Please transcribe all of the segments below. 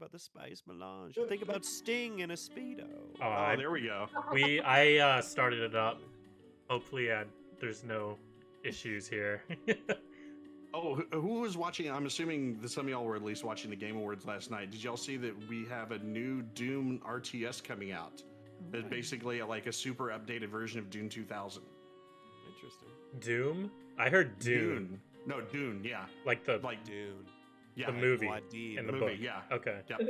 about the spice melange. Think about Sting in a Speedo. Oh, there we go. I started it up. Hopefully, there's no issues here. Oh, who was watching? I'm assuming that some of y'all were at least watching the Game Awards last night. Did y'all see that we have a new Doom RTS coming out? It's basically like a super updated version of Dune 2000. Interesting. Doom? I heard Dune. No, Dune. Yeah, Like the Dune. yeah, the movie Muad'Dib. in the movie, book. yeah. Okay. Yep.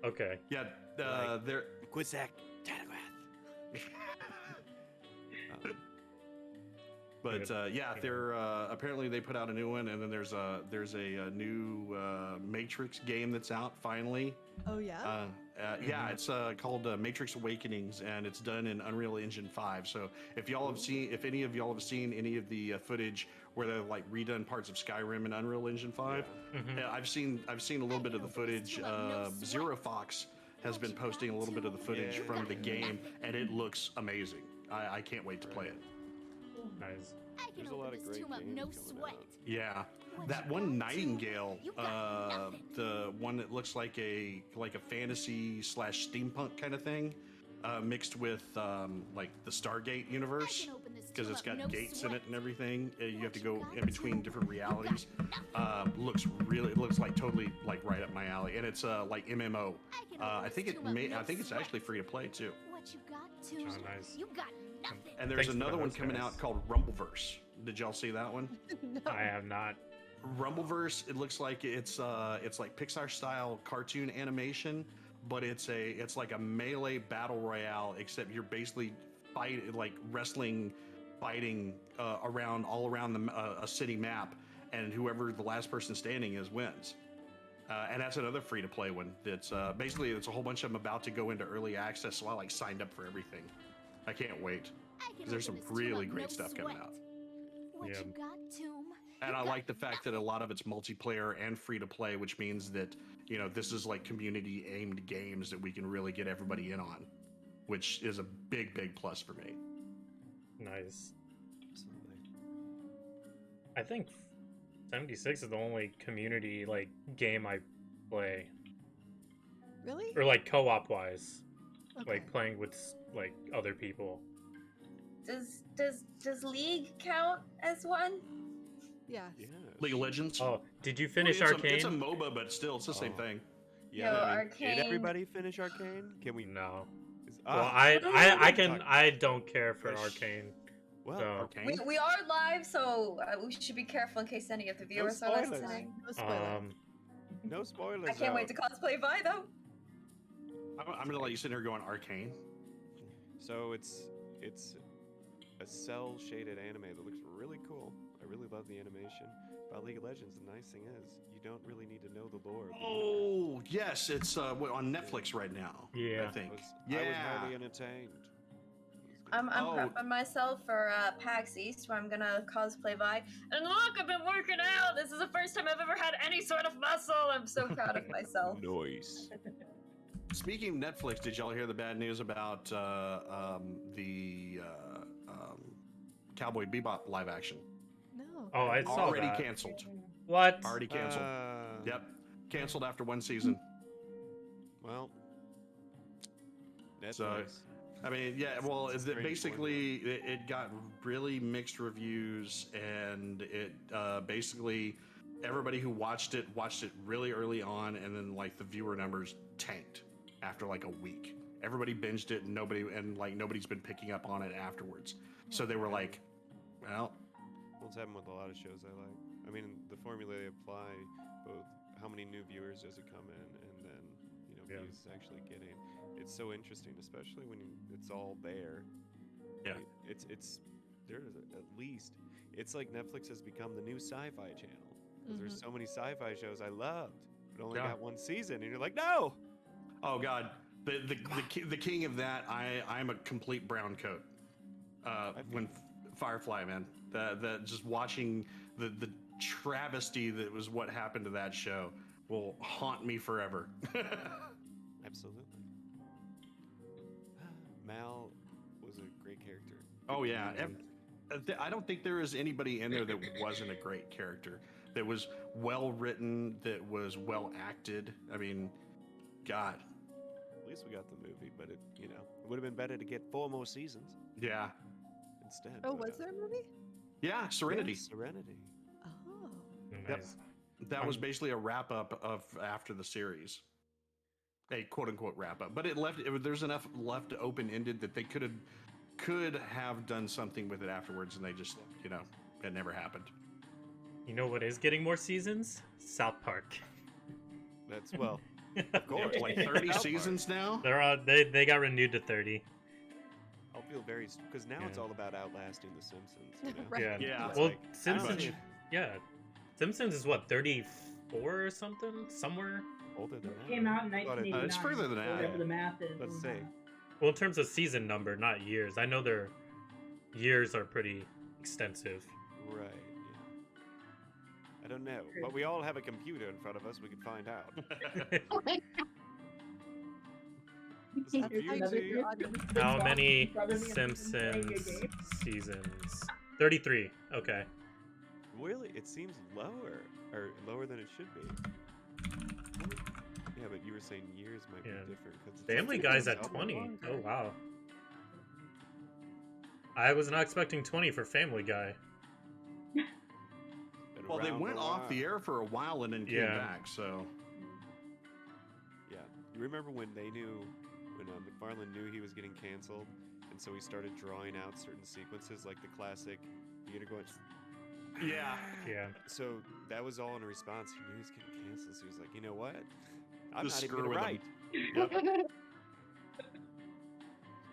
Okay. Yeah, they're Quizak Tanagrath. But yeah, they're apparently they put out a new one, and then there's a new Matrix game that's out finally. Oh yeah. Yeah, it's called Matrix Awakenings, and it's done in Unreal Engine 5. So if y'all have seen, if any of y'all have seen any of the footage where they've like redone parts of Skyrim in Unreal Engine 5, yeah, I've seen a little bit of the footage. Zero Fox has been posting a little bit of the footage from the game, and it looks amazing. I can't wait to play it. Nice. There's a lot of great games coming out. Yeah, that one Nightingale, the one that looks like a fantasy / steampunk kind of thing, mixed with like the Stargate universe, because it's got gates in it and everything. You have to go in between different realities. It looks like totally like right up my alley, and it's like MMO. I think it's actually free to play too. Oh, nice. And there's another one coming out called Rumbleverse. Did y'all see that one? I have not. Rumbleverse. It looks like it's like Pixar style cartoon animation, but it's like a melee battle royale, except you're basically fighting all around a city map, and whoever the last person standing is wins. And that's another free to play one. That's basically it's a whole bunch of them about to go into early access, so I signed up for everything. I can't wait. There's some really great stuff coming out. Yeah. And I like the fact that a lot of it's multiplayer and free to play, which means that, this is like community aimed games that we can really get everybody in on, which is a big, big plus for me. Nice. Absolutely. I think 76 is the only community game I play. Really? Or co-op wise. Okay. Like playing with other people. Does League count as one? Yeah. Yeah. League of Legends. Oh, did you finish Well, Arcane? It's a MOBA, but still, it's the same thing. Yeah. No, I mean, Arcane. Did everybody finish Arcane? Can we? No. Ah, Well, I can. talk- I don't care for Gosh. Arcane. Well, So, Arcane. We are live, so we should be careful in case any of the viewers are spoilers. listening. No spoiler. no spoilers. I can't wait to cosplay Vi though. I'm gonna let you sit here going Arcane. So it's a cell shaded anime that looks really cool. I really love the animation. About League of Legends, the nice thing is you don't really need to know the lore. Oh yes, it's on Netflix right now. Yeah. I think. I was hardly entertained. I'm Oh. prepping myself for PAX East, where I'm gonna cosplay Vi. And look, I've been working out. This is the first time I've ever had any sort of muscle. I'm so proud of myself. Noise. Speaking of Netflix, did y'all hear the bad news about the Cowboy Bebop live action? No. Oh, I saw Already that. canceled. What? Already canceled. Uh, Yep. Canceled after one season. Well, Netflix. So, I mean, yeah, well, It's a strange basically, it got really mixed reviews, and it basically, everybody who watched it really early on, and then the viewer numbers tanked after a week. Everybody binged it, and nobody's been picking up on it afterwards. So they were like, well, Well, it's happened with a lot of shows I like. I mean, the formula they apply, both how many new viewers does it come in, and then Yeah. views it's actually getting. It's so interesting, especially when it's all there. Yeah. It's there's at least it's like Netflix has become the new sci-fi channel because there's so many sci-fi shows I loved, but only Yeah. got one season, and you're like, no. oh god, the king of that, I'm a complete brown coat. When Firefly, man, the just watching the travesty that was what happened to that show will haunt me forever. Absolutely. Mal was a great character. Oh yeah, I don't think there is anybody in there that wasn't a great character. that was well written, that was well acted. I mean, God, At least we got the movie, but it would have been better to get 4 more seasons yeah, instead. Oh, but, was there a movie? yeah, Serenity. yeah, Serenity. Oh. Yep. Nice. That was basically a wrap up of after the series, a quote unquote wrap up. But there's enough left open ended that they could have done something with it afterwards, and they just it never happened. You know what is getting more seasons? South Park. That's of course. Like 30 seasons now. They got renewed to 30. I'll feel very because now it's Yeah. all about outlasting the Simpsons. You know? Right. Yeah. Yeah. It's Well, like, Simpsons. much. Yeah. Simpsons is what, 34 or something? Somewhere. Older than that. Came out in I thought it- 1989. It's further than that. Whatever the math is. Let's say. Well, in terms of season number, not years. I know their years are pretty extensive. Right. Yeah. I don't know, but we all have a computer in front of us. We can find out. Is that Here's you, another T? good- How good many box in front of me and playing a Simpsons game. seasons? 33. Okay. Really? It seems lower, or lower than it should be. Yeah, but you were saying years might Yeah. be different. 'Cause it's Family been Guy's at so 20. longer. Oh, wow. I was not expecting 20 for Family Guy. Been Well, they around went a off the while. air for a while and then came Yeah. back. So Yeah. You remember when they knew, when McFarlane knew he was getting canceled, and so he started drawing out certain sequences, like the classic theater going. yeah, Yeah. So that was all in a response. He knew he was getting canceled, so he was like, you know what? I'm Just not even screw gonna with 'em." write. Yep.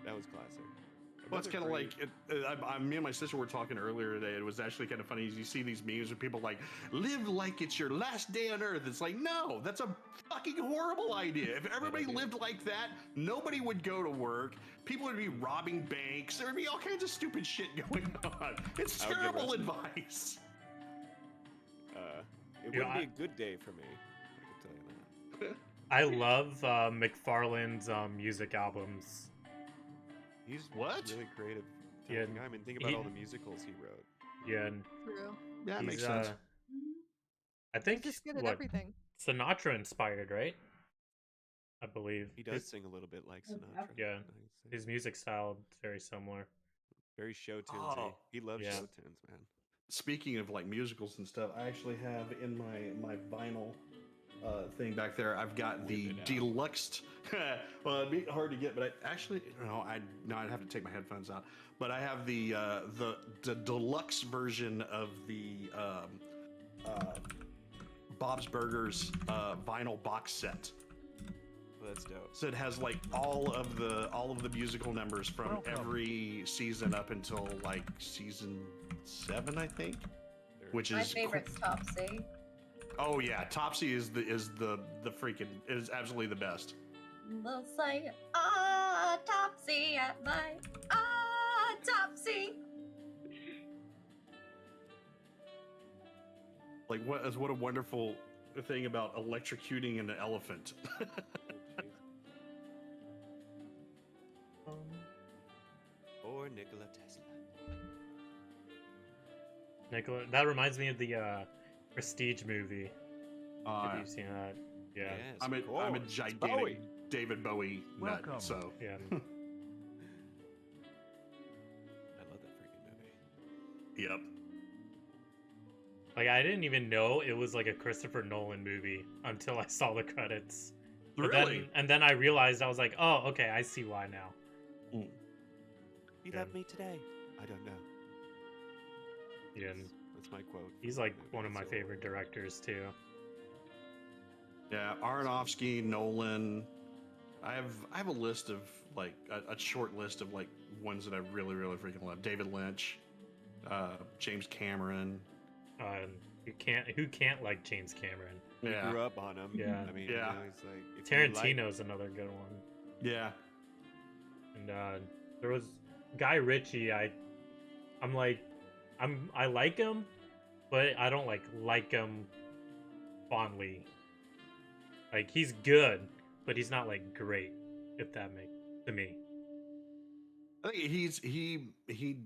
That was classic. Well, it's kind Another of great- like me and my sister were talking earlier today. It was actually kind of funny. You see these memes where people like live like it's your last day on Earth. It's like, no, that's a fucking horrible idea. If everybody idea. lived like that, nobody would go to work. People would be robbing banks. There would be all kinds of stupid shit going on. It's I would give terrible us- advice. It You know, wouldn't be a good day for me. I can tell you that. I love McFarlane's music albums. He's What? really creative. Yeah, talented guy. I mean, think about he- all the musicals he wrote. Yeah, and True. Yeah, that he's, makes sense. I He's think just good at what, everything. Sinatra inspired, right? I believe. He does sing a little bit like Oh, Sinatra. yeah. I'd say. His music style is very similar. Very show tunesy. Oh. He loves Yeah. show tunes, man. Speaking of like musicals and stuff, I actually have in my vinyl thing back there. I've got the Whip it out. deluxe. Well, it'd be hard to get, but I actually I'd have to take my headphones out. But I have the deluxe version of the Bob's Burgers vinyl box set. Well, that's dope. So it has like all of the musical numbers from every season up until like season 7, I think. Which My is favorite's Topsy. Oh yeah, Topsy is the freaking is absolutely the best. They'll say, Topsy at night. Topsy. Like what a wonderful thing about electrocuting an elephant. Or Nikola Tesla. Nicola, that reminds me of the Prestige movie. Have Uh, you seen that? Yeah. Yes, I'm a of course. It's gigantic Bowie. David Bowie nut. Welcome. So Yeah. I love that freaking movie. yep. Like, I didn't even know it was like a Christopher Nolan movie until I saw the credits. But Really? then I realized, I was like, oh, okay, I see why now. You Yeah. love me today? I don't know. Yeah, and That's my quote. he's from like the movie. one of my It's favorite so- directors too. Yeah, Aronofsky, Nolan. I have a list of like a short list of like ones that I really freaking love. David Lynch, James Cameron. Who can't like James Cameron? We Yeah, grew up on him. Yeah. I mean, Yeah. he's like if you like- Tarantino's another good one. yeah. And there was Guy Ritchie. I like him, but I don't like him fondly. Like, he's good, but he's not like great. If that makes to me. I think he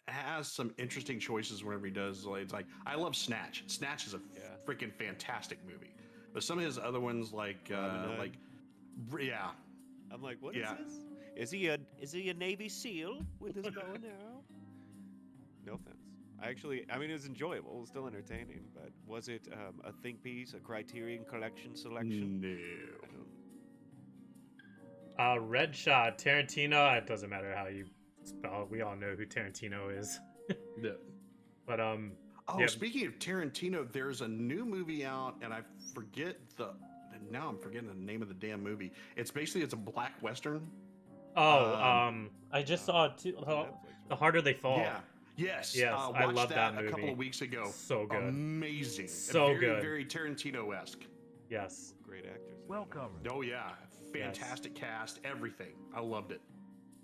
has some interesting choices whenever he does. Like, it's like I love Snatch. Snatch is a Yeah. freaking fantastic movie. But some of his other ones, Robin Hood. yeah, I'm like, what is Yeah. this? Is he a Navy SEAL with his bow and arrow? No offense. I mean, it was enjoyable. It was still entertaining. But was it a think piece, a Criterion Collection selection? no. I don't. Red Shot, Tarantino. It doesn't matter how you spell it. We all know who Tarantino is. No. But Oh, yeah. speaking of Tarantino, there's a new movie out, and I forget now I'm forgetting the name of the damn movie. It's a black western. I just saw it too. It's on Netflix, The right? Harder They Fall. Yeah. Yes. Yes, I watched love that a couple movie. of weeks ago. So good. Amazing. So very, good. Very Tarantino-esque. Yes. Great actors. in it. Welcome. Oh yeah, fantastic cast, everything. I loved it.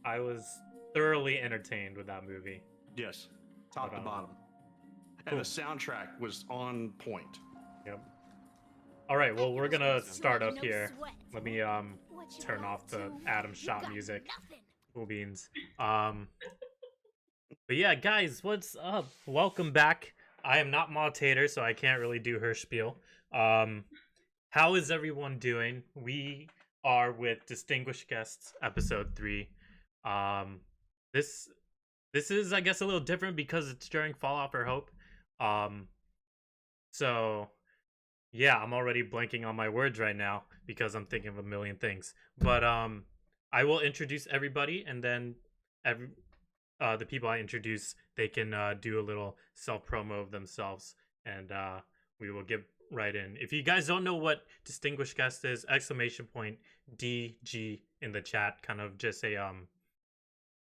I was thoroughly entertained with that movie. Yes, top to But, bottom. And cool. the soundtrack was on point. Yep. All right, well, we're gonna start up here. Let me turn off the Adam shot music. Cool beans. But yeah, guys, what's up? Welcome back. I am not Tater, so I can't really do her spiel. How is everyone doing? We are with Distinguished Guests, episode 3. This is, I guess, a little different because it's during Fallout for Hope. So yeah, I'm already blanking on my words right now because I'm thinking of a million things. But I will introduce everybody, and then the people I introduce, they can do a little self-promo of themselves, and we will get right in. If you guys don't know what Distinguished Guest is, !DG in the chat, kind of just a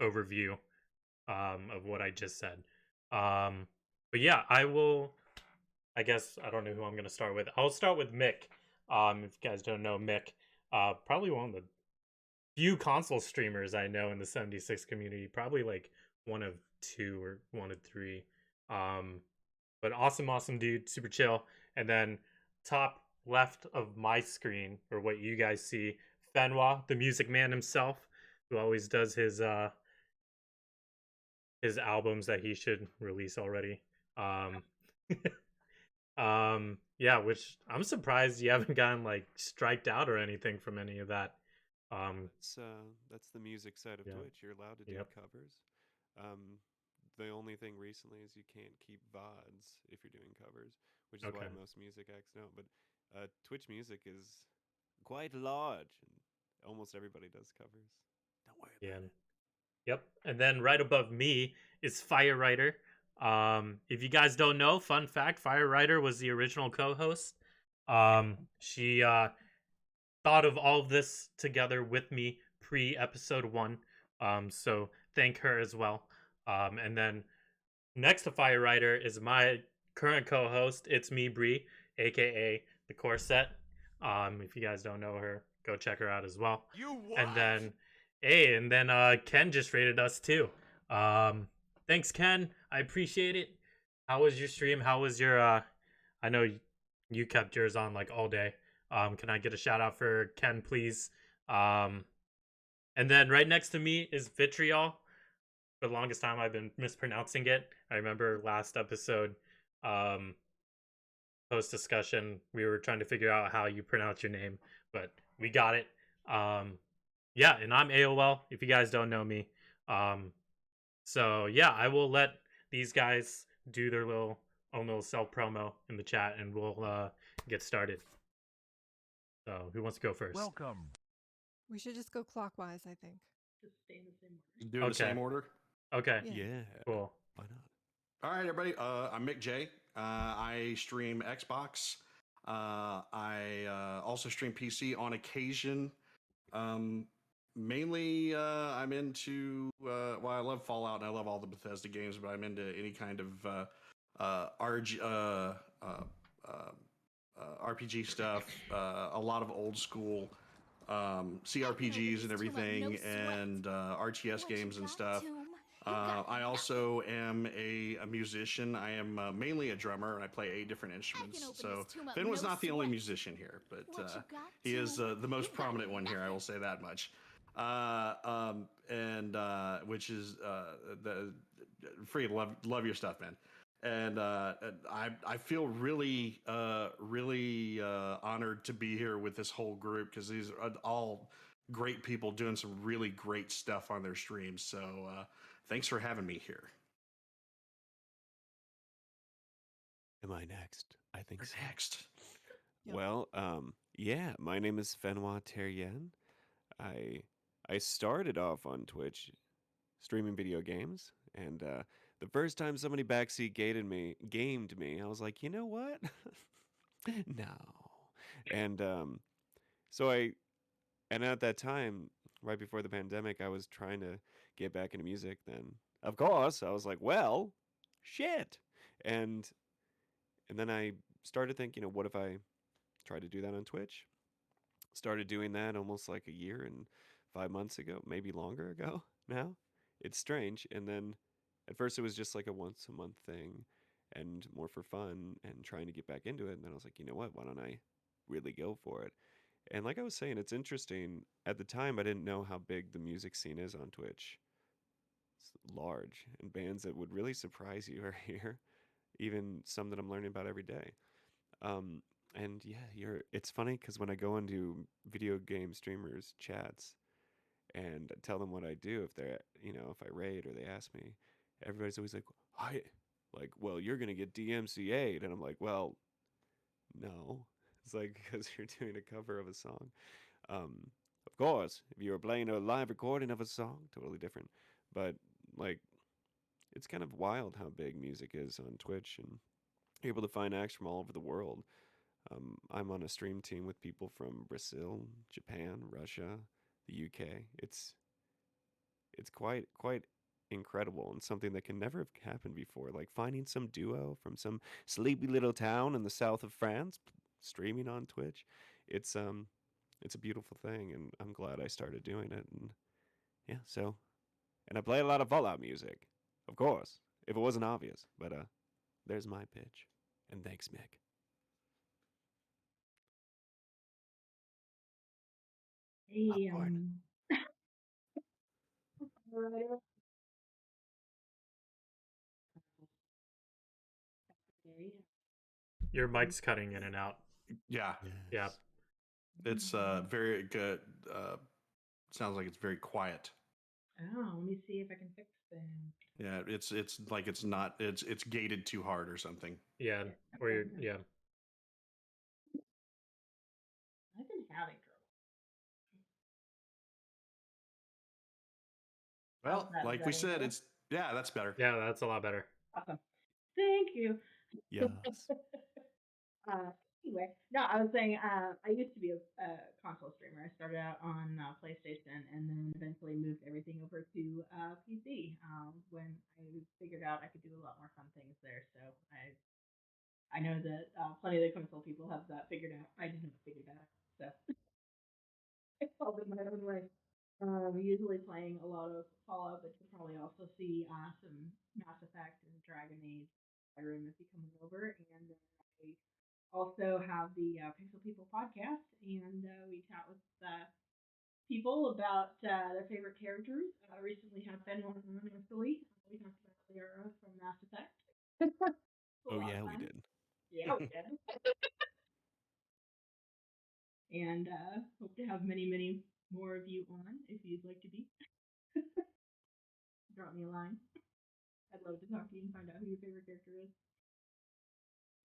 overview of what I just said. But yeah, I guess I don't know who I'm gonna start with. I'll start with Mick. If you guys don't know Mick, probably one of the few console streamers I know in the 76 community. Probably like one of 2 or one of 3. But awesome dude, super chill. And then top left of my screen, or what you guys see, Fenwa, the music man himself, who always does his albums that he should release already. Yeah, which I'm surprised you haven't gotten like striked out or anything from any of that. That's the music side of Yeah. Twitch. You're allowed to do Yep. covers. The only thing recently is you can't keep VODs if you're doing covers, which is why Okay. most music acts don't. But Twitch music is quite large, and almost everybody does covers. Don't worry about Yeah. it. Yep. And then right above me is Firewriter. If you guys don't know, fun fact, Firewriter was the original co-host. She thought of all of this together with me pre-episode 1. So thank her as well. And then next to Firewriter is my current co-host. It's me, Bree, aka the Corset. If you guys don't know her, go check her out as well. You what? And then Ken just rated us too. Thanks, Ken. I appreciate it. How was your stream? How was your I know you kept yours on like all day. Can I get a shout out for Ken, please? And then right next to me is Vitriol. For the longest time I've been mispronouncing it. I remember last episode post discussion we were trying to figure out how you pronounce your name, but we got it. Yeah, and I'm AOL if you guys don't know me. So yeah, I will let these guys do their own little self promo in the chat, and we'll get started. So who wants to go first? Welcome. We should just go clockwise, I think. Just stay in the same order. Do it in the Okay. same order. Okay, Yeah. Yeah. cool. Why not? All right, everybody. I'm Mick J. I stream Xbox. I also stream PC on occasion. Mainly, I'm into. Well, I love Fallout and I love all the Bethesda games, but I'm into any kind of RPG stuff. A lot of old school CRPGs and everything, and RTS games and stuff. I also am a musician. I am mainly a drummer, and I play 8 different instruments. So Finn was not the only musician here, but he is the most prominent one here. I will say that much. And which is the free love your stuff, man. And I feel really honored to be here with this whole group because these are all great people doing some really great stuff on their streams. So thanks for having me here. Am I next? I think You're so. next. Yep. Well, yeah, my name is Fenwa Terrien. I started off on Twitch streaming video games, and the first time somebody gamed me, I was like, you know what? No. And so and at that time, right before the pandemic, I was trying to get back into music. Then, of course, I was like, well, shit. And and then I started thinking, what if I tried to do that on Twitch? Started doing that almost like a year and 5 months ago, maybe longer ago now. It's strange. And then at first it was just like a once a month thing and more for fun and trying to get back into it. And then I was like, you know what? Why don't I really go for it? And like I was saying, it's interesting. At the time, I didn't know how big the music scene is on Twitch. It's large, and bands that would really surprise you are here, even some that I'm learning about every day. Um, and yeah, it's funny because when I go into video game streamers chats and tell them what I do, if they're, if I raid or they ask me, everybody's always like, I, like, well, you're going to get DMCA'd. And I'm like, well, no. It's like, because you're doing a cover of a song. Of course, if you were playing a live recording of a song, totally different. But, like, it's kind of wild how big music is on Twitch, and you're able to find acts from all over the world. I'm on a stream team with people from Brazil, Japan, Russia, the UK. It's quite incredible and something that can never have happened before. Like finding some duo from some sleepy little town in the south of France streaming on Twitch. It's a beautiful thing, and I'm glad I started doing it. And yeah, and I play a lot of Fallout music, of course, if it wasn't obvious. But there's my pitch, and thanks, Mick. Hey, Popcorn. writer. Okay. Your mic's cutting in and out. Yeah, Yeah. it's very good. Sounds like it's very quiet. Oh, let me see if I can fix them. Yeah, it's like it's not it's gated too hard or something. Yeah. Or yeah. I've been having trouble. Well, How's that? Is like that we any said, better? that's better. Yeah, that's a lot better. Awesome. Thank you. Yes. Anyway, no, I was saying I used to be a console streamer. I started out on PlayStation and then eventually moved everything over to PC when I figured out I could do a lot more fun things there. So I know that plenty of the console people have that figured out. I didn't figure that out. So I solved it my own way. Usually playing a lot of Fallout, but you'll probably also see some Mass Effect and Dragon Age, Skyrim if you come over. And then I also have the Pixel People podcast, and we chat with people about their favorite characters. I recently had Ben on actually. We talked about Lyra from Mass Effect. Oh yeah, we did. Yeah, we did. And hope to have many, many more of you on if you'd like to be. Drop me a line. I'd love to talk to you and find out who your favorite character is.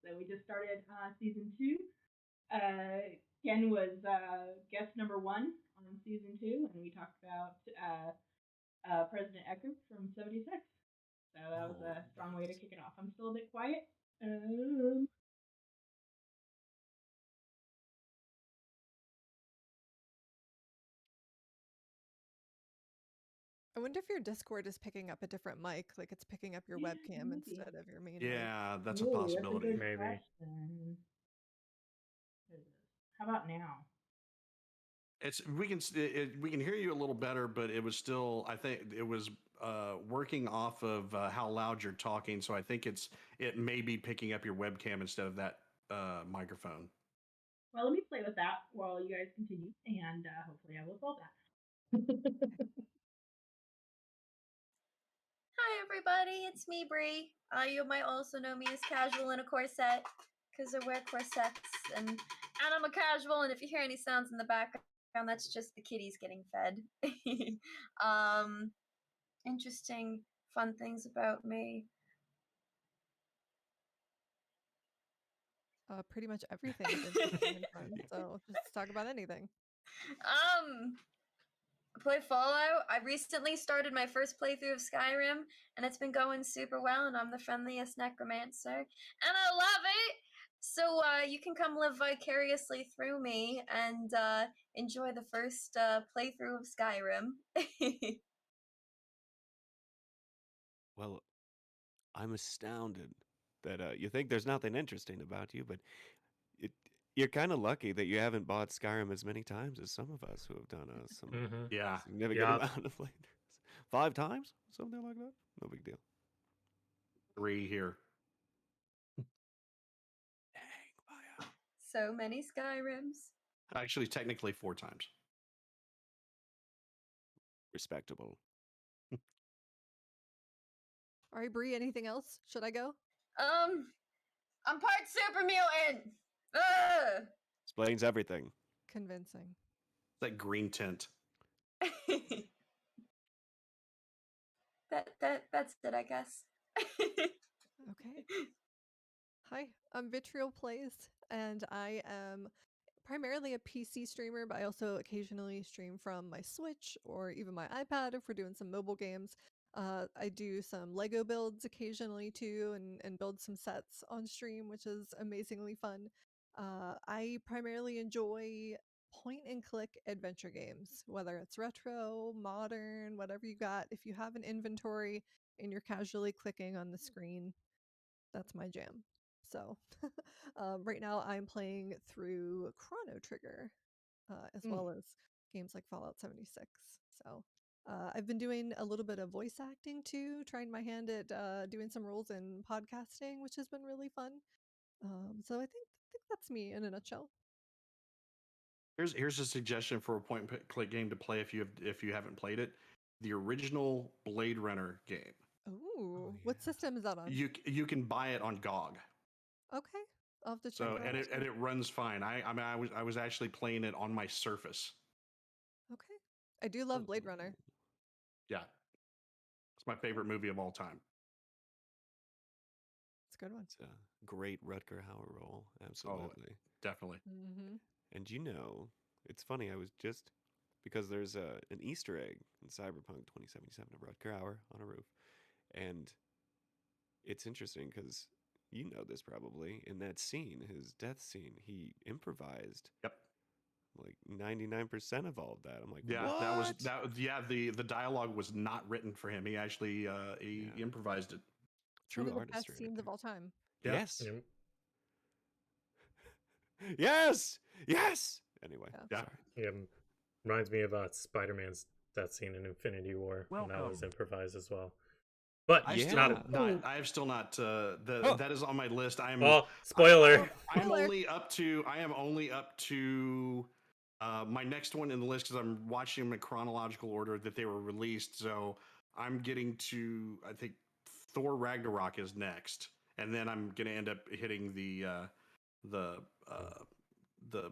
So we just started season 2. Ken was guest number 1 on season 2, and we talked about President Eckert from 76. So that was a strong way to kick it off. I'm still a bit quiet. I wonder if your Discord is picking up a different mic, like it's picking up your webcam maybe. instead of your main mic. Yeah, that's a Ooh, possibility. That's a good Maybe. question. How about now? It's we can hear you a little better, but it was still I think it was working off of how loud you're talking. So I think it may be picking up your webcam instead of that microphone. Well, let me play with that while you guys continue, and hopefully I will solve that. Hi everybody, it's me, Bree. You might also know me as Casual in a Corset, because I wear corsets, and I'm a casual, and if you hear any sounds in the background, that's just the kitties getting fed. Interesting, fun things about me. Pretty much everything is interesting and fun. So just talk about anything. Play Fallout. I recently started my first playthrough of Skyrim, and it's been going super well, and I'm the friendliest necromancer, and I love it! So you can come live vicariously through me and enjoy the first playthrough of Skyrim. Well, I'm astounded that you think there's nothing interesting about you, but you're kind of lucky that you haven't bought Skyrim as many times as some of us who have done some Mm-hmm. Yeah. significant Yeah. amount of playthroughs. 5 times? Something like that? No big deal. 3 here. Dang, wow. So many Skyrims. Actually, technically 4 times. Respectable. All right, Bree, anything else? Should I go? I'm part super mutant! Ugh! Explains everything. Convincing. It's that green tint. That's it, I guess. Okay. Hi, I'm Vitriol Plays, and I am primarily a PC streamer, but I also occasionally stream from my Switch or even my iPad if we're doing some mobile games. I do some Lego builds occasionally too, and build some sets on stream, which is amazingly fun. I primarily enjoy point and click adventure games, whether it's retro, modern, whatever you got. If you have an inventory and you're casually clicking on the screen, that's my jam. So right now I'm playing through Chrono Trigger, as well as games like Fallout 76. So I've been doing a little bit of voice acting too, trying my hand at doing some roles in podcasting, which has been really fun. So I think that's me in a nutshell. Here's a suggestion for a point and click game to play if you haven't played it. The original Blade Runner game. Ooh, what system is that on? You can buy it on GOG. Okay, I'll have to check So that out. and it runs fine. I was actually playing it on my Surface. Okay, I do love Blade Runner. Yeah, it's my favorite movie of all time. It's a good one. It's a great Rutger Hauer role. Absolutely. Definitely. Mm-hmm. And it's funny, I was just, because there's an Easter egg in Cyberpunk 2077 of Rutger Hauer on a roof. And it's interesting because you know this probably. In that scene, his death scene, he improvised Yep. like 99% of all of that. I'm like, Yeah, what? the dialogue was not written for him. He actually he improvised it. True One of the artistry. best scenes of all time. Yeah. Yes. Yep. Yes. Yes. Anyway, Yeah. sorry. Yeah, reminds me of Spider-Man's death scene in Infinity War when that was improvised as well. But I have still not. That is on my list. spoiler. I am only up to my next one in the list because I'm watching them in chronological order that they were released. So I'm getting to, I think Thor Ragnarok is next, and then I'm gonna end up hitting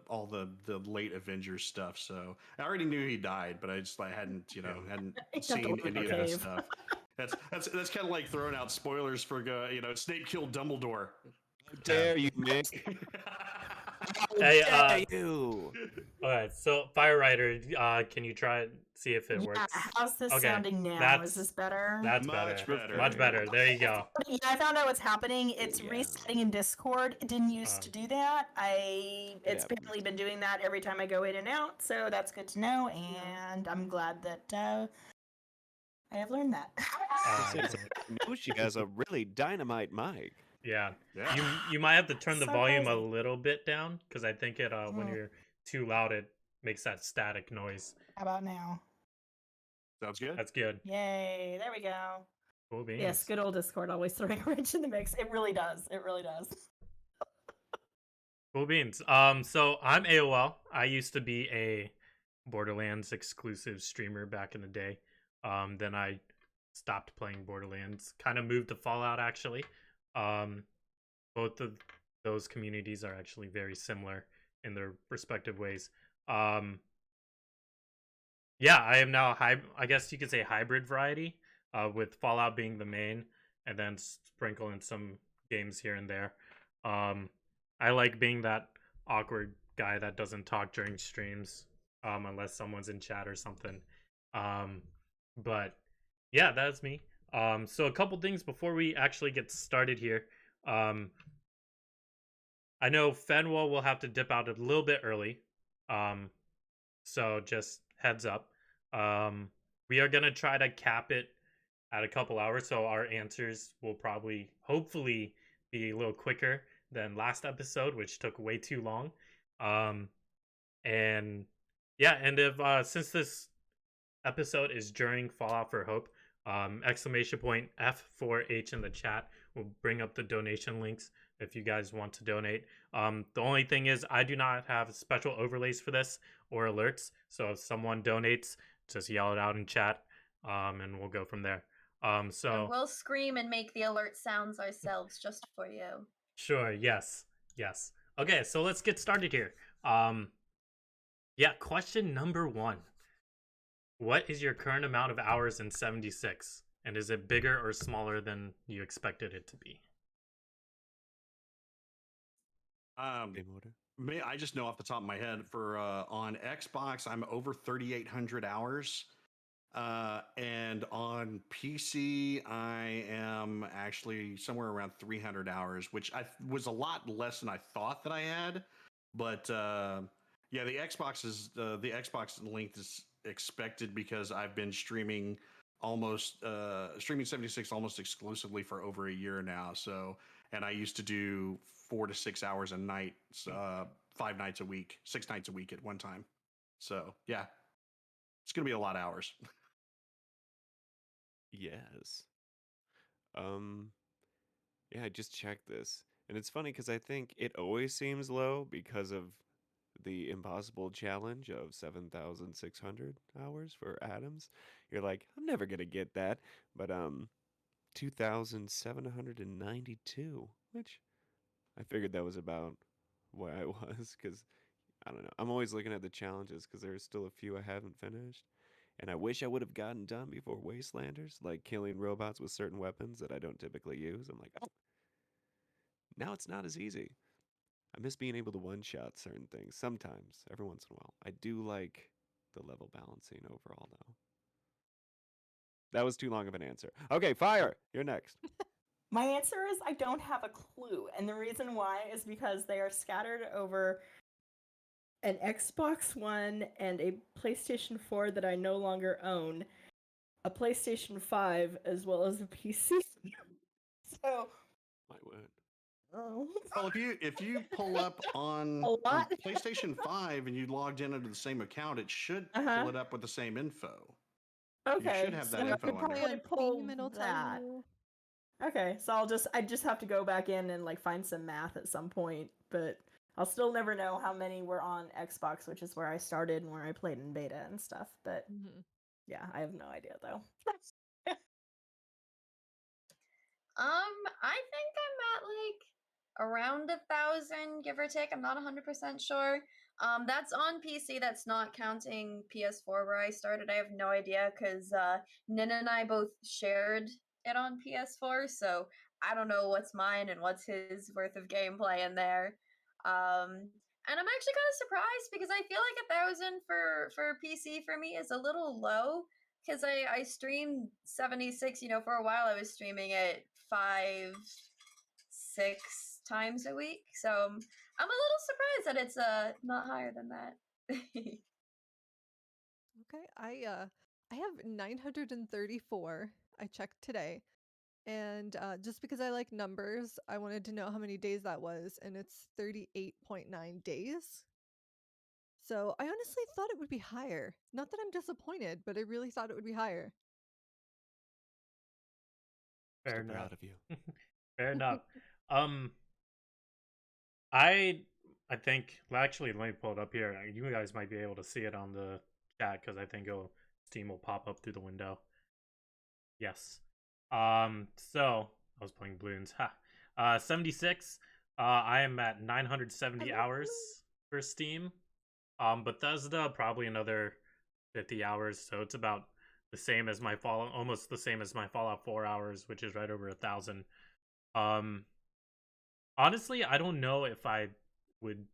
all the late Avengers stuff. So I already knew he died, but I hadn't seen any of that stuff. That's kind of like throwing out spoilers for Snape killed Dumbledore. How dare you, Mick? Hey, Dare you? all right, so Firewriter, can you try it, see if it works? How's this Okay, sounding now? that's- Is this better? That's Much better. Much better. There you go. Yeah, I found out what's happening. It's yeah. resetting in Discord. It didn't used to do that. It's happens. barely been doing that every time I go in and out, so that's good to know, and I'm glad that I have learned that. She has a really dynamite mic. Yeah. Yeah. You might have to turn the So volume a crazy. little bit down because I think it when you're too loud it makes that static noise. How about now? Sounds good. That's good. Yay, there we go. Cool beans. Yes, good old Discord always throwing a wrench in the mix. It really does. It really does. Cool beans. So I'm AOL. I used to be a Borderlands exclusive streamer back in the day. Then I stopped playing Borderlands. Kind of moved to Fallout actually. Both of those communities are actually very similar in their respective ways. Yeah, I am now I guess you could say hybrid variety, with Fallout being the main, and then sprinkle in some games here and there. I like being that awkward guy that doesn't talk during streams, unless someone's in chat or something. But yeah, that's me. So a couple things before we actually get started here. I know Fenwell will have to dip out a little bit early. So just heads up. We are gonna try to cap it at a couple hours, so our answers will probably, hopefully, be a little quicker than last episode, which took way too long. And yeah, and if since this episode is during Fallout for Hope, exclamation point F4H in the chat will bring up the donation links if you guys want to donate. The only thing is I do not have special overlays for this or alerts, so if someone donates, just yell it out in chat, and we'll go from there. So And we'll scream and make the alert sounds ourselves just for you. Sure, yes. Okay, so let's get started here. Yeah, question number 1. What is your current amount of hours in 76? And is it bigger or smaller than you expected it to be? I just know off the top of my head for on Xbox, I'm over 3,800 hours. And on PC, I am actually somewhere around 300 hours, which was a lot less than I thought that I had. But yeah, the Xbox length is expected because I've been streaming 76 almost exclusively for over a year now. So, and I used to do 4 to 6 hours a night, 5 nights a week, 6 nights a week at one time. So yeah, it's gonna be a lot of hours. Yes. Yeah, I just checked this. And it's funny because I think it always seems low because of the impossible challenge of 7,600 hours for Adams. You're like, I'm never going to get that. But 2,792, which I figured that was about where I was because I don't know. I'm always looking at the challenges because there's still a few I haven't finished. And I wish I would have gotten done before Wastelanders, like killing robots with certain weapons that I don't typically use. I'm like, oh, now it's not as easy. I miss being able to one-shot certain things sometimes, every once in a while. I do like the level balancing overall, though. That was too long of an answer. Okay, Fire, you're next. My answer is I don't have a clue. And the reason why is because they are scattered over an Xbox One and a PlayStation 4 that I no longer own, a PlayStation 5, as well as a PC. So, My word. oh. Well, if you pull up on PlayStation 5 and you logged in under the same account, it should pull it up with the same info. Okay, You should have that info on there. Pull that. Okay, so I just have to go back in and like find some math at some point, but I'll still never know how many were on Xbox, which is where I started and where I played in beta and stuff. But yeah, I have no idea though. I think I'm at like around 1,000, give or take. I'm not 100% sure. That's on PC. That's not counting PS4 where I started. I have no idea because Nin and I both shared it on PS4, so I don't know what's mine and what's his worth of gameplay in there. And I'm actually kind of surprised because I feel like 1,000 for PC for me is a little low because I streamed 76. You know, for a while I was streaming it 5, 6 times a week, so I'm a little surprised that it's not higher than that. Okay, I have 934. I checked today. And just because I like numbers, I wanted to know how many days that was, and it's 38.9 days. So I honestly thought it would be higher. Not that I'm disappointed, but I really thought it would be higher. Fair So enough. proud of you. Fair enough. I I think, well, actually, let me pull it up here. You guys might be able to see it on the chat because I think Steam will pop up through the window. Yes. So I was playing balloons. Ha. 76. I am at 970 hours for Steam. Bethesda probably another 50 hours, so it's about the same as my Fallout, almost the same as my Fallout 4 hours, which is right over 1,000. Honestly, I don't know if I would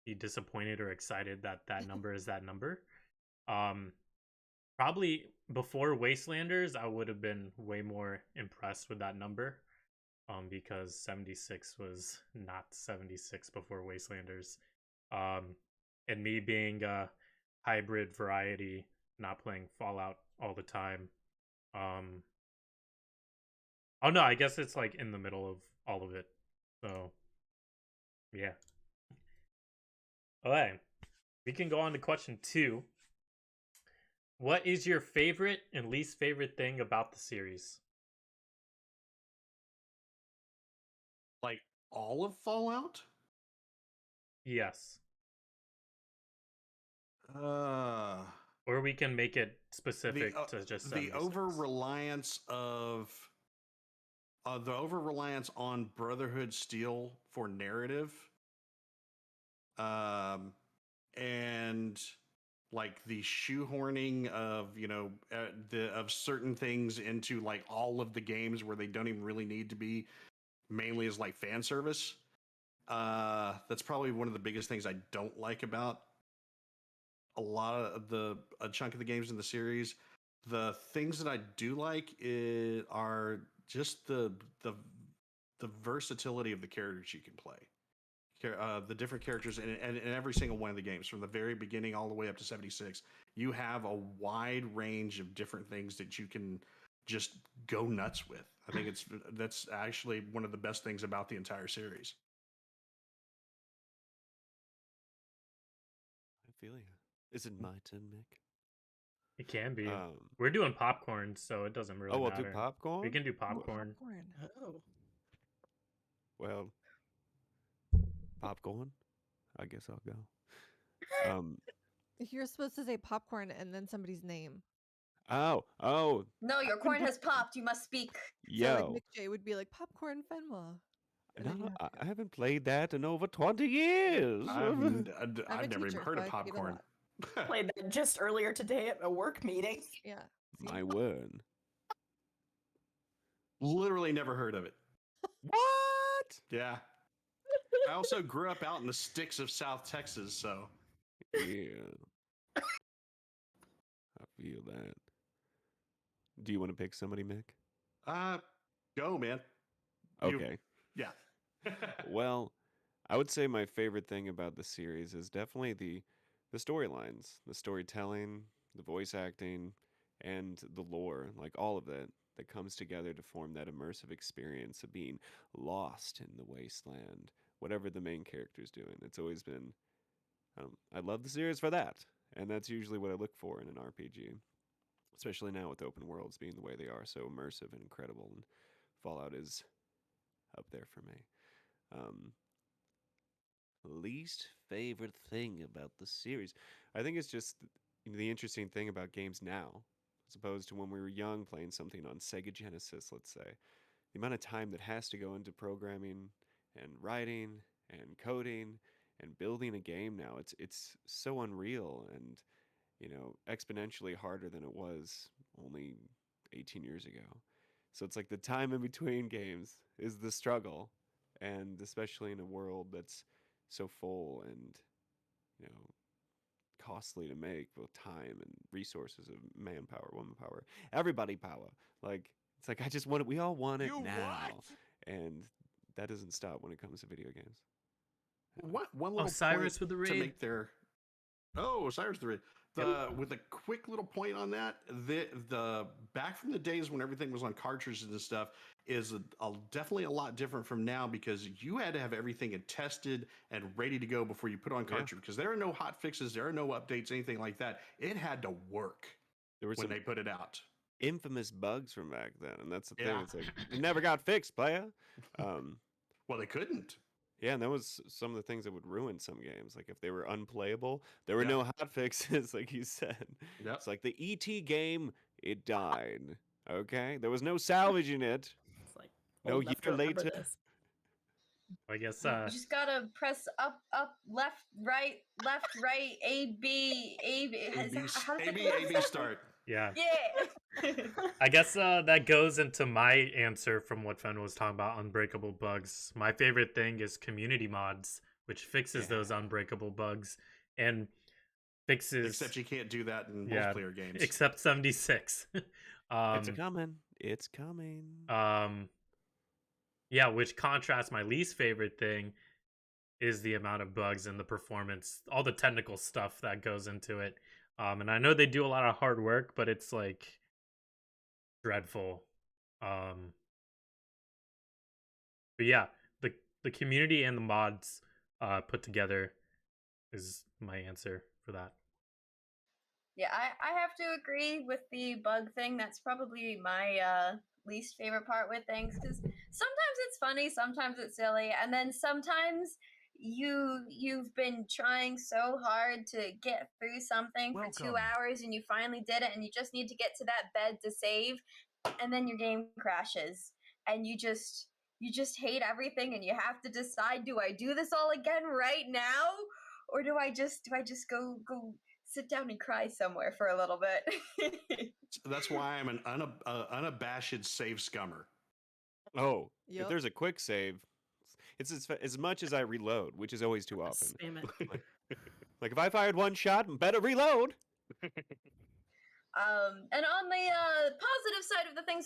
be disappointed or excited that that number is that number. Probably before Wastelanders, I would have been way more impressed with that number. Because 76 was not 76 before Wastelanders. And me being a hybrid variety, not playing Fallout all the time. Oh no, I guess it's like in the middle of all of it. So, yeah. Okay, we can go on to question 2. What is your favorite and least favorite thing about the series? Like all of Fallout? Yes. Uh, Or we can make it specific to just 76. the over reliance on Brotherhood Steel for narrative, and like the shoehorning of of certain things into like all of the games where they don't even really need to be, mainly as like fan service. That's probably one of the biggest things I don't like about a lot of a chunk of the games in the series. The things that I do like are just the versatility of the characters you can play. The different characters in every single one of the games, from the very beginning all the way up to 76, you have a wide range of different things that you can just go nuts with. I think that's actually one of the best things about the entire series. I feel you. Is it my turn, Mick? It can be. We're doing popcorn, so it doesn't really we'll matter. do popcorn? We can do popcorn. Oh. Well, popcorn? I guess I'll go. You're supposed to say popcorn and then somebody's name. Oh. No, your corn has popped. You must speak. So like Yo. Mick J would be like popcorn Fenwa. And No, then you have to I haven't played that in over 20 years. I've a never even teacher, heard so of I can give a popcorn. lot. Played that just earlier today at a work meeting. Yeah. My word. Literally never heard of it. What? Yeah. I also grew up out in the sticks of South Texas, so. Yeah. I feel that. Do you want to pick somebody, Mick? Go, man. Okay. Yeah. Well, I would say my favorite thing about the series is definitely the storylines, the storytelling, the voice acting, and the lore, like all of that comes together to form that immersive experience of being lost in the wasteland, whatever the main character's doing. It's always been, I love the series for that, and that's usually what I look for in an RPG, especially now with open worlds being the way they are, so immersive and incredible, and Fallout is up there for me. Least favorite thing about the series, I think it's just the interesting thing about games now, as opposed to when we were young playing something on Sega Genesis, let's say. The amount of time that has to go into programming and writing and coding and building a game now, it's so unreal and exponentially harder than it was only 18 years ago. So it's like the time in between games is the struggle, and especially in a world that's so full and costly to make with time and resources of manpower, woman power, everybody power. Like it's like I just want it. We all want it now, and that doesn't stop when it comes to video games. One little Cyrus point with the to raid. make their. Cyrus the raid. With a quick little point on that, the back from the days when everything was on cartridges and stuff is definitely a lot different from now, because you had to have everything tested and ready to go before you put on cartridge, because there are no hot fixes, there are no updates, anything like that. It had to work when they put it out. Infamous bugs from back then, and that's the thing. It's like it never got fixed, player. Well, they couldn't. Yeah, and that was some of the things that would ruin some games. Like if they were unplayable, there were Yeah. no hot fixes, like you said. Yep. It's like the ET game, it died. Okay, there was no salvaging it. It's like No old enough to year remember later. this. I guess You just gotta press up, up, left, right, A, B, A, B. How does it A B start. yeah. Yeah. I guess that goes into my answer from what Fen was talking about, unbreakable bugs. My favorite thing is community mods, which fixes those unbreakable bugs and fixes. Except you can't do that in Yeah, multiplayer games. except 76. It's coming. It's coming. Yeah, which contrasts my least favorite thing is the amount of bugs and the performance, all the technical stuff that goes into it. And I know they do a lot of hard work, but it's like dreadful. But yeah, the community and the mods put together is my answer for that. Yeah, I have to agree with the bug thing. That's probably my least favorite part with things, because sometimes it's funny, sometimes it's silly, and then sometimes you've been trying so hard to get through something for 2 hours and you finally did it and you just need to get to that bed to save, and then your game crashes and you just hate everything and you have to decide, do I do this all again right now, or do I just go sit down and cry somewhere for a little bit? That's why I'm an unabashed save scummer. Oh, if Yep. there's a quick save, it's as much as I reload, which is always too often. Spam it. Like if I fired one shot, better reload. And on the positive side of the thing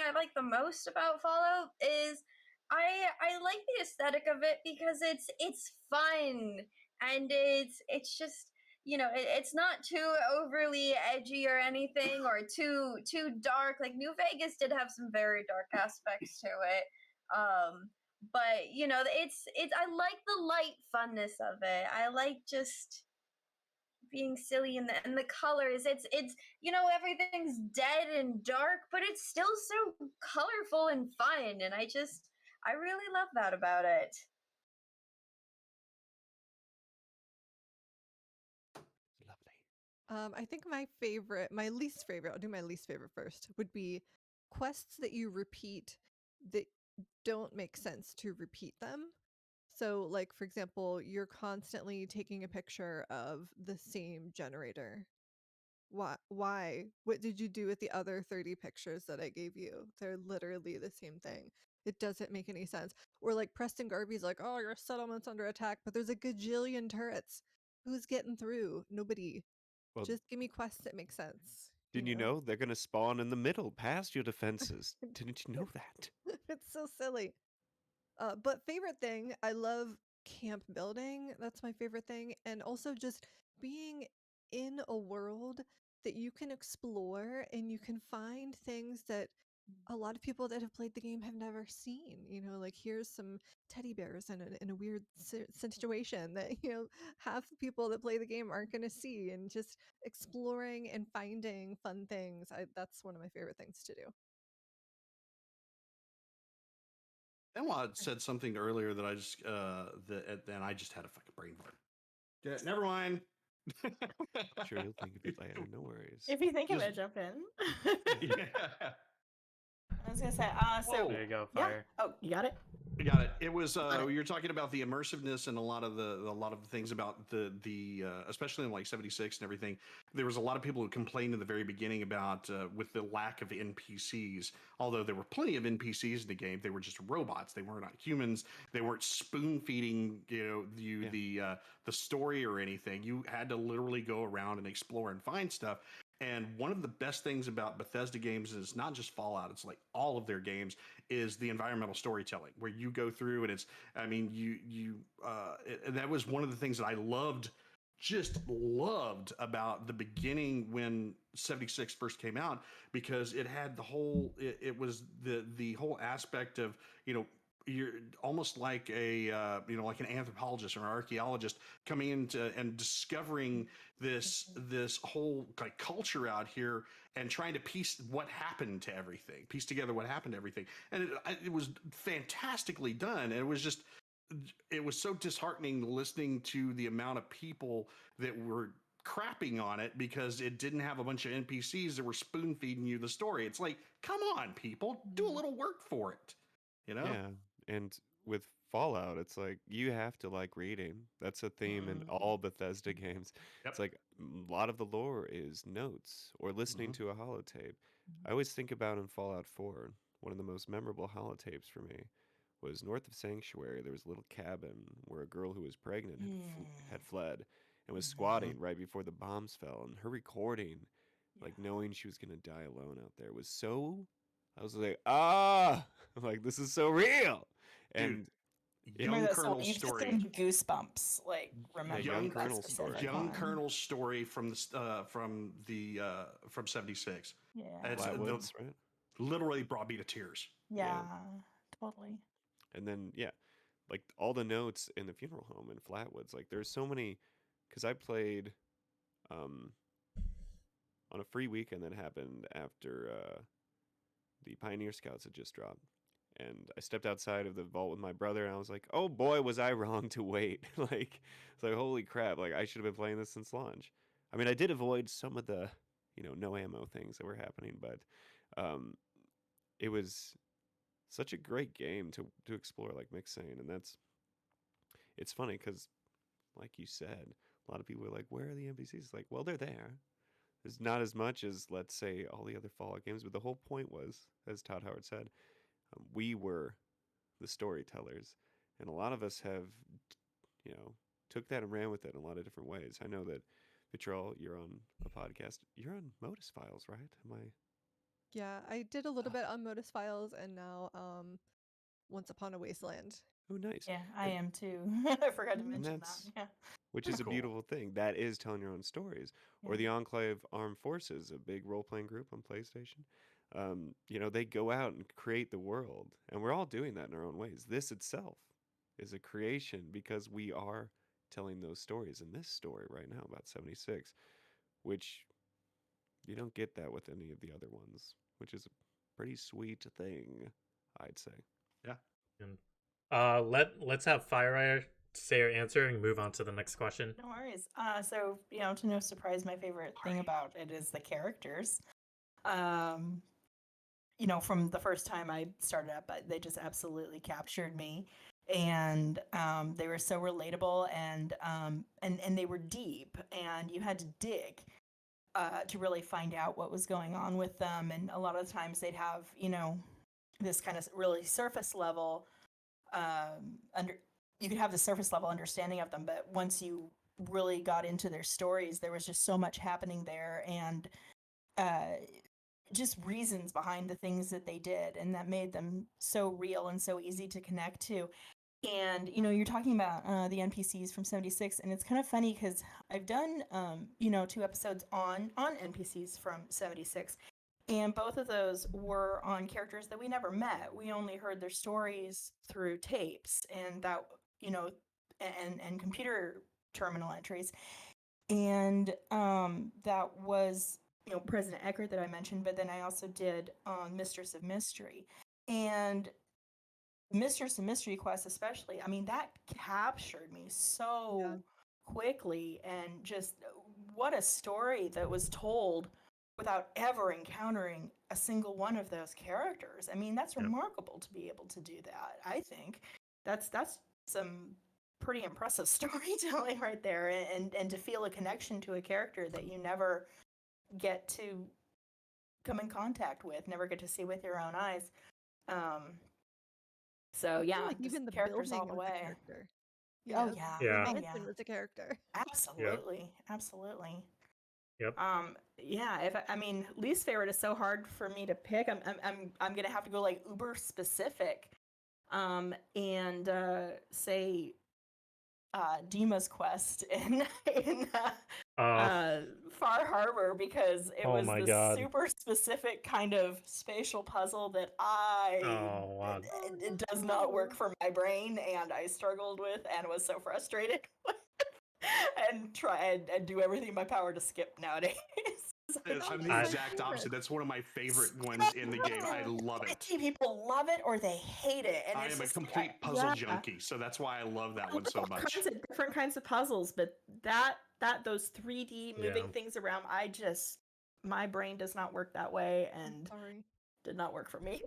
I like the most about Fallout is I like the aesthetic of it, because it's fun, and it's just, it's not too overly edgy or anything, or too dark. Like New Vegas did have some very dark aspects to it. But it's I like the light funness of it. I like just being silly, and the colors. It's everything's dead and dark, but it's still so colorful and fun, and I really love that about it. Lovely. I think my least favorite, I'll do my least favorite first, would be quests that you repeat that don't make sense to repeat them. So, like, for example, you're constantly taking a picture of the same generator. Why? What did you do with the other 30 pictures that I gave you? They're literally the same thing. It doesn't make any sense. Or like Preston Garvey's like, oh, your settlement's under attack, but there's a gajillion turrets. Who's getting through? Nobody. Well, Just give me quests that make sense. didn't you know they're gonna spawn in the middle, past your defenses? Didn't you know that? It's so silly. But favorite thing, I love camp building. That's my favorite thing. And also just being in a world that you can explore and you can find things that a lot of people that have played the game have never seen. Like here's some teddy bears in a weird situation that, half the people that play the game aren't going to see, and just exploring and finding fun things. That's one of my favorite things to do. Emma said something earlier that I just then I just had a fucking brain fart. Yeah, never mind. Sure, you'll think of it later. No worries. If you think of Just- it, jump in. Yeah. I was gonna say, Whoa. There you go, yeah. Fire. Oh, you got it. I got it. It was you're talking about the immersiveness and a lot of the things about the especially in like 76 and everything. There was a lot of people who complained in the very beginning about with the lack of NPCs. Although there were plenty of NPCs in the game, they were just robots. They were not humans. They weren't spoon feeding the story or anything. You had to literally go around and explore and find stuff. And one of the best things about Bethesda games is not just Fallout, it's like all of their games, is the environmental storytelling where you go through and and that was one of the things that I just loved about the beginning when 76 first came out, because it had it was the whole aspect of, you're almost like like an anthropologist or an archaeologist coming into and discovering this whole like culture out here and trying to piece together what happened to everything, and it was fantastically done. And it was just it was so disheartening listening to the amount of people that were crapping on it because it didn't have a bunch of NPCs that were spoon feeding you the story. It's like, come on, people, do a little work for it. You know? Yeah, and with Fallout, it's like you have to like reading. That's a theme in all Bethesda games. Yep. It's like a lot of the lore is notes or listening to a holotape. I always think about in Fallout 4, one of the most memorable holotapes for me was north of Sanctuary. There was a little cabin where a girl who was pregnant had fled and was squatting right before the bombs fell. And her recording, like knowing she was going to die alone out there, was so. I was like, like this is so real. And Dude, young Remember that song? Colonel's You just story. gave me goosebumps. Like remember young that Colonel's specific story. Young one. Colonel's story from from '76. Yeah. It's, Flatwoods, right? literally brought me to tears. Yeah. Totally. And then like all the notes in the funeral home in Flatwoods, like there's so many, because I played on a free weekend that happened after the Pioneer Scouts had just dropped. And I stepped outside of the vault with my brother, and I was like, "Oh boy, was I wrong to wait!" Like, it's like, holy crap! Like, I should have been playing this since launch. I mean, I did avoid some of the, no ammo things that were happening, but it was such a great game to explore, like Mick's saying, and it's funny because, like you said, a lot of people are like, "Where are the NPCs?" Like, well, they're there. There's not as much as, let's say, all the other Fallout games, but the whole point was, as Todd Howard said, we were the storytellers, and a lot of us have, took that and ran with it in a lot of different ways. I know that, Vitrol, you're on a podcast. You're on Modus Files, right? Am I? Yeah, I did a little bit on Modus Files and now Once Upon a Wasteland. Oh, nice. Yeah, I And- am too. I forgot to And mention that. that's Yeah. which is a Cool. beautiful thing. That is telling your own stories. Or Yeah. the Enclave Armed Forces, a big role playing group on PlayStation. They go out and create the world, and we're all doing that in our own ways. This itself is a creation because we are telling those stories. In this story right now about 76, which you don't get that with any of the other ones, which is a pretty sweet thing, I'd say. And let's have Fire say her answer and move on to the next question. No worries. So to no surprise, my favorite thing about it is the characters. From the first time I started up, they just absolutely captured me, and they were so relatable, and they were deep, and you had to dig to really find out what was going on with them, and a lot of times they'd have this kind of really surface level you could have the surface level understanding of them, but once you really got into their stories, there was just so much happening there, and just reasons behind the things that they did, and that made them so real and so easy to connect to. And you're talking about the NPCs from 76, and it's kind of funny because I've done 2 episodes on NPCs from 76, and both of those were on characters that we never met. We only heard their stories through tapes and that, and computer terminal entries. And that was, President Eckert that I mentioned, but then I also did Mistress of Mystery. And Mistress of Mystery quest especially, I mean, that captured me so quickly, and just what a story that was told without ever encountering a single one of those characters. I mean, that's remarkable to be able to do that. I think that's some pretty impressive storytelling right there, and to feel a connection to a character that you never get to come in contact with, never get to see with your own eyes. So yeah, like even the characters building all the was a way. character. Oh yeah, Yeah. Oh, Mansion yeah. was a character. Absolutely, absolutely. Yep. Yeah. Least favorite is so hard for me to pick. I'm gonna have to go like uber specific, and say Dima's quest in Far Harbor, because it was my this God. super specific kind of spatial puzzle that Wow. it does not work for my brain, and I struggled with and was so frustrated with, and try and do everything in my power to skip nowadays. I'm the I- exact opposite. That's one of my favorite ones in the game. I love I it. see people love it or they hate it, and I it's am a just complete puzzle yeah. junkie, so that's why I love that I one love so all much. kinds of different kinds of puzzles, but those 3D moving Yeah. things around, my brain does not work that way, I'm and sorry. did not work for me.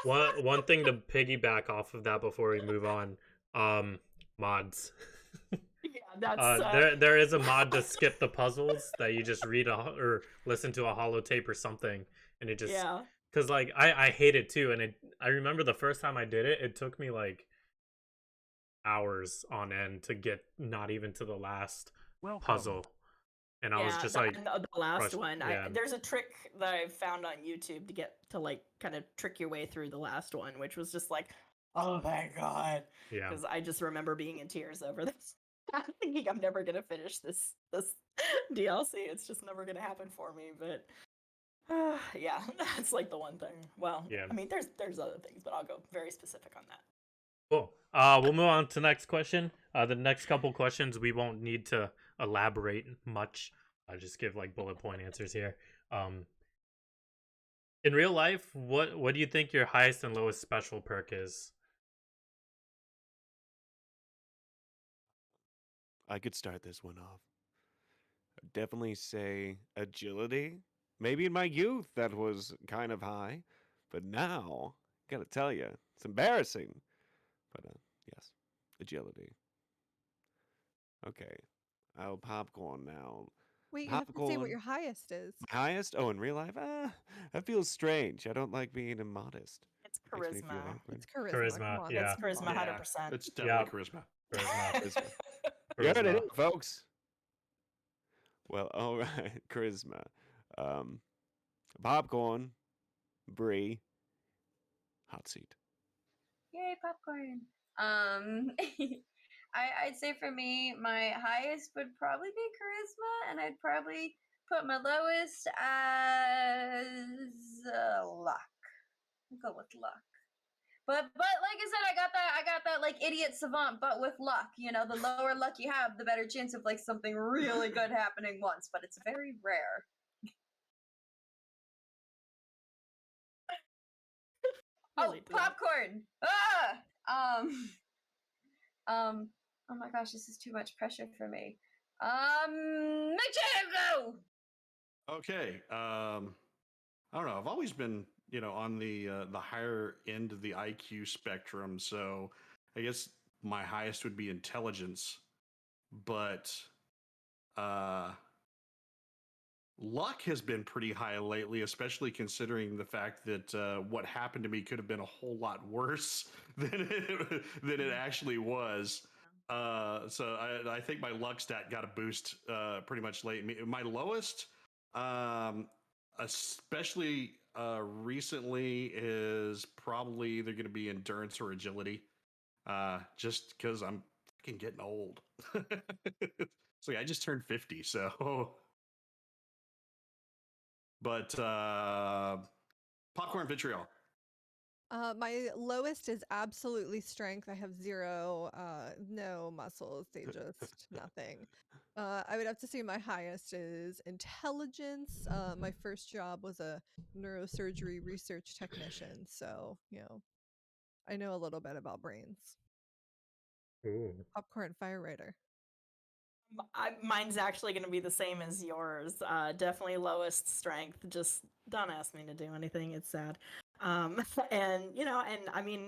One thing to piggyback off of that before we move on, mods. Yeah, that's there is a mod to skip the puzzles that you just read or listen to a holotape or something, and it just yeah. because like I hate it too, and I remember the first time I did it, it took me like hours on end to get not even to the last puzzle, and I was just like The last crushed. one. Yeah. There's a trick that I found on YouTube to get to like kind of trick your way through the last one, which was just like, oh my god, Yeah. because I just remember being in tears over this, thinking I'm never gonna finish this DLC. It's just never gonna happen for me. But yeah, that's like the one thing. Well, Yeah. I mean, there's other things, but I'll go very specific on that. Cool. We'll move on to the next question. The next couple questions we won't need to elaborate much. I'll just give like bullet point answers here. In real life, what do you think your highest and lowest special perk is? I could start this one off. I'd definitely say agility. Maybe in my youth that was kind of high, but now, gotta tell you, it's embarrassing. But yes, agility. Okay, I'll popcorn now. Wait, you have to say what Popcorn. your highest is. My highest? Oh, in real life? That feels strange. I don't like being immodest. It's Makes me feel charisma. awkward. It's charisma. Charisma, Come on, yeah. It's charisma, Yeah, 100%. it's definitely charisma. Charisma. You heard Charisma. it, folks. Well, all right, charisma. Um, popcorn, brie, hot seat. Yay, popcorn. I'd say for me, my highest would probably be charisma, and I'd probably put my lowest as luck. I'll go with luck. But like I said, I got that like idiot savant, but with luck. You know, the lower luck you have, the better chance of like something really good happening once. But it's very rare. Oh, Relate to that. popcorn! Oh my gosh, this is too much pressure for me. Manchego! Okay. I don't know. I've always been, on the higher end of the IQ spectrum, so I guess my highest would be intelligence, but luck has been pretty high lately, especially considering the fact that what happened to me could have been a whole lot worse than it actually was. So I think my luck stat got a boost pretty much late. My lowest, especially recently, is probably either going to be endurance or agility, just because I'm fucking getting old. So yeah, I just turned 50, so. But popcorn vitriol. My lowest is absolutely strength. I have zero, no muscles. They just nothing. I would have to say my highest is intelligence. My first job was a neurosurgery research technician, so I know a little bit about brains. Ooh. Popcorn firefighter. Mine's actually going to be the same as yours. Definitely lowest strength. Just don't ask me to do anything. It's sad. And I mean,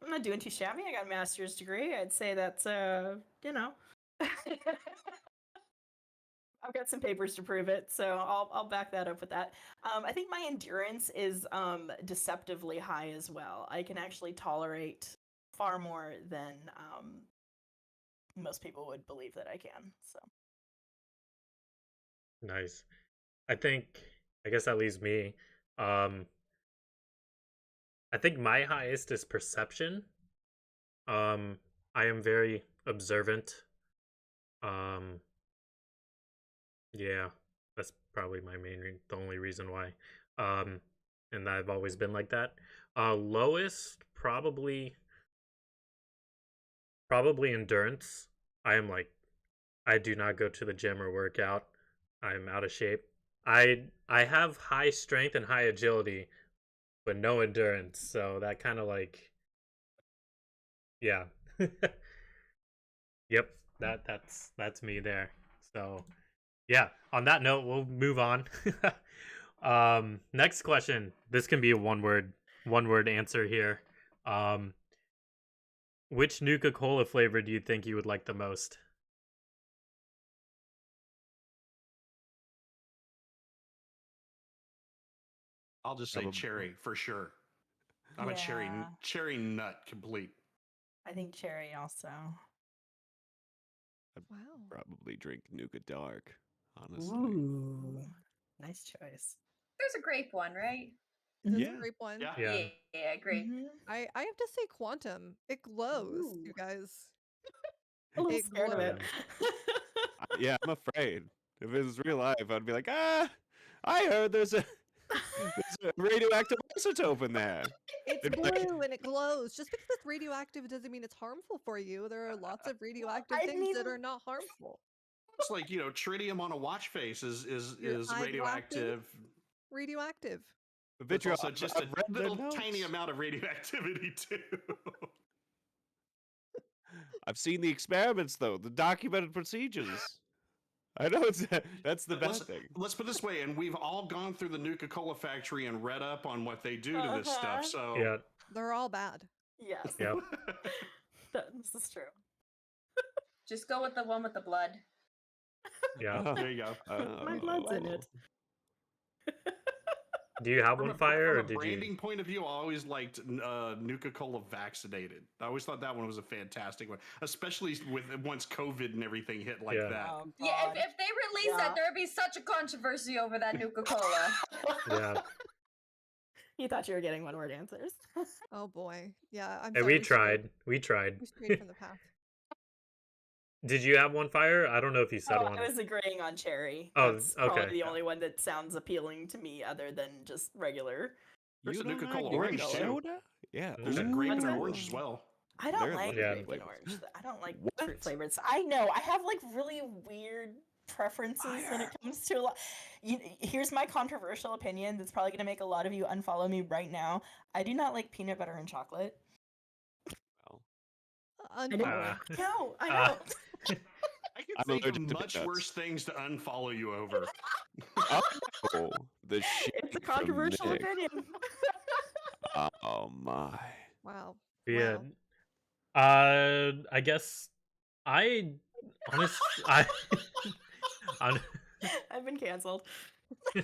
I'm not doing too shabby. I got a master's degree. I'd say that's I've got some papers to prove it, so I'll back that up with that. I think my endurance is deceptively high as well. I can actually tolerate far more than most people would believe that I can. So Nice. I guess that leaves me. I think my highest is perception. I am very observant. Yeah, that's probably my the only reason why. And I've always been like that. Lowest probably endurance. I am like, I do not go to the gym or work out. I'm out of shape. I have high strength and high agility, but no endurance. So that kind of like, yeah. Yep, that's me there. So yeah. On that note, we'll move on. Next question. This can be a one word answer here. Um, which Nuka Cola flavor do you think you would like the most? I'll just say Probably. cherry for sure. I'm a Yeah. cherry nut complete. I think cherry also. Wow. Probably drink Nuka Dark, honestly. Ooh, nice choice. There's a grape one, right? There's Yeah. a grape one. Yeah. Yeah. Yeah, grape. Mhm. I have to say quantum. It glows, you Ooh. guys. A little It scared of it. Yeah, I'm afraid. If it was real life, I'd be like, I heard there's a radioactive isotope in there. It's It'd be like, blue and it glows. Just because it's radioactive doesn't mean it's harmful for you. There are lots of radioactive I things that mean- are not harmful. It's like, tritium on a watch face is Your radioactive. Radioactive. It's Vitro, also just a I've read their little tiny notes. amount of radioactivity too. I've seen the experiments, though, the documented procedures. I know that's the bad thing. Let's put it this way, and we've all gone through the Nuka Cola factory and read up on what they do to this Uh-huh. stuff. So Yeah. They're all bad. Yes. Yep. This is true. Just go with the one with the blood. Yeah. there you go. My blood's in it. Do you have From one fire, or from a did branding you? point of view, I always liked Nuka Cola Vaccinated. I always thought that one was a fantastic one, especially with once COVID and everything hit like Yeah. that. Oh, Yeah, God. if they release that, there'd be such a controversy over that Nuka Cola. Yeah. You thought you were getting one word answers. Oh boy. Yeah, I'm Hey, sorry. we tried. We tried. We strayed from the path. Did you have one fire? I don't know if you said Oh, one. I was agreeing on cherry. Oh, That's okay. probably the only one that sounds appealing to me other than just regular. There's a don't Nuka like Cola grape Orange too. soda? Yeah. There's a Okay. grape and What's an that? orange as well. I don't They're like like Yeah. grape and flavors. orange. I don't like What? fruit flavors. I know. I have like really weird preferences when it comes to a lot. Here's my controversial opinion that's probably going to make a lot of you unfollow me right now. I do not like peanut butter and chocolate. Well, I know. Unfollow. No, I Uh, know. I can I'm think of allergic to much peanuts. worse things to unfollow you over. Oh, the shit It's a from controversial Nick. opinion. Oh my. Wow. Yeah. Wow. I guess I I hon- I've been canceled. We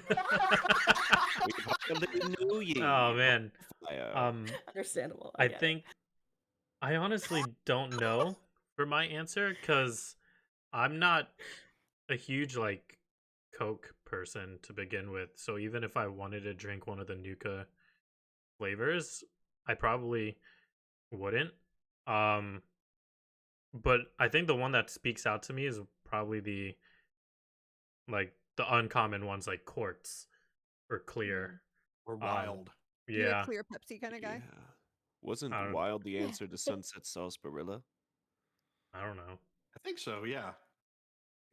hardly knew ye. Oh man. Fire. Understandable. I get it. think I honestly don't know for my answer cuz I'm not a huge like Coke person to begin with. So even if I wanted to drink one of the Nuka flavors, I probably wouldn't. But I think the one that speaks out to me is probably the uncommon ones like quartz or clear. Or wild. You a Yeah. clear Pepsi kind of guy? Yeah. Wasn't I don't- wild the answer to Sunset Sarsaparilla? I don't know. I think so, yeah.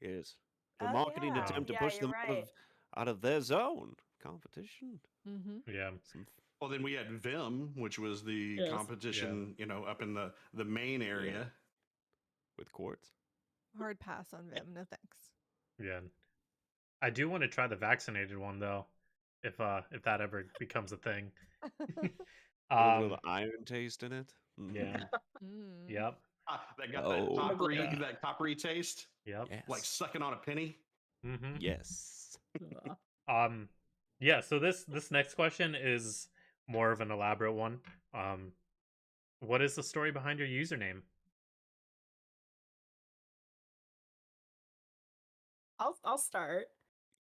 Yes. The Oh, marketing yeah. attempt to Yeah, push you're them right. out of their zone. Competition. Mm-hmm. Yeah. Some Well, then we had Vim, which was the Yes. competition, up in the main area. with quartz. Hard pass on Vim. No thanks. Yeah. I do want to try the vaccinated one though, if that ever becomes a thing. With a little um iron taste in it. Mhm. yeah. Mm. Yep. That got Oh, that yeah. coppery taste, Yep. Yes. like sucking on a penny. Mhm. Yes. Yeah, so this next question is more of an elaborate one. What is the story behind your username? I'll start.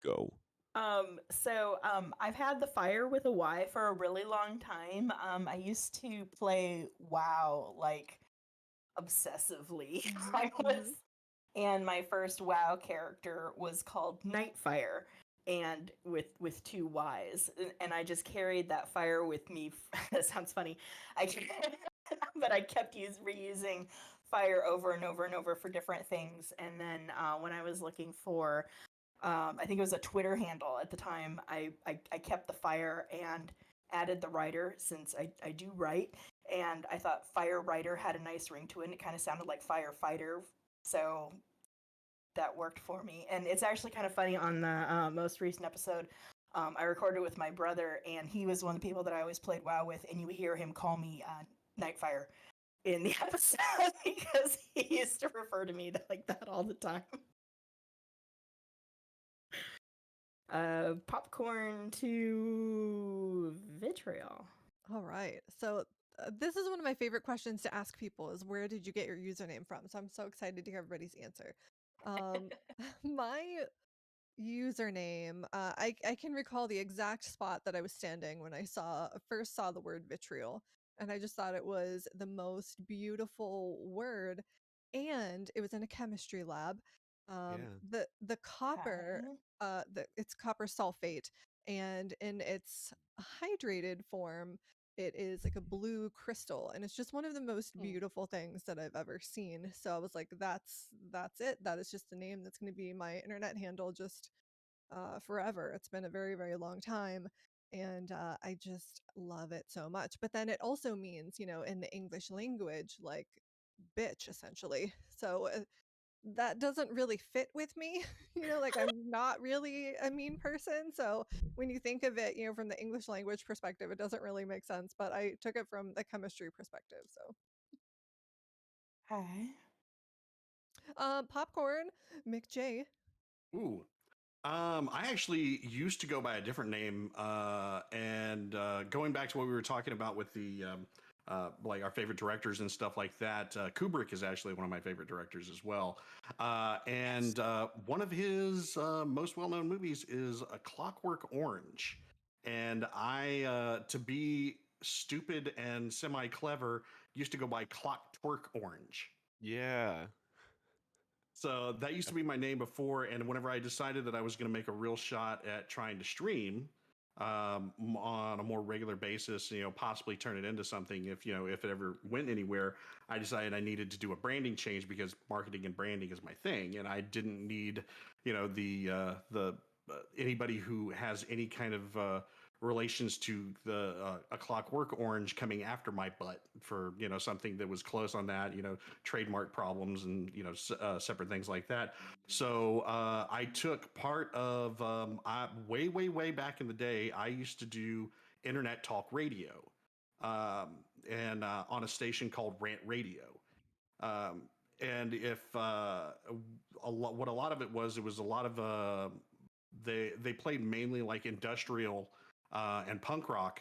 Go. I've had the fire with a Y for a really long time. I used to play WoW like obsessively. Mhm, I was, mhm. and my first WoW character was called Nightfire, and with two Y's, and I just carried that fire with me. That sounds funny. But I kept reusing fire over and over and over for different things. And then when I was looking for I think it was a Twitter handle at the time. I kept the fire and added the writer since I do write, and I thought fire writer had a nice ring to it, and it kind of sounded like firefighter, so that worked for me. And it's actually kind of funny on the most recent episode. I recorded with my brother, and he was one of the people that I always played WoW with, and you would hear him call me Nightfire in the episode because he used to refer to me like that all the time. Popcorn to vitriol. All right. So this is one of my favorite questions to ask people is where did you get your username from? So I'm so excited to hear everybody's answer. My username, I can recall the exact spot that I was standing when I first saw the word vitriol, and I just thought it was the most beautiful word, and it was in a chemistry lab. The copper, it's copper sulfate, and in its hydrated form, it is like a blue crystal, and it's just one of the most beautiful things that I've ever seen. So I was like, that's it. That is just the name that's going to be my internet handle just forever. It's been a very, very long time. And I just love it so much. But then it also means, in the English language, like bitch, essentially. So that doesn't really fit with me. Like I'm not really a mean person. So when you think of it, from the English language perspective, it doesn't really make sense. But I took it from the chemistry perspective. So, Hi. Popcorn, McJ. Ooh. I actually used to go by a different name, and going back to what we were talking about with the like our favorite directors and stuff like that, Kubrick is actually one of my favorite directors as well. And one of his most well-known movies is A Clockwork Orange. And I, to be stupid and semi-clever, used to go by Clockwork Orange. Yeah. So that used to be my name before, and whenever I decided that I was going to make a real shot at trying to stream on a more regular basis, possibly turn it into something if it ever went anywhere, I decided I needed to do a branding change because marketing and branding is my thing, and I didn't need the anybody who has any kind of relations to the A Clockwork Orange coming after my butt for something that was close on that, trademark problems and separate things like that. So I took part of way back in the day. I used to do internet talk radio, and on a station called Rant Radio. And if what a lot of it was a lot of they played mainly like industrial and punk rock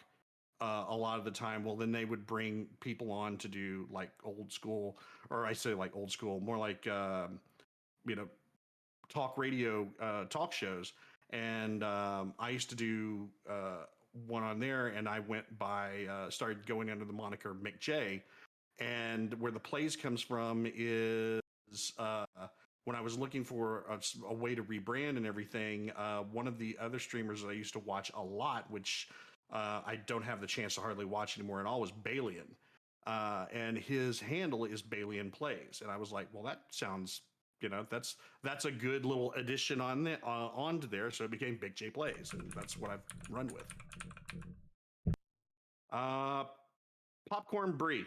a lot of the time. Well, then they would bring people on to do like old school, or I say like old school, more like talk radio talk shows. And I used to do one on there, and I went by started going under the moniker McJ. And where the plays comes from is when I was looking for a way to rebrand and everything, one of the other streamers that I used to watch a lot, which I don't have the chance to hardly watch anymore at all, was Balian. And his handle is Balian Plays. And I was like, well, that sounds, that's a good little addition onto there. So it became Big J Plays, and that's what I've run with. Popcorn Brie.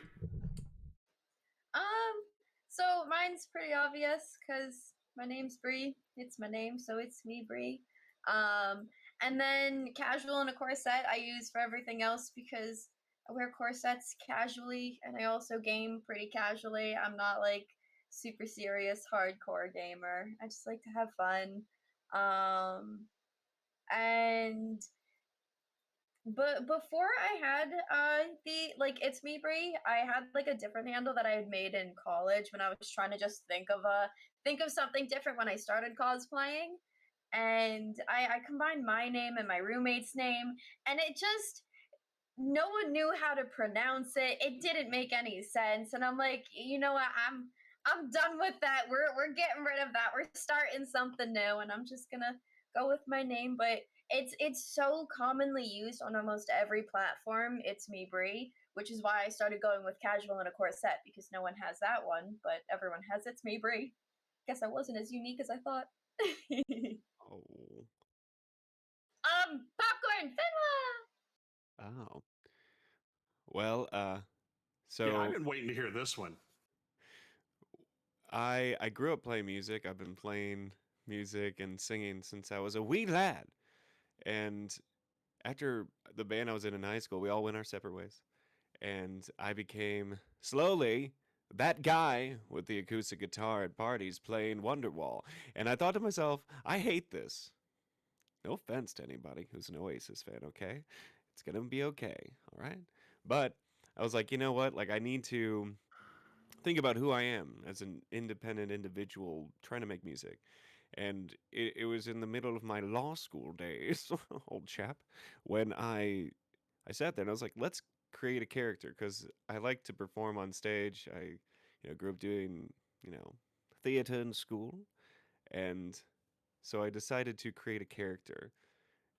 So mine's pretty obvious because my name's Bree. It's my name, so it's me, Bree. And then casual in a corset I use for everything else because I wear corsets casually, and I also game pretty casually. I'm not like super serious hardcore gamer. I just like to have fun. And But before I had the like it's me Brie, I had like a different handle that I had made in college when I was trying to just think of something different when I started cosplaying. And I combined my name and my roommate's name, and it just no one knew how to pronounce it. It didn't make any sense. And I'm like, you know what, I'm done with that. We're getting rid of that. We're starting something new, and I'm just gonna go with my name. But it's so commonly used on almost every platform. It's me, Brie, which is why I started going with casual in a corset because no one has that one, but everyone has it's me, Brie. Guess I wasn't as unique as I thought. Oh. Popcorn, Finwa! Oh. Well, so Yeah, I've been waiting to hear this one. I grew up playing music. I've been playing music and singing since I was a wee lad. And after the band I was in high school, we all went our separate ways. And I became slowly that guy with the acoustic guitar at parties playing Wonderwall. And I thought to myself, I hate this. No offense to anybody who's an Oasis fan, okay? It's gonna be okay, all right? But I was like, you know what? Like, I need to think about who I am as an independent individual trying to make music. And it was in the middle of my law school days, old chap, when I sat there and I was like, let's create a character because I like to perform on stage. I, grew up doing, theater in school, and so I decided to create a character.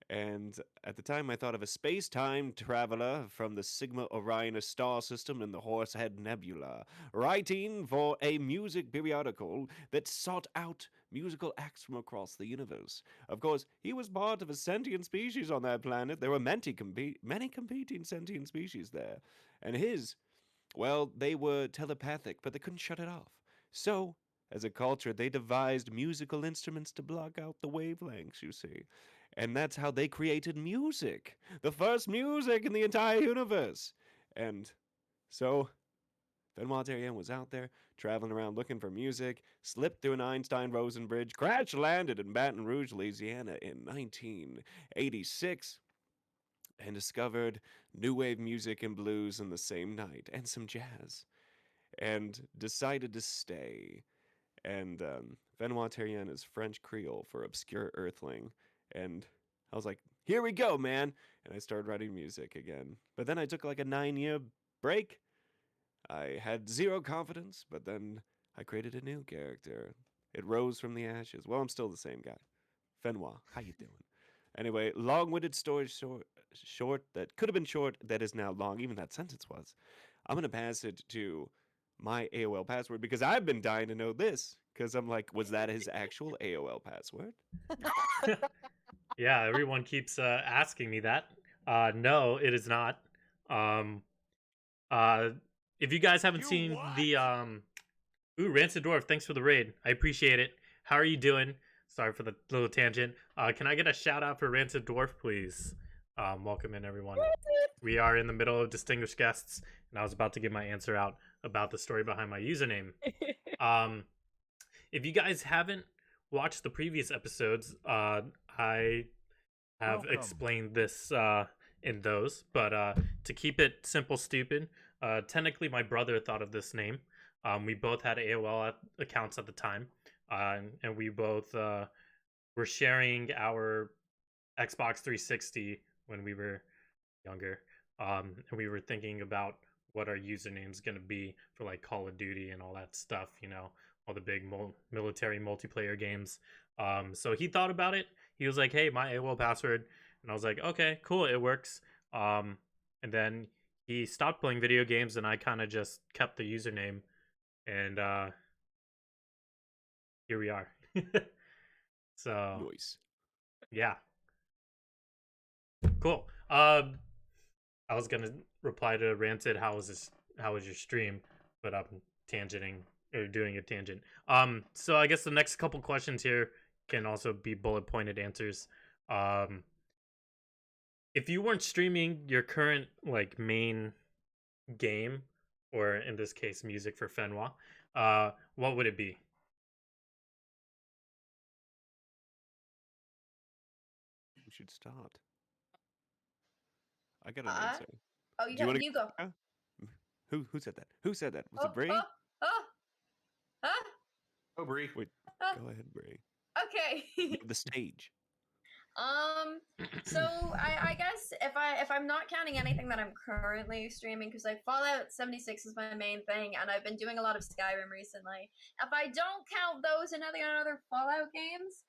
And at the time, I thought of a space time traveler from the Sigma Orionis star system in the Horsehead Nebula, writing for a music periodical that sought out musical acts from across the universe. Of course, he was part of a sentient species on that planet. There were many competing sentient species there. And well, they were telepathic, but they couldn't shut it off. So, as a culture, they devised musical instruments to block out the wavelengths, you see. And that's how they created music. The first music in the entire universe. And so, Benoit Terrien was out there, traveling around looking for music, slipped through an Einstein-Rosen bridge, crash-landed in Baton Rouge, Louisiana in 1986, and discovered new wave music and blues in the same night, and some jazz, and decided to stay. And Benoit Terrien is French Creole for obscure earthling. And I was like, here we go, man. And I started writing music again. But then I took like a 9-year break. I had zero confidence, but then I created a new character. It rose from the ashes. Well, I'm still the same guy. Benoit, how you doing? Anyway, long-winded story short that could have been short that is now long. Even that sentence was. I'm going to pass it to my AOL password because I've been dying to know this because I'm like, was that his actual AOL password? Yeah, everyone keeps asking me that. No, it is not. Um, uh, if you guys haven't seen the ooh, Rancid Dwarf, thanks for the raid. I appreciate it. How are you doing? Sorry for the little tangent. Can I get a shout out for Rancid Dwarf, please? Welcome in, everyone. We are in the middle of distinguished guests, and I was about to give my answer out about the story behind my username. If you guys haven't watched the previous episodes, I have explained this in those, but to keep it simple, stupid, technically my brother thought of this name. We both had AOL accounts at the time, and we both were sharing our Xbox 360 when we were younger, and we were thinking about what our username's gonna be for like Call of Duty and all that stuff, all the big military multiplayer games. So he thought about it. He was like, "Hey, my AOL password," and I was like, "Okay, cool, it works." And then he stopped playing video games, and I kind of just kept the username, and here we are. So Nice. yeah, cool. I was gonna reply to Rancid, how was your stream? But I'm tangenting or doing a tangent. So I guess the next couple questions here can also be bullet pointed answers. If you weren't streaming your current like main game, or in this case music for Fenwa, what would it be? We should start. I got an answer. Oh, Do you want you go. to? Who said that? Who said that? Was Oh, it Bree? Oh, Bree. Wait, go ahead, Bree. Okay. You have the stage. So I guess if I'm not counting anything that I'm currently streaming, because like Fallout 76 is my main thing, and I've been doing a lot of Skyrim recently. If I don't count those and other Fallout games,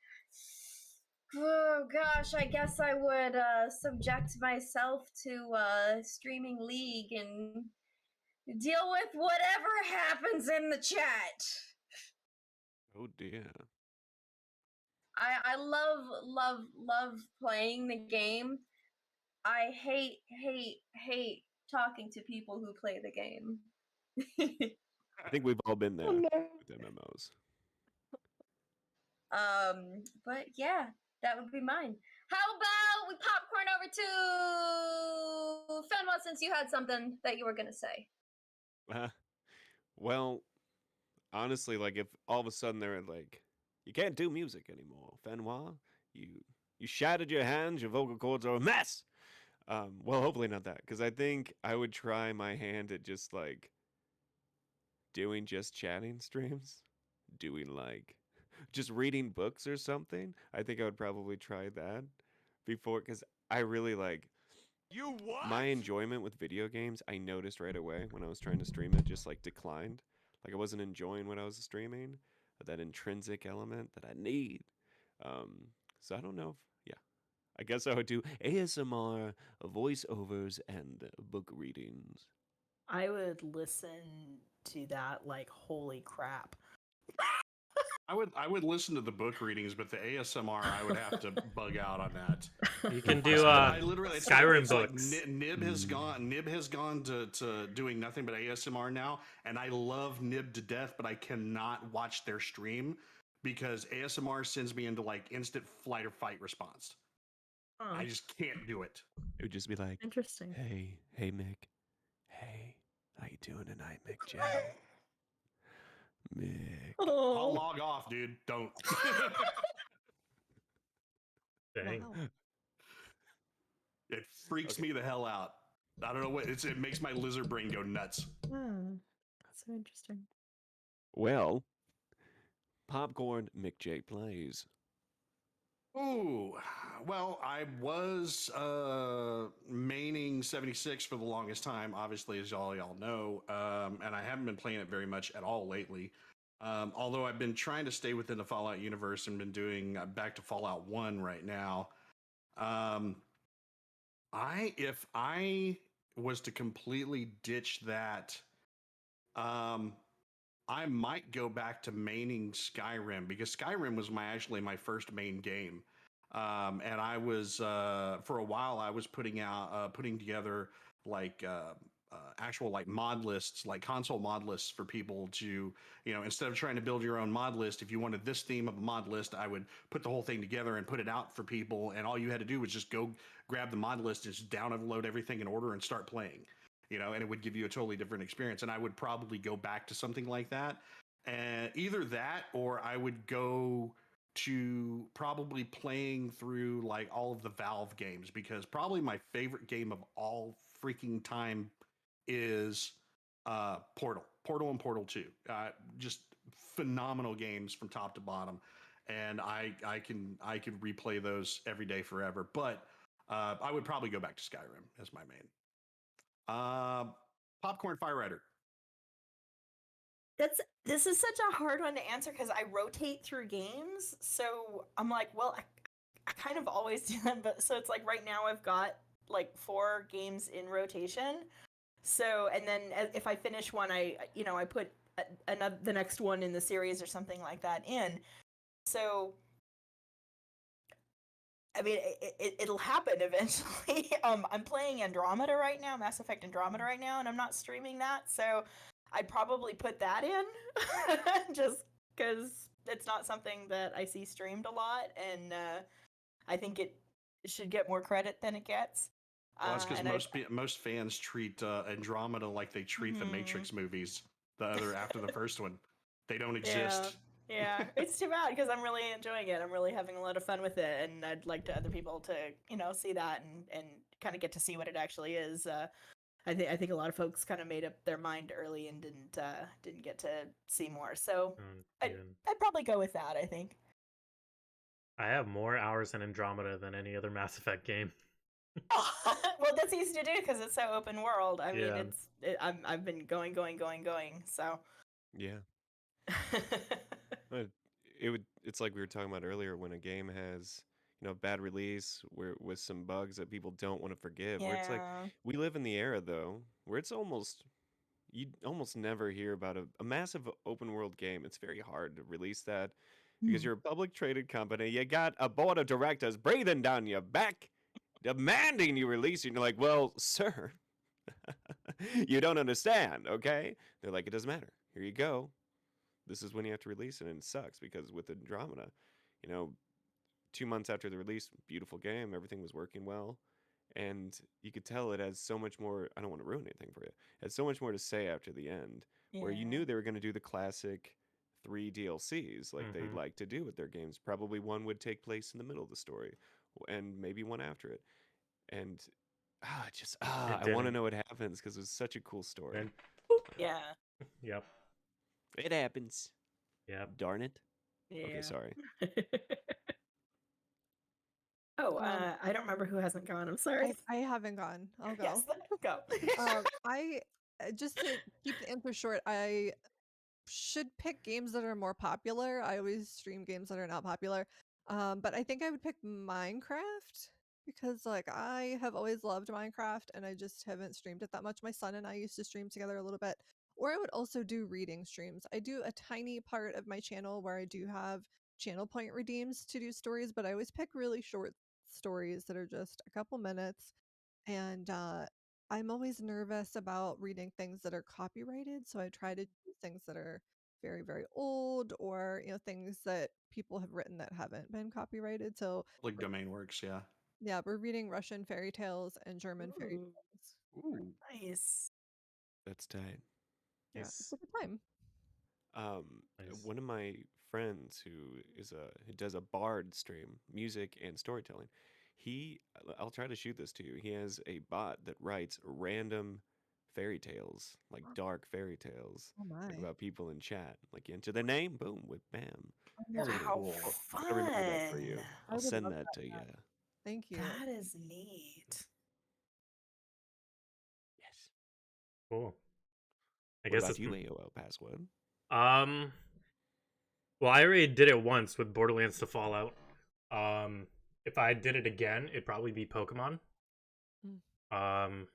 oh gosh, I guess I would subject myself to streaming League and deal with whatever happens in the chat. Oh dear. I love playing the game. I hate talking to people who play the game. I think we've all been there no. with MMOs. But yeah, that would be mine. How about we popcorn over to Fenwa, since you had something that you were gonna say. Well, honestly, like if all of a sudden they're like, you can't do music anymore, Fenwa. You shattered your hands. Your vocal cords are a mess. Well, hopefully not that, because I think I would try my hand at just like doing just chatting streams, doing like just reading books or something. I think I would probably try that before, because I really like You what? my enjoyment with video games. I noticed right away when I was trying to stream it, just like declined. Like I wasn't enjoying what I was streaming, that intrinsic element that I need. So I don't know if, yeah, I guess I would do ASMR, voiceovers, and book readings. I would listen to that like holy crap. I would listen to the book readings, but the ASMR I would have to bug out on that. You can do I literally it's like- Skyrim it's like books. Nib has gone to doing nothing but ASMR now, and I love Nib to death, but I cannot watch their stream because ASMR sends me into like instant flight or fight response. Huh. I just can't do it. It would just be like, Interesting. hey, Mick. Hey, how you doing tonight, Mick J? Mick. I'll Oh. log off, dude. Don't. Dang. Wow. It freaks me the hell out. I don't know what it makes my lizard brain go nuts. That's so interesting. Well, Popcorn Mick J plays. Ooh, well, I was maining 76 for the longest time, obviously, as y'all know, and I haven't been playing it very much at all lately. Although I've been trying to stay within the Fallout universe and been doing back to Fallout 1 right now. If I was to completely ditch that, I might go back to maining Skyrim, because Skyrim was actually my first main game. And I was for a while I was putting together like actual like mod lists, like console mod lists for people to, instead of trying to build your own mod list, if you wanted this theme of a mod list, I would put the whole thing together and put it out for people, and all you had to do was just go grab the mod list and just download everything in order and start playing. And it would give you a totally different experience. And I would probably go back to something like that. And either that, or I would go to probably playing through like all of the Valve games, because probably my favorite game of all freaking time is Portal and Portal 2. Just phenomenal games from top to bottom. And I could replay those every day forever. But I would probably go back to Skyrim as my main. Popcorn Fire Rider. This is such a hard one to answer because I rotate through games. So I'm like, well, I kind of always do that, but so it's like right now I've got like 4 games in rotation. So, and then if I finish one, I put the next one in the series or something like that in. So, I mean, it'll happen eventually. I'm playing Andromeda right now, Mass Effect Andromeda right now, and I'm not streaming that, so I'd probably put that in, just because it's not something that I see streamed a lot, and I think it should get more credit than it gets. Well, that's because most fans treat Andromeda like they treat the Matrix movies, after the first one. They don't exist. Yeah, it's too bad because I'm really enjoying it. I'm really having a lot of fun with it, and I'd like other people to see that and kind of get to see what it actually is. I think a lot of folks kind of made up their mind early and didn't get to see more. So I'd probably go with that. I think I have more hours in Andromeda than any other Mass Effect game. Well, that's easy to do because it's so open world. I mean, I've been going. So Yeah. It's like we were talking about earlier, when a game has bad release with some bugs that people don't want to forgive. Where it's like, we live in the era though where you almost never hear about a massive open world game. It's very hard to release that because you're a public traded company. You got a board of directors breathing down your back, demanding you release it. And you're like, well, sir, you don't understand, okay? They're like, it doesn't matter. Here you go. This is when you have to release it, and it sucks because with Andromeda, you know, 2 months after the release, beautiful game, everything was working well, and you could tell it has so much more. I don't want to ruin anything for you. It had so much more to say after the end, where you knew they were going to do the classic 3 DLCs like they Mhm. like to do with their games. Probably one would take place in the middle of the story, and maybe one after it. And It I want to didn't. know what happens because it's such a cool story. And Yeah. yep. It happens. Yep. Darn it. Yeah. Okay, sorry. Oh, Um, I don't remember who hasn't gone. I'm sorry. I haven't gone. I'll go. Yes, go. I just to keep the answer short, I should pick games that are more popular. I always stream games that are not popular. But I think I would pick Minecraft because like I have always loved Minecraft and I just haven't streamed it that much. My son and I used to stream together a little bit. Or I would also do reading streams. I do a tiny part of my channel where I do have channel point redeems to do stories, but I always pick really short stories that are just a couple minutes. And I'm always nervous about reading things that are copyrighted, so I try to do things that are very, very old or, things that people have written that haven't been copyrighted. So, Like domain works, yeah. yeah, we're reading Russian fairy tales and German fairy Ooh, tales. Ooh. nice. That's tight. Yeah, Nice. it's a good time. Nice. One of my friends who does a bard stream, music and storytelling. I'll try to shoot this to you. He has a bot that writes random fairy tales, like dark fairy tales, Oh my. like about people in chat. Like you enter their name, boom, with bam. Very Wow, cool. I'm gonna remember that for you. fun. I I'll would send love that to you. Thank you. That is neat. Yes. Cool. I What guess about it's you, AOL password? well, I already did it once with Borderlands to Fallout. If I did it again, it'd probably be Pokemon. Mm.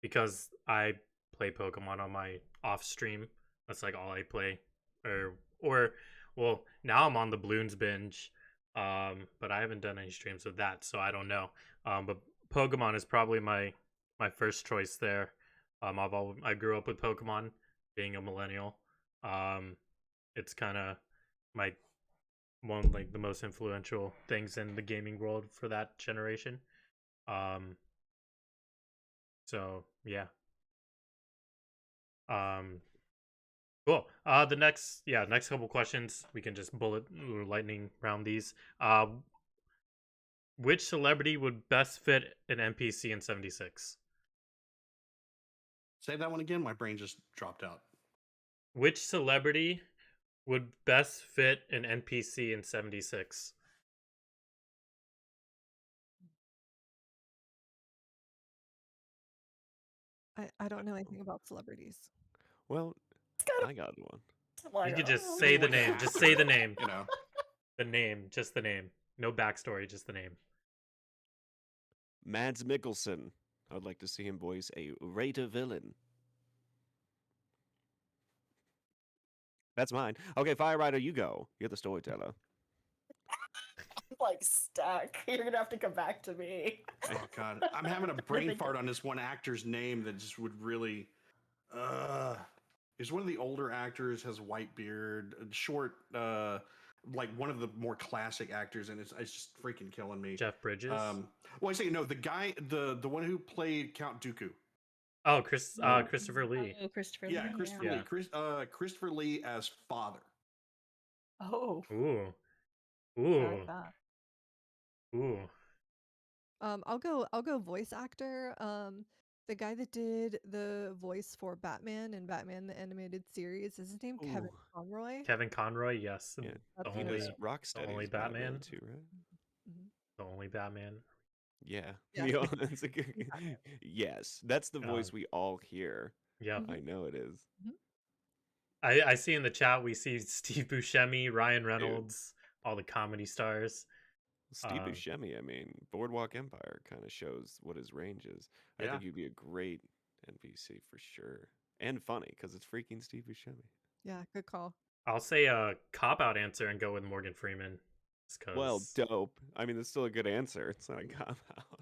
Because I play Pokemon on my off stream. That's like all I play. Or well, now I'm on the Bloons binge. But I haven't done any streams with that, so I don't know. But Pokemon is probably my first choice there. I grew up with Pokemon, being a millennial. It's kind of my one like the most influential things in the gaming world for that generation. So yeah. Cool. The next couple questions we can just bullet or lightning round these. Which celebrity would best fit an NPC in 76? Say that one again. My brain just dropped out. Which celebrity would best fit an NPC in 76? I don't know anything about celebrities. Well, Gotta- I got one. You could just I say mean, the like name. an Just say the actor, name. You know. The name. Just the name. No backstory. Just the name. Mads Mikkelsen. I would like to see him voice a Raider villain. That's mine. Okay, Fire Rider, you go. You're the storyteller. like stuck. You're gonna have to come back to me. Oh God, I'm having a brain think fart on this one actor's name that just would really. Is one of the older actors, has a white beard, short, like one of the more classic actors, and it's just freaking killing me. Jeff Bridges. Well, I say no, the guy, the one who played Count Dooku. Oh, Christopher Lee. Oh, Christopher Yeah, Lee. Christopher Yeah. Lee. Christopher Lee as father. Oh, Ooh. I Ooh. like that. Ooh. I'll go voice actor. The guy that did the voice for Batman in Batman the Animated Series, is his name Kevin Ooh. Conroy? Kevin Conroy, yes. Yeah, That's he who does it is. Rocksteady's only Batman Batman. too, right? Mhm. The only Batman. Yeah. Yeah. Yeah, that's a good. Yes, that's the voice Um, we all hear. Yeah. I know it is. I see in the chat we see Steve Buscemi, Ryan Dude, Reynolds, all the comedy stars. Steve Um, Buscemi, I mean, Boardwalk Empire kind of shows what his range is. I Yeah. think he'd be a great NPC for sure. And funny, because it's freaking Steve Buscemi. Yeah, good call. I'll say a cop out answer and go with Morgan Freeman. Well, Because dope. I mean, that's still a good answer. It's not a cop out.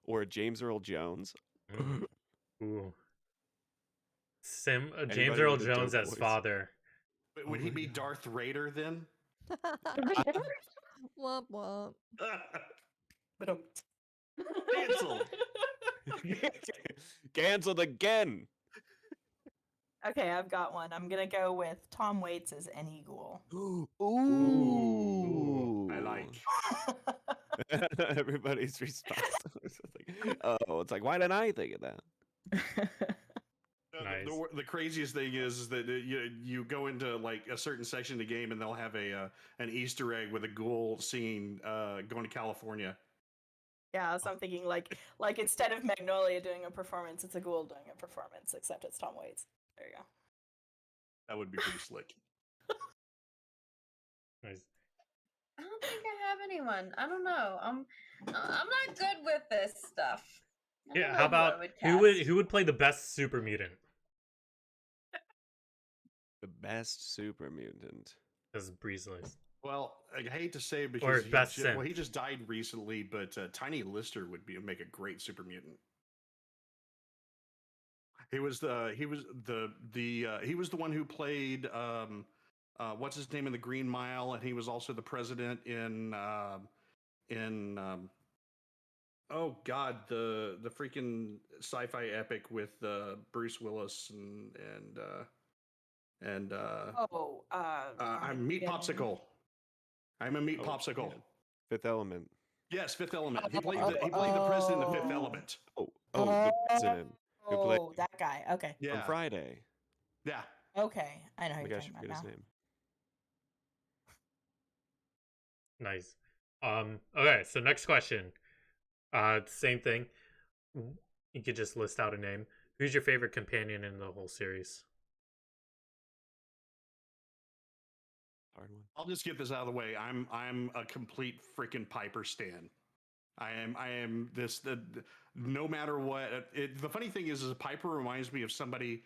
Or James Earl Jones. ooh, James Anybody Earl with a Jones dope as voice. father. But would Oh he my be God. Darth Raider then? Womp womp. But Canceled. Cancelled again. Okay, I've got one. I'm gonna go with Tom Waits as Any Ghoul. Ooh. I like. Everybody's response. It's like, why didn't I think of that? Nice. The craziest thing is that you go into like a certain section of the game and they'll have an Easter egg with a ghoul singing "Going to California." Yeah, so I'm thinking like instead of Magnolia doing a performance, it's a ghoul doing a performance, except it's Tom Waits. There you go. That would be pretty slick. Nice. I don't think I have anyone. I don't know. I'm not good with this stuff. I don't Yeah. know How I about would who would play the best super mutant? The best super mutant. As Breezley. Well, I hate to say it Or because best he synth. just died recently, but Tiny Lister would make a great super mutant. He was the one who played what's his name in the Green Mile, and he was also the president in oh god, the freaking sci-fi epic with Bruce Willis and I'm Meat Popsicle. I'm a Meat Popsicle. Yeah. Fifth Element. Yes, Fifth Element. He played the president of Fifth Element. The president who played that guy. Okay. Yeah. on Friday. Yeah. Okay, I know Oh who my you're gosh, talking I about forget his now. name. Nice. Okay, so next question. Same thing. You could just list out a name. Who's your favorite companion in the whole series? Hard one. I'll just get this out of the way. I'm a complete freaking Piper stan. I am this no matter what. The funny thing is Piper reminds me of somebody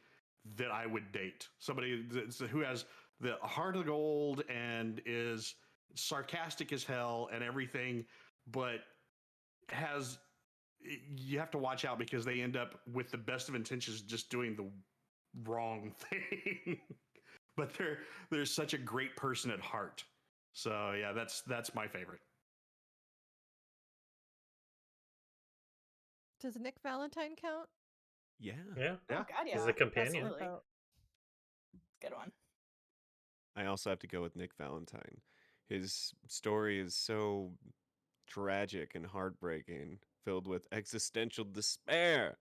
that I would date. Somebody who has the heart of gold and is sarcastic as hell and everything, but has you have to watch out because they end up with the best of intentions just doing the wrong thing. But they're such a great person at heart. So yeah, that's my favorite. Does Nick Valentine count? Yeah. Yeah. Oh God, yeah. He's a companion. Absolutely. Oh, Good one. I also have to go with Nick Valentine. His story is so tragic and heartbreaking, filled with existential despair.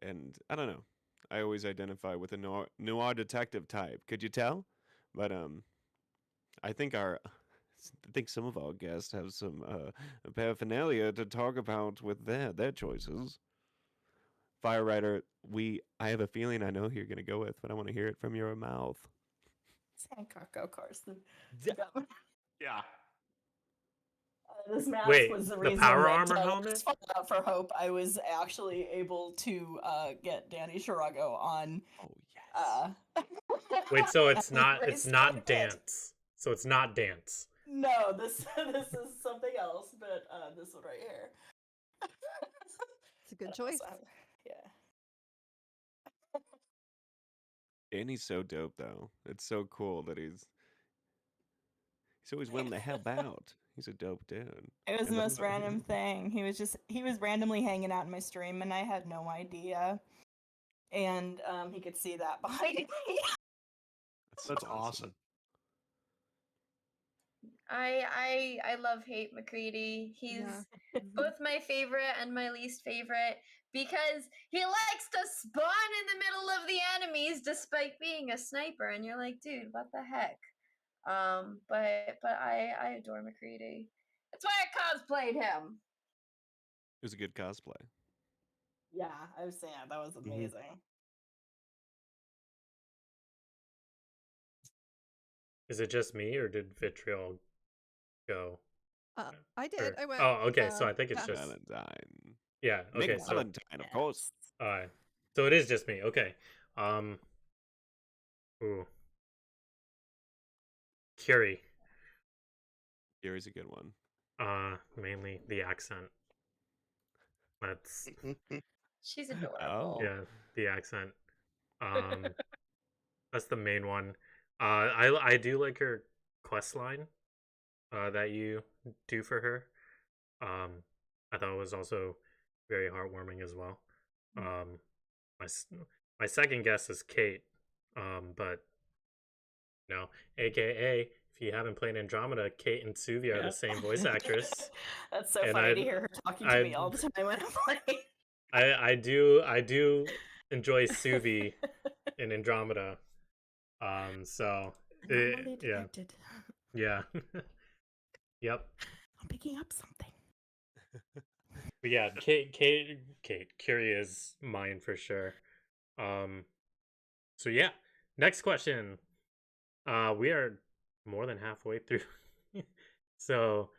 And I don't know. I always identify with a noir detective type. Could you tell? But I think some of our guests have some paraphernalia to talk about with their choices. Fire Rider, I have a feeling I know who you're gonna go with, but I want to hear it from your mouth. Sankoku Carson. Yeah. This mask Wait, was the the reason power that armor helmet? just followed out for Hope. I was actually able to get Danny Shirago on. Oh yes. Wait, so it's and not race not tournament. dance. So it's not dance. No, this is something else, but this one right here. it's a good And choice. also- yeah. And he's so dope though. It's so cool that he's always willing to help out. He's a dope dude. It was And the the most random thing. He was randomly hanging out in my stream, and I had no idea. And he could see that behind me. That's awesome. I love Hate McCready. He's Yeah. both my favorite and my least favorite because he likes to spawn in the middle of the enemies despite being a sniper, and you're like, dude, what the heck? But I adore McCready. That's why I cosplayed him. It was a good cosplay. Yeah, I was saying that was amazing. Is it just me or did Vitriol go? I did. I went. Oh, okay. So I think it's yeah. just Valentine. yeah. Okay, Nick so Valentine, of course. so it is just me. Okay. Ooh. Curie. Here's a good one. Mainly the accent. That's She's Oh. adorable. yeah, the accent. That's the main one. I do like her quest line that you do for her. I thought it was also very heartwarming as well. My my second guess is Kate. But no, AKA if you haven't played Andromeda, Kate and Suvia are Yeah. the same voice actress. That's so And funny I- to hear her talking to I- me all the time when I'm playing. I do enjoy Suvi in Andromeda. So Anomaly yeah, detected. yeah, yep. I'm picking up something. But yeah, Kate, Curie is mine for sure. So yeah, next question. We are more than halfway through. So,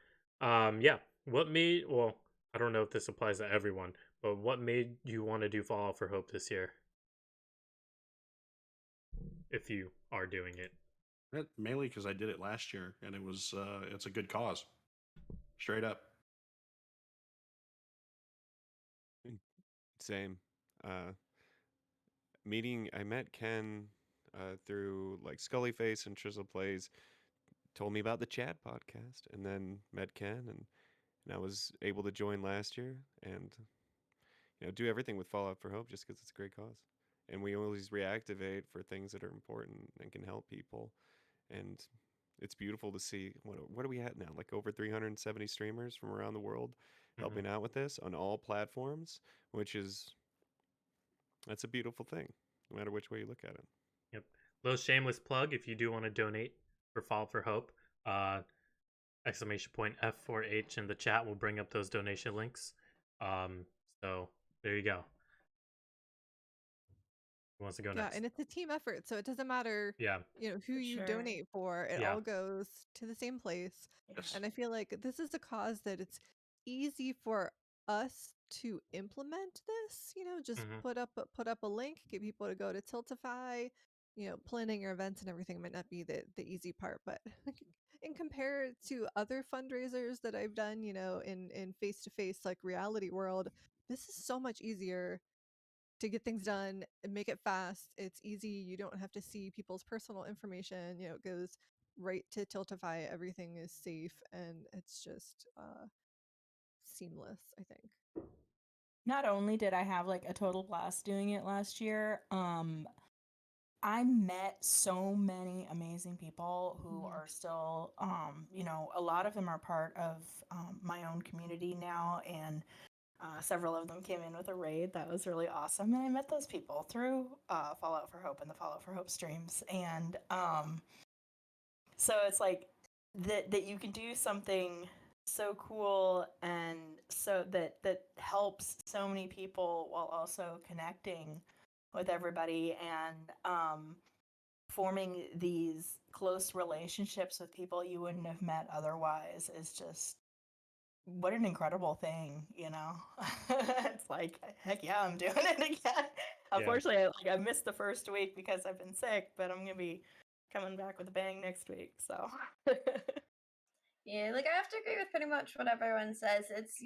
yeah, what made, well, I don't know if this applies to everyone, but what made you want to do Fallout for Hope this year? If you are doing it. Mainly because I did it last year, and it's a good cause. Straight up. Same. I met Ken through like Scullyface and Chisel Plays, told me about the Chat podcast, and then met Ken, and I was able to join last year and do everything with Fallout for Hope just because it's a great cause. And we always reactivate for things that are important and can help people. And it's beautiful to see what are we at now? Like over 370 streamers from around the world helping out with this on all platforms, that's a beautiful thing, no matter which way you look at it. Yep. Little shameless plug if you do want to donate for Fallout for Hope. Exclamation point F4H in the chat will bring up those donation links. So there you go. Who wants to go Yeah, next? and it's a team effort, so it doesn't matter, Yeah. who For you sure. donate for. It Yeah. all goes to the same place. Yes. And I feel like this is a cause that it's easy for us to implement this, just Mhm. put up a link, get people to go to Tiltify. Planning your events and everything might not be the easy part, but in compare to other fundraisers that I've done, in face to face like reality world, this is so much easier to get things done and make it fast. It's easy. You don't have to see people's personal information. It goes right to Tiltify. Everything is safe and it's just seamless, I think. Not only did I have like a total blast doing it last year, I met so many amazing people who Mhm. are still, a lot of them are part of my own community now, and several of them came in with a raid that was really awesome. And I met those people through Fallout for Hope and the Fallout for Hope streams, and so it's like that you can do something so cool and so that helps so many people while also connecting with everybody and forming these close relationships with people you wouldn't have met otherwise is just what an incredible thing, It's like, heck yeah, I'm doing it again. Unfortunately, I missed the first week because I've been sick, but I'm gonna be coming back with a bang next week. So Yeah, like I have to agree with pretty much what everyone says. It's,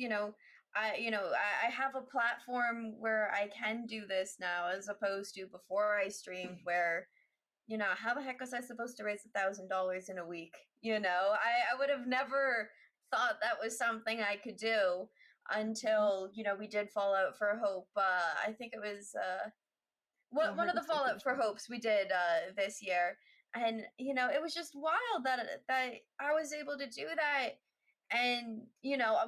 I have a platform where I can do this now as opposed to before I streamed where, how the heck was I supposed to raise $1,000 in a week? I would have never thought that was something I could do until, we did Fallout for Hope. I think it was one of the Fallout for Hopes we did this year, and it was just wild that I was able to do that, and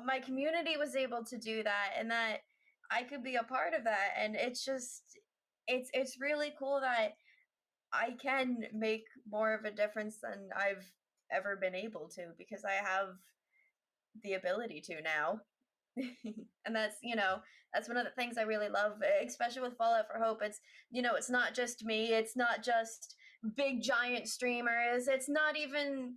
my community was able to do that, and that I could be a part of that, and it's really cool that I can make more of a difference than I've ever been able to because I have the ability to now. And that's one of the things I really love, especially with Fallout for Hope. It's not just me, it's not just big giant streamers, it's not even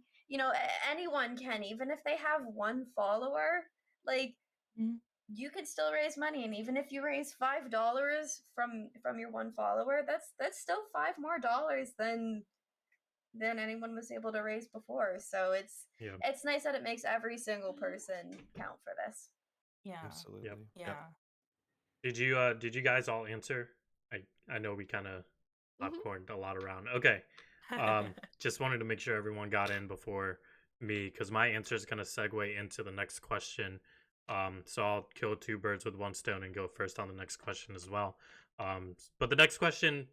anyone can, even if they have one follower, like Mhm. you could still raise money, and even if you raise $5 from your one follower, that's still $5 more than than anyone was able to raise before. So it's nice that it makes every single person count for this. Yeah. Absolutely. Yeah. Did you guys all answer? I know we kind of popcorned a lot around. Okay. Just wanted to make sure everyone got in before me, because my answer is going to segue into the next question. So I'll kill two birds with one stone and go first on the next question as well. But the next question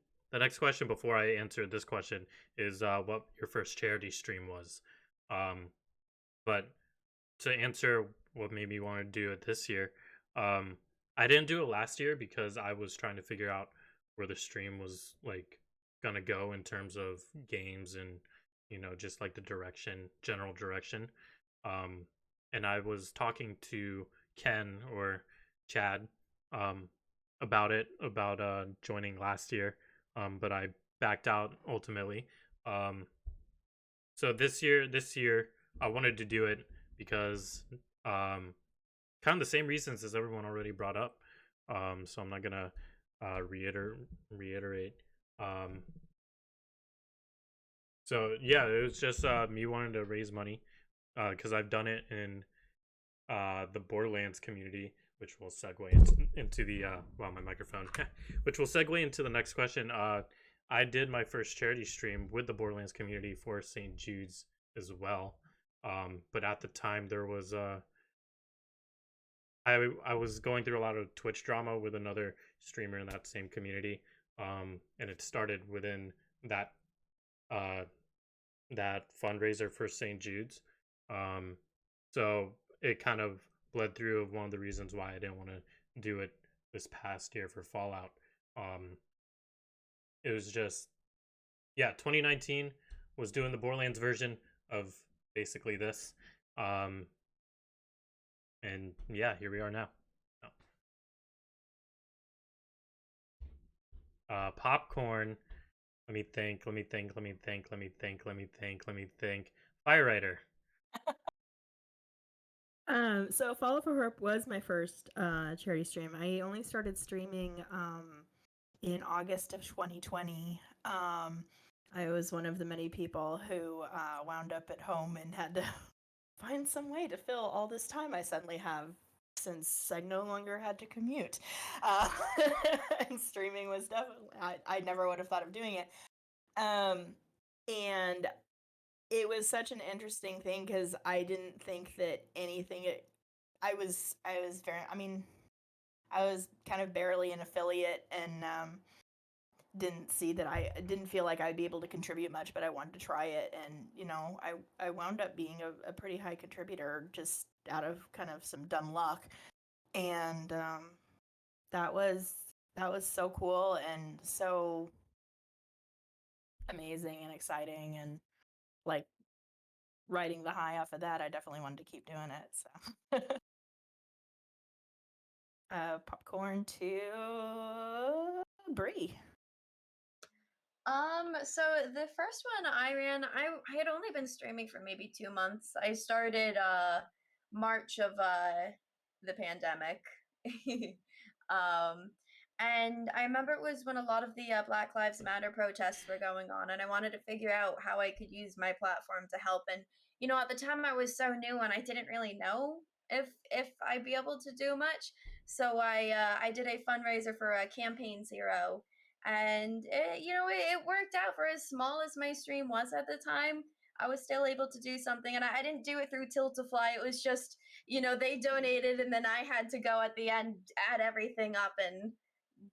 before I answer this question is what your first charity stream was. But to answer what made me want to do it this year, I didn't do it last year because I was trying to figure out where the stream was like gonna go in terms of games and just like the general direction. And I was talking to Ken or Chad about joining last year, but I backed out ultimately. So this year I wanted to do it because kind of the same reasons as everyone already brought up. So I'm not gonna reiterate. So yeah, it was just me wanting to raise money because I've done it in the Borderlands community, which will segue into the my microphone, which will segue into the next question. I did my first charity stream with the Borderlands community for St. Jude's as well, but at the time there was I was going through a lot of Twitch drama with another streamer in that same community, and it started within that that fundraiser for St. Jude's. So it kind of bled through of one of the reasons why I didn't want to do it this past year for Fallout. It was just 2019 was doing the Borderlands version of basically this. And yeah, here we are now. Popcorn. Let me think. Firewriter. So Follow for Hope was my first charity stream. I only started streaming in August of 2020. I was one of the many people who wound up at home and had to find some way to fill all this time I suddenly have since I no longer had to commute. And streaming was definitely, I never would have thought of doing it. And it was such an interesting thing because I didn't think that anything, I was very, I was kind of barely an affiliate and didn't feel like I'd be able to contribute much, but I wanted to try it. And, I wound up being a pretty high contributor just out of kind of some dumb luck. And that was so cool and so amazing and exciting, and like riding the high off of that, I definitely wanted to keep doing it. So popcorn to Bree. So the first one I ran, I had only been streaming for maybe 2 months. I started March of the pandemic. And I remember it was when a lot of the Black Lives Matter protests were going on, and I wanted to figure out how I could use my platform to help. And at the time I was so new and I didn't really know if I'd be able to do much. So I did a fundraiser for Campaign Zero, and it worked out. For as small as my stream was at the time, I was still able to do something. And I didn't do it through Tilt to Fly. It was just they donated, and then I had to go at the end, add everything up, and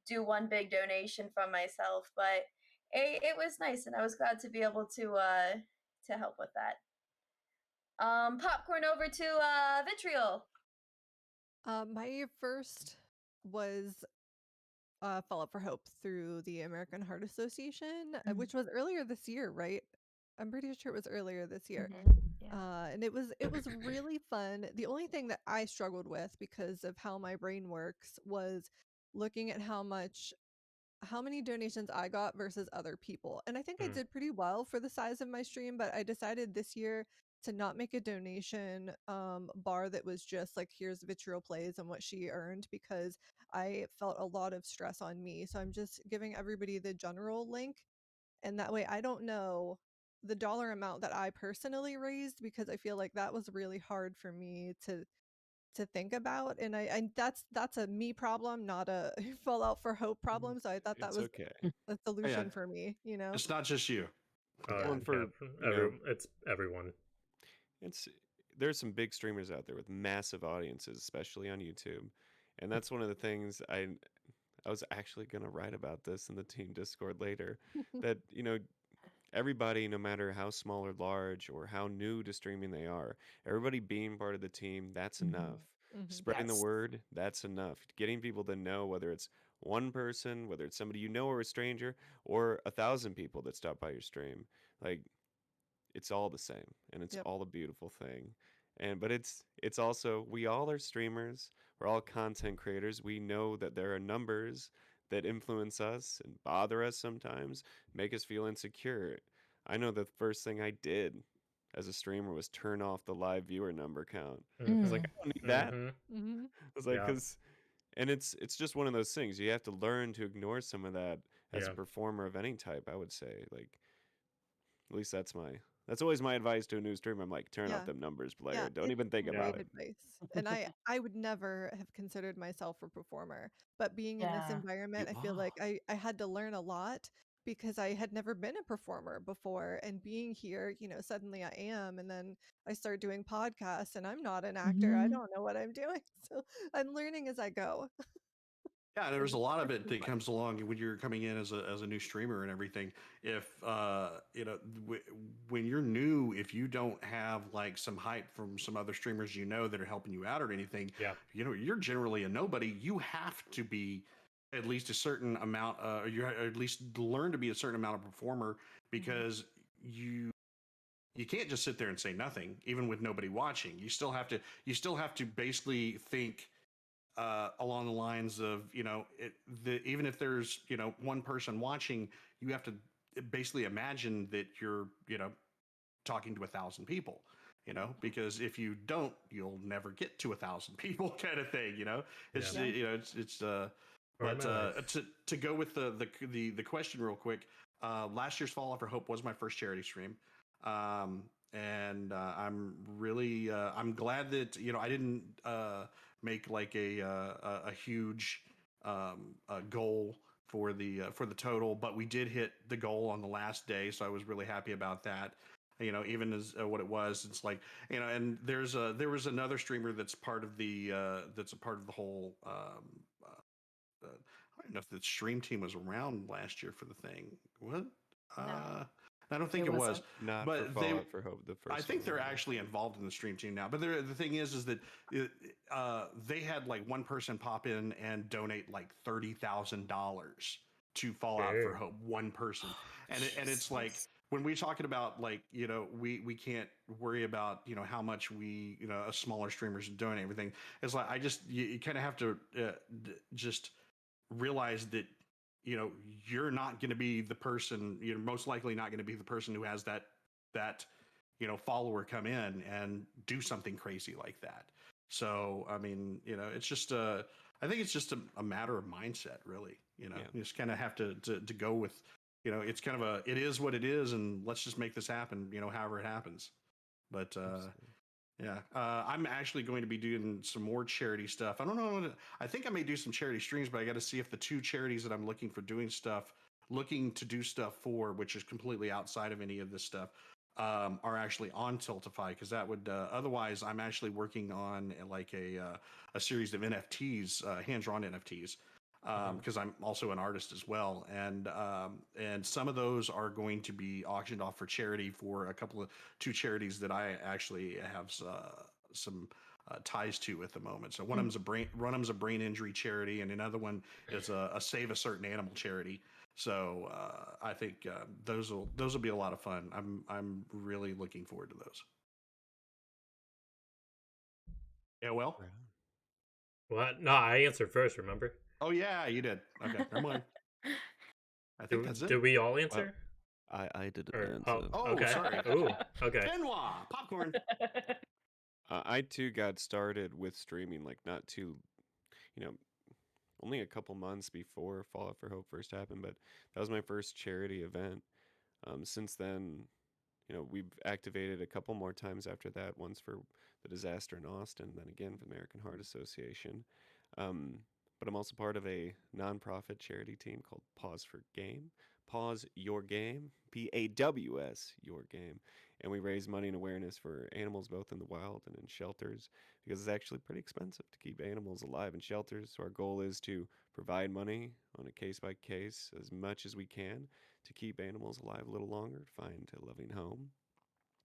do one big donation from myself. But it was nice, and I was glad to be able to help with that. Popcorn over to Vitriol. My first was Fall Out for Hope through the American Heart Association, which was earlier this year, right? I'm pretty sure it was earlier this year. Yeah. And it was really fun. The only thing that I struggled with because of how my brain works was looking at how many donations I got versus other people. And I think I did pretty well for the size of my stream, but I decided this year to not make a donation bar that was just like, here's Vitriol Plays and what she earned, because I felt a lot of stress on me. So I'm just giving everybody the general link, and that way I don't know the dollar amount that I personally raised, because I feel like that was really hard for me to think about, and that's a me problem, not a Fallout for Hope problem. So I thought that It's was okay. a Oh, yeah, solution for me, you know. it's not just you. Well, and Yeah, for you know, it's everyone. it's there's some big streamers out there with massive audiences, especially on YouTube, and that's one of the things I was actually gonna write about this in the team Discord later. That everybody, no matter how small or large or how new to streaming they are, everybody being part of the team, that's enough. Mhm. Spreading the Yes. word, that's enough. Getting people to know, whether it's one person, whether it's somebody you know or a stranger, or 1,000 people that stop by your stream, like it's all the same, and it's Yep. all a beautiful thing. And but it's also, we all are streamers. We're all content creators. We know that there are numbers that influence us and bother us sometimes, make us feel insecure. I know the first thing I did as a streamer was turn off the live viewer number count. I was like, Mm. I don't need that. Mhm. I was like, Yeah. because, and it's just one of those things. You have to learn to ignore some of that as a Yeah. performer of any type. I would say, like, at least that's always my advice to a new streamer. I'm like, turn off Yeah. them numbers, Yeah, player. Don't it's even think Yeah. about great it. advice. And I would never have considered myself a performer, but being in this Yeah. environment, You I feel are. like I had to learn a lot because I had never been a performer before, and being here, suddenly I am, and then I start doing podcasts and I'm not an actor. I Mhm. don't know what I'm doing. So I'm learning as I go. Yeah, And there's a lot of it's it been that fun. comes along when you're coming in as a new streamer and everything. If when you're new, if you don't have like some hype from some other streamers that are helping you out or anything, Yeah. you're generally a nobody. You have to be at least a certain amount, or at least learn to be a certain amount of performer, because you can't just sit there and say nothing, even with nobody watching. You still have to basically think along the lines of even if there's one person watching, you have to basically imagine that you're talking to 1,000 people, because if you don't, you'll never get to 1,000 people, kind of thing. It's Yeah. Yeah. it's Or my but life. to go with the question real quick, last year's Fall for Hope was my first charity stream. And I'm really I'm glad that I didn't make like a huge goal for the total, but we did hit the goal on the last day, so I was really happy about that. Even as what it was, it's like and there was another streamer that's part of the that's a part of the whole. I don't know if the stream team was around last year for the thing. What? No. I don't think It it was, wasn't. Not for but they. Fallout for Hope, the I first think one. they're Yeah. actually involved in the stream team now. But the thing is that they had like one person pop in and donate like $30,000 to Fallout for Dang. Hope. One person, and it's like Jesus. when we're talking about like we can't worry about how much a smaller streamers donate everything. It's like you kind of have to just realize that you're not going to be the person, you're most likely not going to be the person who has that follower come in and do something crazy like that. So I mean, it's just I think it's just a matter of mindset, really. Yeah. You just kind of have to go with it's kind of it is what it is, and let's just make this happen, however it happens. But Absolutely. yeah, I'm actually going to be doing some more charity stuff. I don't know. I think I may do some charity streams, but I got to see if the two charities that I'm looking to do stuff for, which is completely outside of any of this stuff, are actually on Tiltify. Because that would otherwise, I'm actually working on like a series of NFTs, hand-drawn NFTs. Because I'm also an artist as well, and some of those are going to be auctioned off for charity for two charities that I actually have some ties to at the moment. So one of them's a brain injury charity, and another one is a save a certain animal charity. So I think those will be a lot of fun. I'm really looking forward to those. Yeah, well. Right on. What? No, I answered first, remember? Oh yeah, you did. Okay, never mind. I think that's it. Did we all Well, answer? I didn't Or answer. Oh, okay. sorry. Ooh, okay. Benoit, popcorn. I too got started with streaming like not too, you know, only a couple months before Fallout for Hope first happened, but that was my first charity event. Since then, we've activated a couple more times after that. Once for the disaster in Austin, then again for the American Heart Association. Um, but I'm also part of a nonprofit charity team called Pause for Game. Pause Your Game, PAWS, Your Game. And we raise money and awareness for animals both in the wild and in shelters because it's actually pretty expensive to keep animals alive in shelters. So our goal is to provide money on a case by case as much as we can to keep animals alive a little longer, to find a loving home.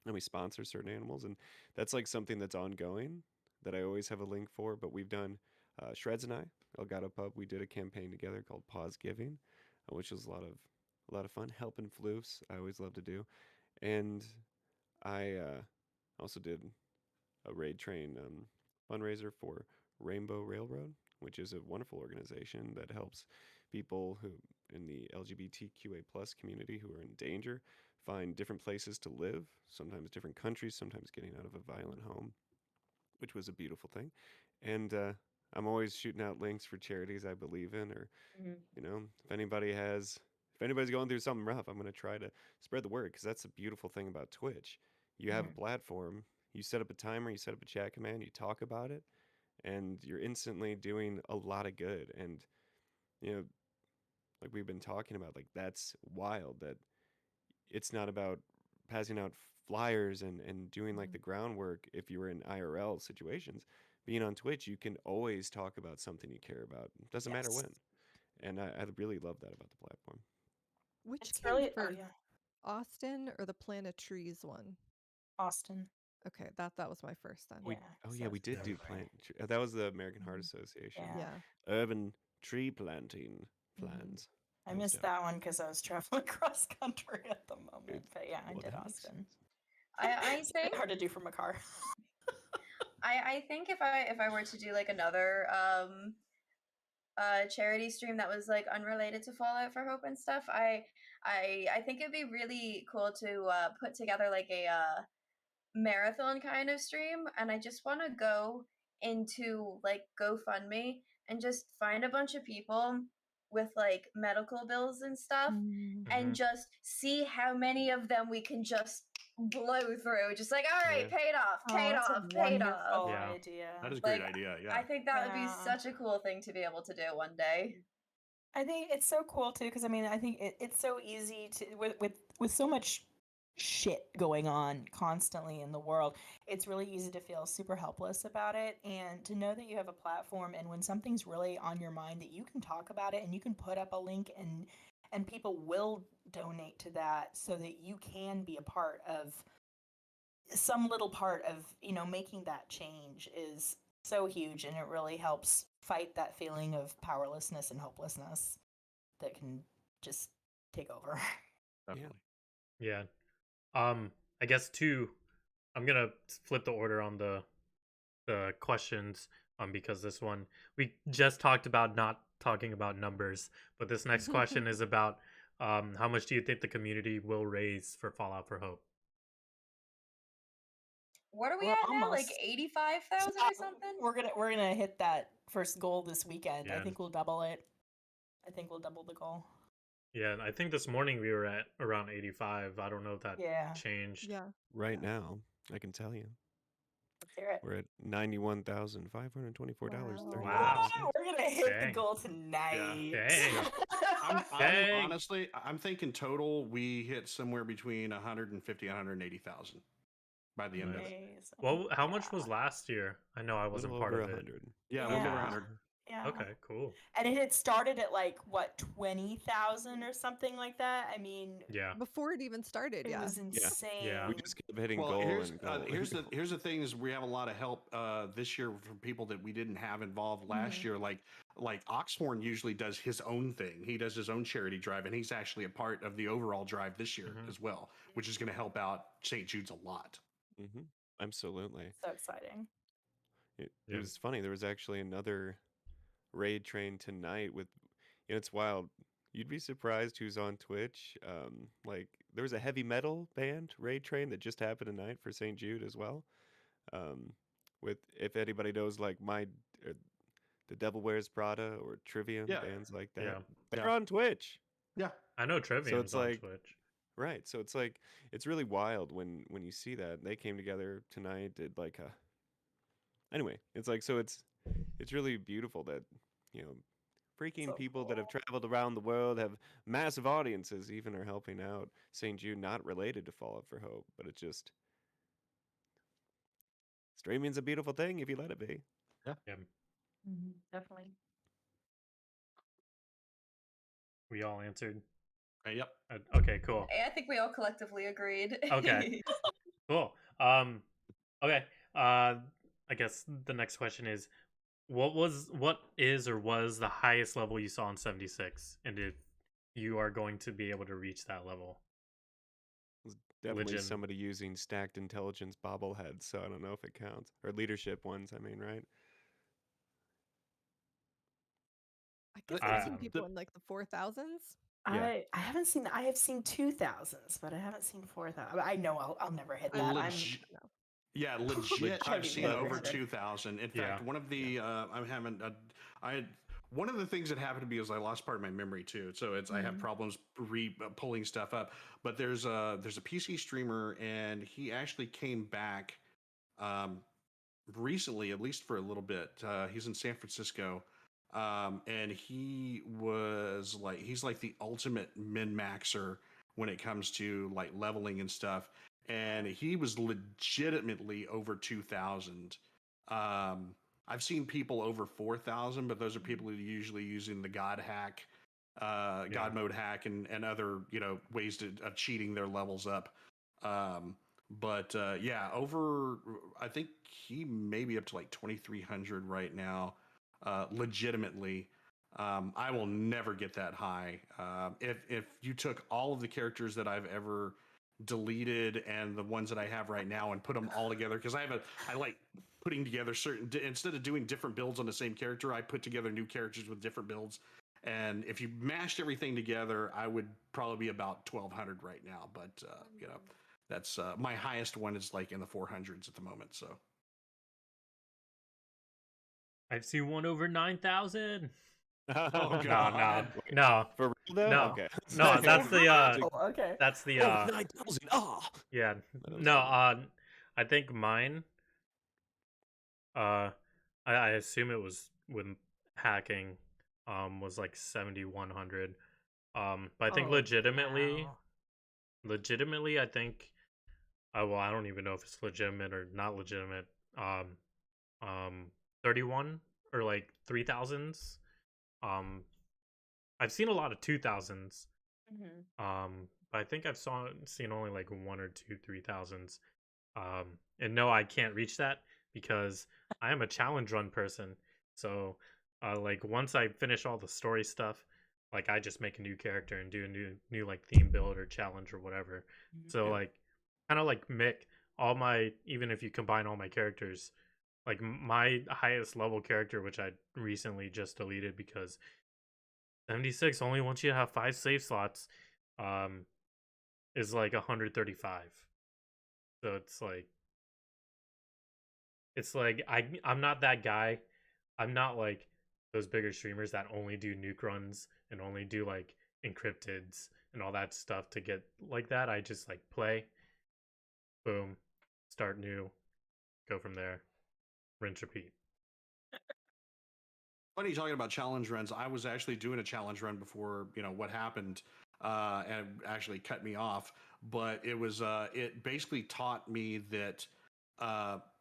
And we sponsor certain animals, and that's like something that's ongoing that I always have a link for. But we've done Shreds and I, Elgato Pub, we did a campaign together called Pause Giving, which was a lot of fun. Helping floofs, I always love to do, and I also did a raid train fundraiser for Rainbow Railroad, which is a wonderful organization that helps people who in the LGBTQA plus community who are in danger find different places to live, sometimes different countries, sometimes getting out of a violent home, which was a beautiful thing. And I'm always shooting out links for charities I believe in, or if anybody's going through something rough, I'm going to try to spread the word because that's the beautiful thing about Twitch. You have a platform, you set up a timer, you set up a chat command, you talk about it, and you're instantly doing a lot of good. And you know, like we've been talking about, like that's wild that it's not about passing out flyers and doing like the groundwork if you were in IRL situations. Being on Twitch, you can always talk about something you care about. It doesn't matter when. And I really love that about the platform. Which It's came really first, Austin or the Planet Trees one? Austin. Okay, that was my first then. We did do plant. That was the American Heart Association. Yeah. Urban tree planting plans. I missed that one because I was traveling cross country at the moment. But yeah, I did Austin. I think hard to do from a car. I think if I were to do like another charity stream that was like unrelated to Fallout for Hope and stuff, I think it'd be really cool to put together like a marathon kind of stream, and I just want to go into like GoFundMe and just find a bunch of people with like medical bills and stuff and just see how many of them we can just blow through. Just like, all right, paid off. Idea. That is a great idea. Yeah. I think that would be such a cool thing to be able to do one day. I think it's so cool too because I mean I think it's so easy to with so much shit going on constantly in the world, it's really easy to feel super helpless about it, and to know that you have a platform and when something's really on your mind that you can talk about it and you can put up a link and people will donate to that so that you can be a part of some little part of making that change is so huge, and it really helps fight that feeling of powerlessness and hopelessness that can just take over. Definitely. Yeah. I guess I'm gonna flip the order on the questions because this one we just talked about not talking about numbers, but this next question is about how much do you think the community will raise for Fallout for Hope? What are we at now? Like 85,000 or something? We're gonna hit that first goal this weekend. Yeah. I think we'll double it. I think we'll double the goal. Yeah, I think this morning we were at around 85. I don't know if that changed. Yeah. Right now, I can tell you. Let's hear it. We're at $91,524. Wow. We're gonna hit the goal tonight. Dang. Honestly, I'm thinking total we hit somewhere between 150 and 180,000 by the end of it. Well, how much was last year? I know I wasn't part of it. 100. Yeah, a little over 100. Yeah. Okay, cool. And it had started at like what 20,000 or something like that. I mean, yeah. Before it even started, it was insane. Yeah. We just kept hitting Well, goal here's and goal. here's the thing is we have a lot of help this year from people that we didn't have involved last year. Like Oxhorn usually does his own thing. He does his own charity drive, and he's actually a part of the overall drive this year as well, which is going to help out St. Jude's a lot. Absolutely. So exciting. It was funny. There was actually another raid train tonight with, it's wild. You'd be surprised who's on Twitch. Like there was a heavy metal band raid train that just happened tonight for St. Jude as well. With if anybody knows like the Devil Wears Prada or Trivium bands like that, they're on Twitch. Yeah, I know Trivium's on Twitch. Right. So it's like it's really wild when you see that they came together tonight. Did like a anyway. It's like so it's really beautiful that you know freaking So people that have cool. traveled around the world have massive audiences even are helping out St. Jude, not related to Fallout for Hope, but it's just streaming's a beautiful thing if you let it be. Yeah. Definitely. We all answered. Yep. Okay, cool. I think we all collectively agreed. Okay. Cool. Okay. I guess the next question is, what is or was the highest level you saw in 76, and if you are going to be able to reach that level? Definitely Legend. somebody using stacked intelligence bobbleheads, so I don't know if it counts. Or leadership ones, I mean, right? I guess The- I've seen Um, people in like the 4,000s. Yeah. I haven't seen. I have seen 2000s, but I haven't seen 4,000. I know I'll never hit I that. mean, I'm no. Yeah, legit. I haven't I've even seen hit over 300. 2,000. In Yeah. fact, one of the I'm having I had one of the things that happened to me is I lost part of my memory too. So it's I have problems pulling stuff up. But there's a PC streamer and he actually came back recently, at least for a little bit. He's in San Francisco. And he was like he's like the ultimate min maxer when it comes to like leveling and stuff, and he was legitimately over 2,000. I've seen people over 4,000, but those are people who are usually using the God hack, God mode hack, and other ways of cheating their levels up. But yeah, over I think he may be up to like 2,300 right now, legitimately. I will never get that high. If you took all of the characters that I've ever deleted and the ones that I have right now and put them all together, because I like putting together certain instead of doing different builds on the same character, I put together new characters with different builds. And if you mashed everything together, I would probably be about 1,200 right now. But that's my highest one is like in the 400s at the moment. So I've seen one over 9,000. oh No, god, no, For real though? no, Okay. no. That's the Oh, okay. that's the Oh, 9,000. Ah. yeah. That was No, funny. I think mine. I assume it was with hacking. Was like 7,100. But I think Oh, wow. legitimately, I think. Well, I don't even know if it's legitimate or not legitimate. Um, 31 or like 3,000s. Um, I've seen a lot of 2,000s. But I think seen only like one or two 3,000s. And no, I can't reach that because I am a challenge run person. So, like once I finish all the story stuff, like I just make a new character and do a new like theme build or challenge or whatever. So Yeah. like, kind of like Mick, even if you combine all my characters, like my highest level character, which I recently just deleted because 76 only wants you to have 5 save slots, um, is like 135. So it's like I'm not that guy. I'm not like those bigger streamers that only do nuke runs and only do like encrypteds and all that stuff to get like that. I just like play, boom, start new, go from there, rinse, repeat. Funny talking about challenge runs. I was actually doing a challenge run before what happened, and actually cut me off. But it basically taught me that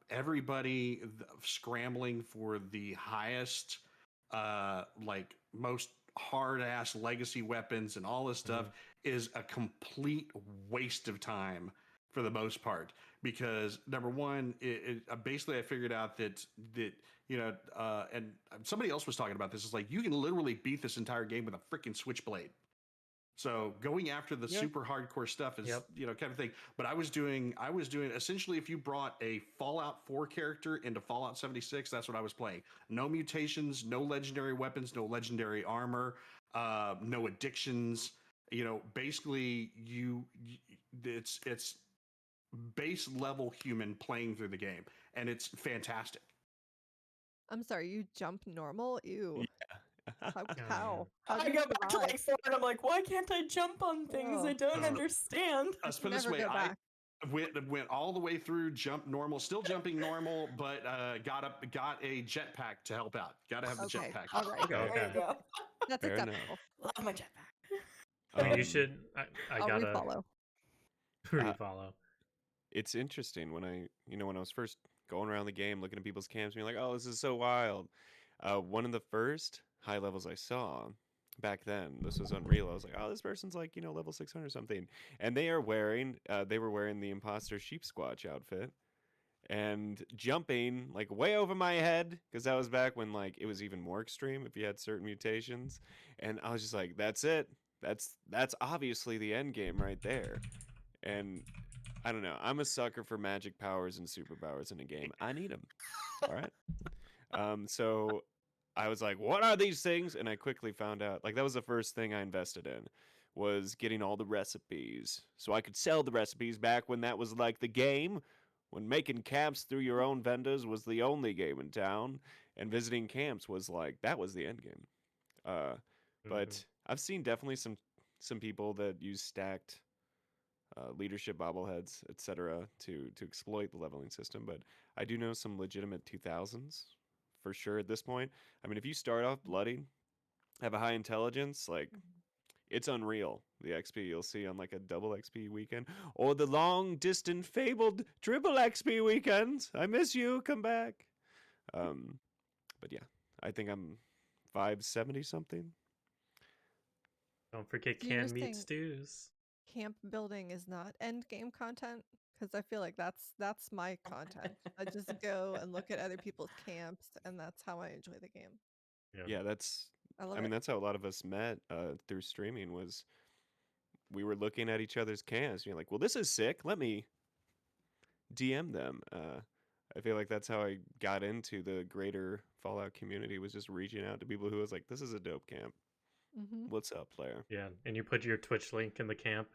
everybody scrambling for the highest, like most hard ass legacy weapons and all this stuff is a complete waste of time for the most part. Because number one, basically I figured out that and somebody else was talking about this. It's like you can literally beat this entire game with a freaking switchblade. So going after the super hardcore stuff is kind of thing. But I was doing essentially if you brought a Fallout 4 character into Fallout 76, that's what I was playing. No mutations, no legendary weapons, no legendary armor, no addictions. Basically it's base level human playing through the game, and it's fantastic. I'm sorry, you jump normal? Ew. Yeah. How? How do I you go back to like survive? 4 and I'm like, why can't I jump on things? I Oh. don't understand. Let's can put it this never way: go I back. went all the way through, jump normal, still jumping normal, but got a jetpack to help out. Got to have the Okay. jetpack. All right. Okay. There you go. That's Fair enough. acceptable. Love my jetpack. Well, you Um, should. I I'll gotta refollow. refollow. It's interesting when when I was first going around the game, looking at people's camps, being like, "Oh, this is so wild." One of the first high levels I saw back then, this was Unreal. I was like, "Oh, this person's like level 600 something," and they were wearing the imposter sheep squatch outfit and jumping like way over my head because that was back when like it was even more extreme if you had certain mutations, and I was just like, "That's it. That's obviously the end game right there." And I don't know. I'm a sucker for magic powers and superpowers in a game. I need them. All right. So I was like, "What are these things?" And I quickly found out. Like that was the first thing I invested in, was getting all the recipes, so I could sell the recipes back when that was like the game, when making camps through your own vendors was the only game in town, and visiting camps was like that was the end game. Uh, but I've seen definitely some people that use stacked leadership bobbleheads, etc., to exploit the leveling system. But I do know some legitimate 2000s for sure at this point. I mean, if you start off bloody, have a high intelligence, like it's unreal the XP you'll see on like a double XP weekend or the long distant fabled triple XP weekends. I miss you. Come back. But yeah, I think I'm 570 something. Don't forget So you're canned meat saying stews. camp building is not end game content? Because I feel like that's my content. I just go and look at other people's camps, and that's how I enjoy the game. Yeah, that's. I love I mean, it. that's how a lot of us met through streaming. Was we were looking at each other's cans. You're like, well, this is sick. Let me DM them. I feel like that's how I got into the greater Fallout community. Was just reaching out to people who was like, this is a dope camp. Mm-hmm. What's up, player? Yeah, and you put your Twitch link in the camp.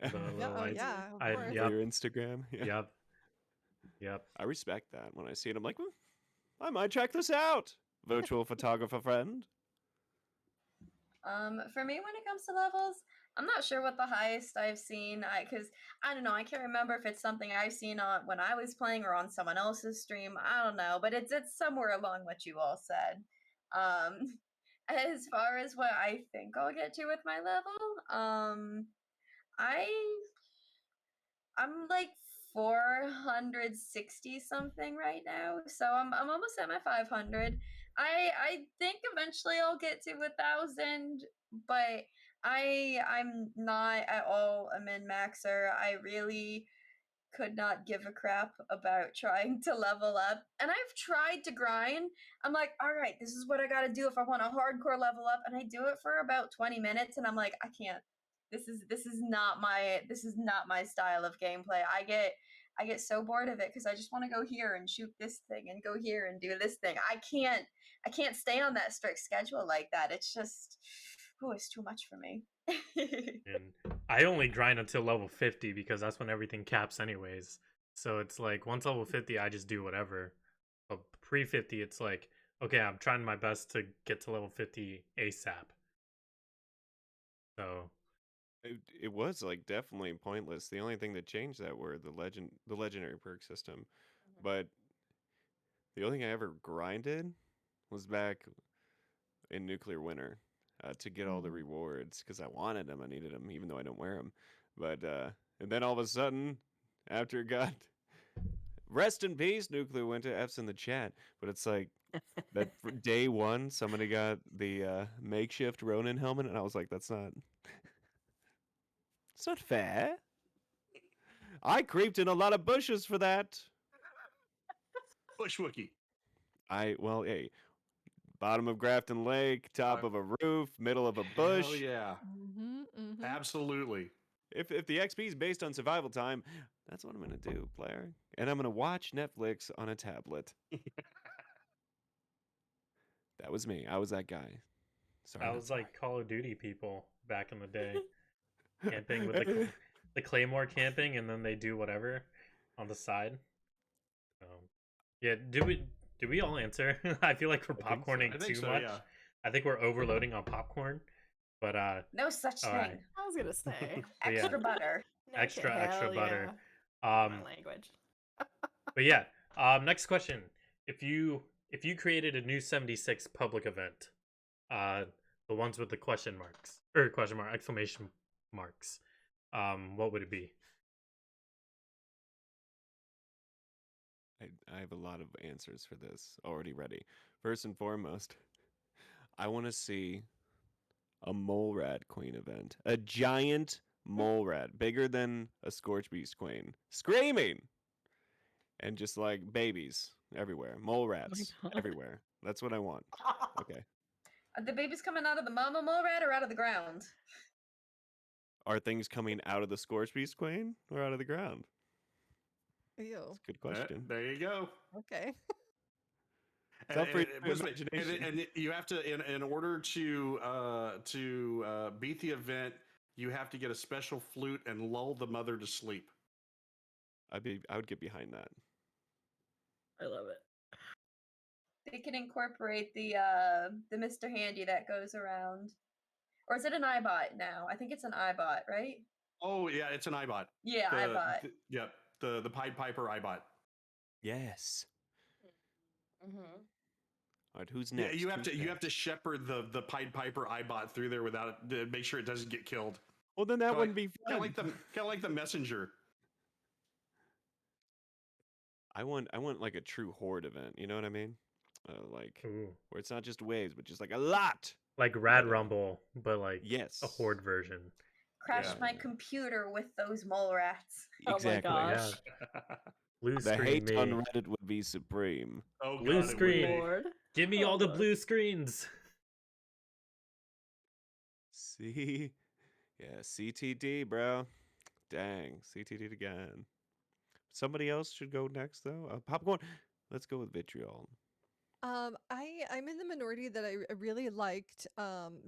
The Yeah. little Oh lights. yeah. Of I course. For yep your Instagram. Yeah. yep yep. I respect that. When I see it, I'm like, I might check this out. Virtual photographer friend. For me, when it comes to levels, I'm not sure what the highest I've seen. Because I don't know, I can't remember if it's something I've seen on when I was playing or on someone else's stream. I don't know, but it's somewhere along what you all said. As far as what I think I'll get to with my level, I I'm like 460 something right now, so I'm almost at my 500. I think eventually I'll get to 1,000, but I'm not at all a min maxer. I really could not give a crap about trying to level up. And I've tried to grind. I'm like, all right, this is what I got to do if I want a hardcore level up, and I do it for about 20 minutes and I'm like, I can't. This is not my style of gameplay. I get so bored of it because I just want to go here and shoot this thing and go here and do this thing. I can't stay on that strict schedule like that. It's just it's too much for me. And I only grind until level 50 because that's when everything caps anyways. So it's like once level 50, I just do whatever. But pre 50, it's like, okay, I'm trying my best to get to level 50 ASAP. So It was like definitely pointless. The only thing that changed that were the legendary perk system. But the only thing I ever grinded was back in Nuclear Winter to get all the rewards because I wanted them. I needed them, even though I don't wear them. But and then all of a sudden, after it got rest in peace, Nuclear Winter. F's in the chat. But it's like that day one, somebody got the makeshift Ronin helmet, and I was like, that's not. It's not fair. I creeped in a lot of bushes for that. Bushwookie. Well, hey, bottom of Grafton Lake, top of a roof, middle of a bush. Hell yeah. Mm-hmm. Mm-hmm. Absolutely. If the XP is based on survival time, that's what I'm gonna do, player. And I'm gonna watch Netflix on a tablet. That was me. I was that guy. Sorry. I not was sorry. like Call of Duty people back in the day, camping with the Claymore camping, and then they do whatever on the side. Yeah, do we all answer? I feel like we're I think so. popcorning I think too so, much. yeah. I think we're overloading on popcorn, but No such all thing. right. I was gonna say. But yeah. Extra butter. Extra hell butter. Yeah. My language. But yeah. Next question. If you created a new 76 public event, the ones with the question marks or question mark exclamation marks, what would it be? I have a lot of answers for this already ready. First and foremost, I want to see a mole rat queen event. A giant mole rat, bigger than a scorch beast queen, screaming, and just like babies everywhere, mole rats God. everywhere. That's what I want. Okay. Are the babies coming out of the mama mole rat or out of the ground? Are things coming out of the scorch beast queen or out of the ground? Ew. That's a good question. There you go. Okay. It's up for your listen, imagination. and you have to, in order to beat the event, you have to get a special flute and lull the mother to sleep. I would get behind that. I love it. They can incorporate the Mr. Handy that goes around. Or is it an iBot now? I think it's an iBot, right? Oh yeah, it's an iBot. Yeah, iBot. Yep, the Pied Piper iBot. Yes. Mm-hmm. All right, who's next? Yeah, you have to shepherd the Pied Piper iBot through there without make sure it doesn't get killed. Well, then that wouldn't be fun. Kind of like the messenger. I want like a true horde event. You know what I mean? Like Ooh. where it's not just waves, but just like a lot. Like Rad Rumble, but like yes, a horde version. Crash my computer with those mole rats. Exactly. Oh my gosh. Yeah. Blue The screen hate me. on Reddit would be supreme. Oh, Blue God, screen. It would be. Lord. Give me Oh, all the Lord. blue screens. See, yeah, CTD, bro. Dang, CTD again. Somebody else should go next though. Popcorn. Let's go with vitriol. I'm in the minority that I really liked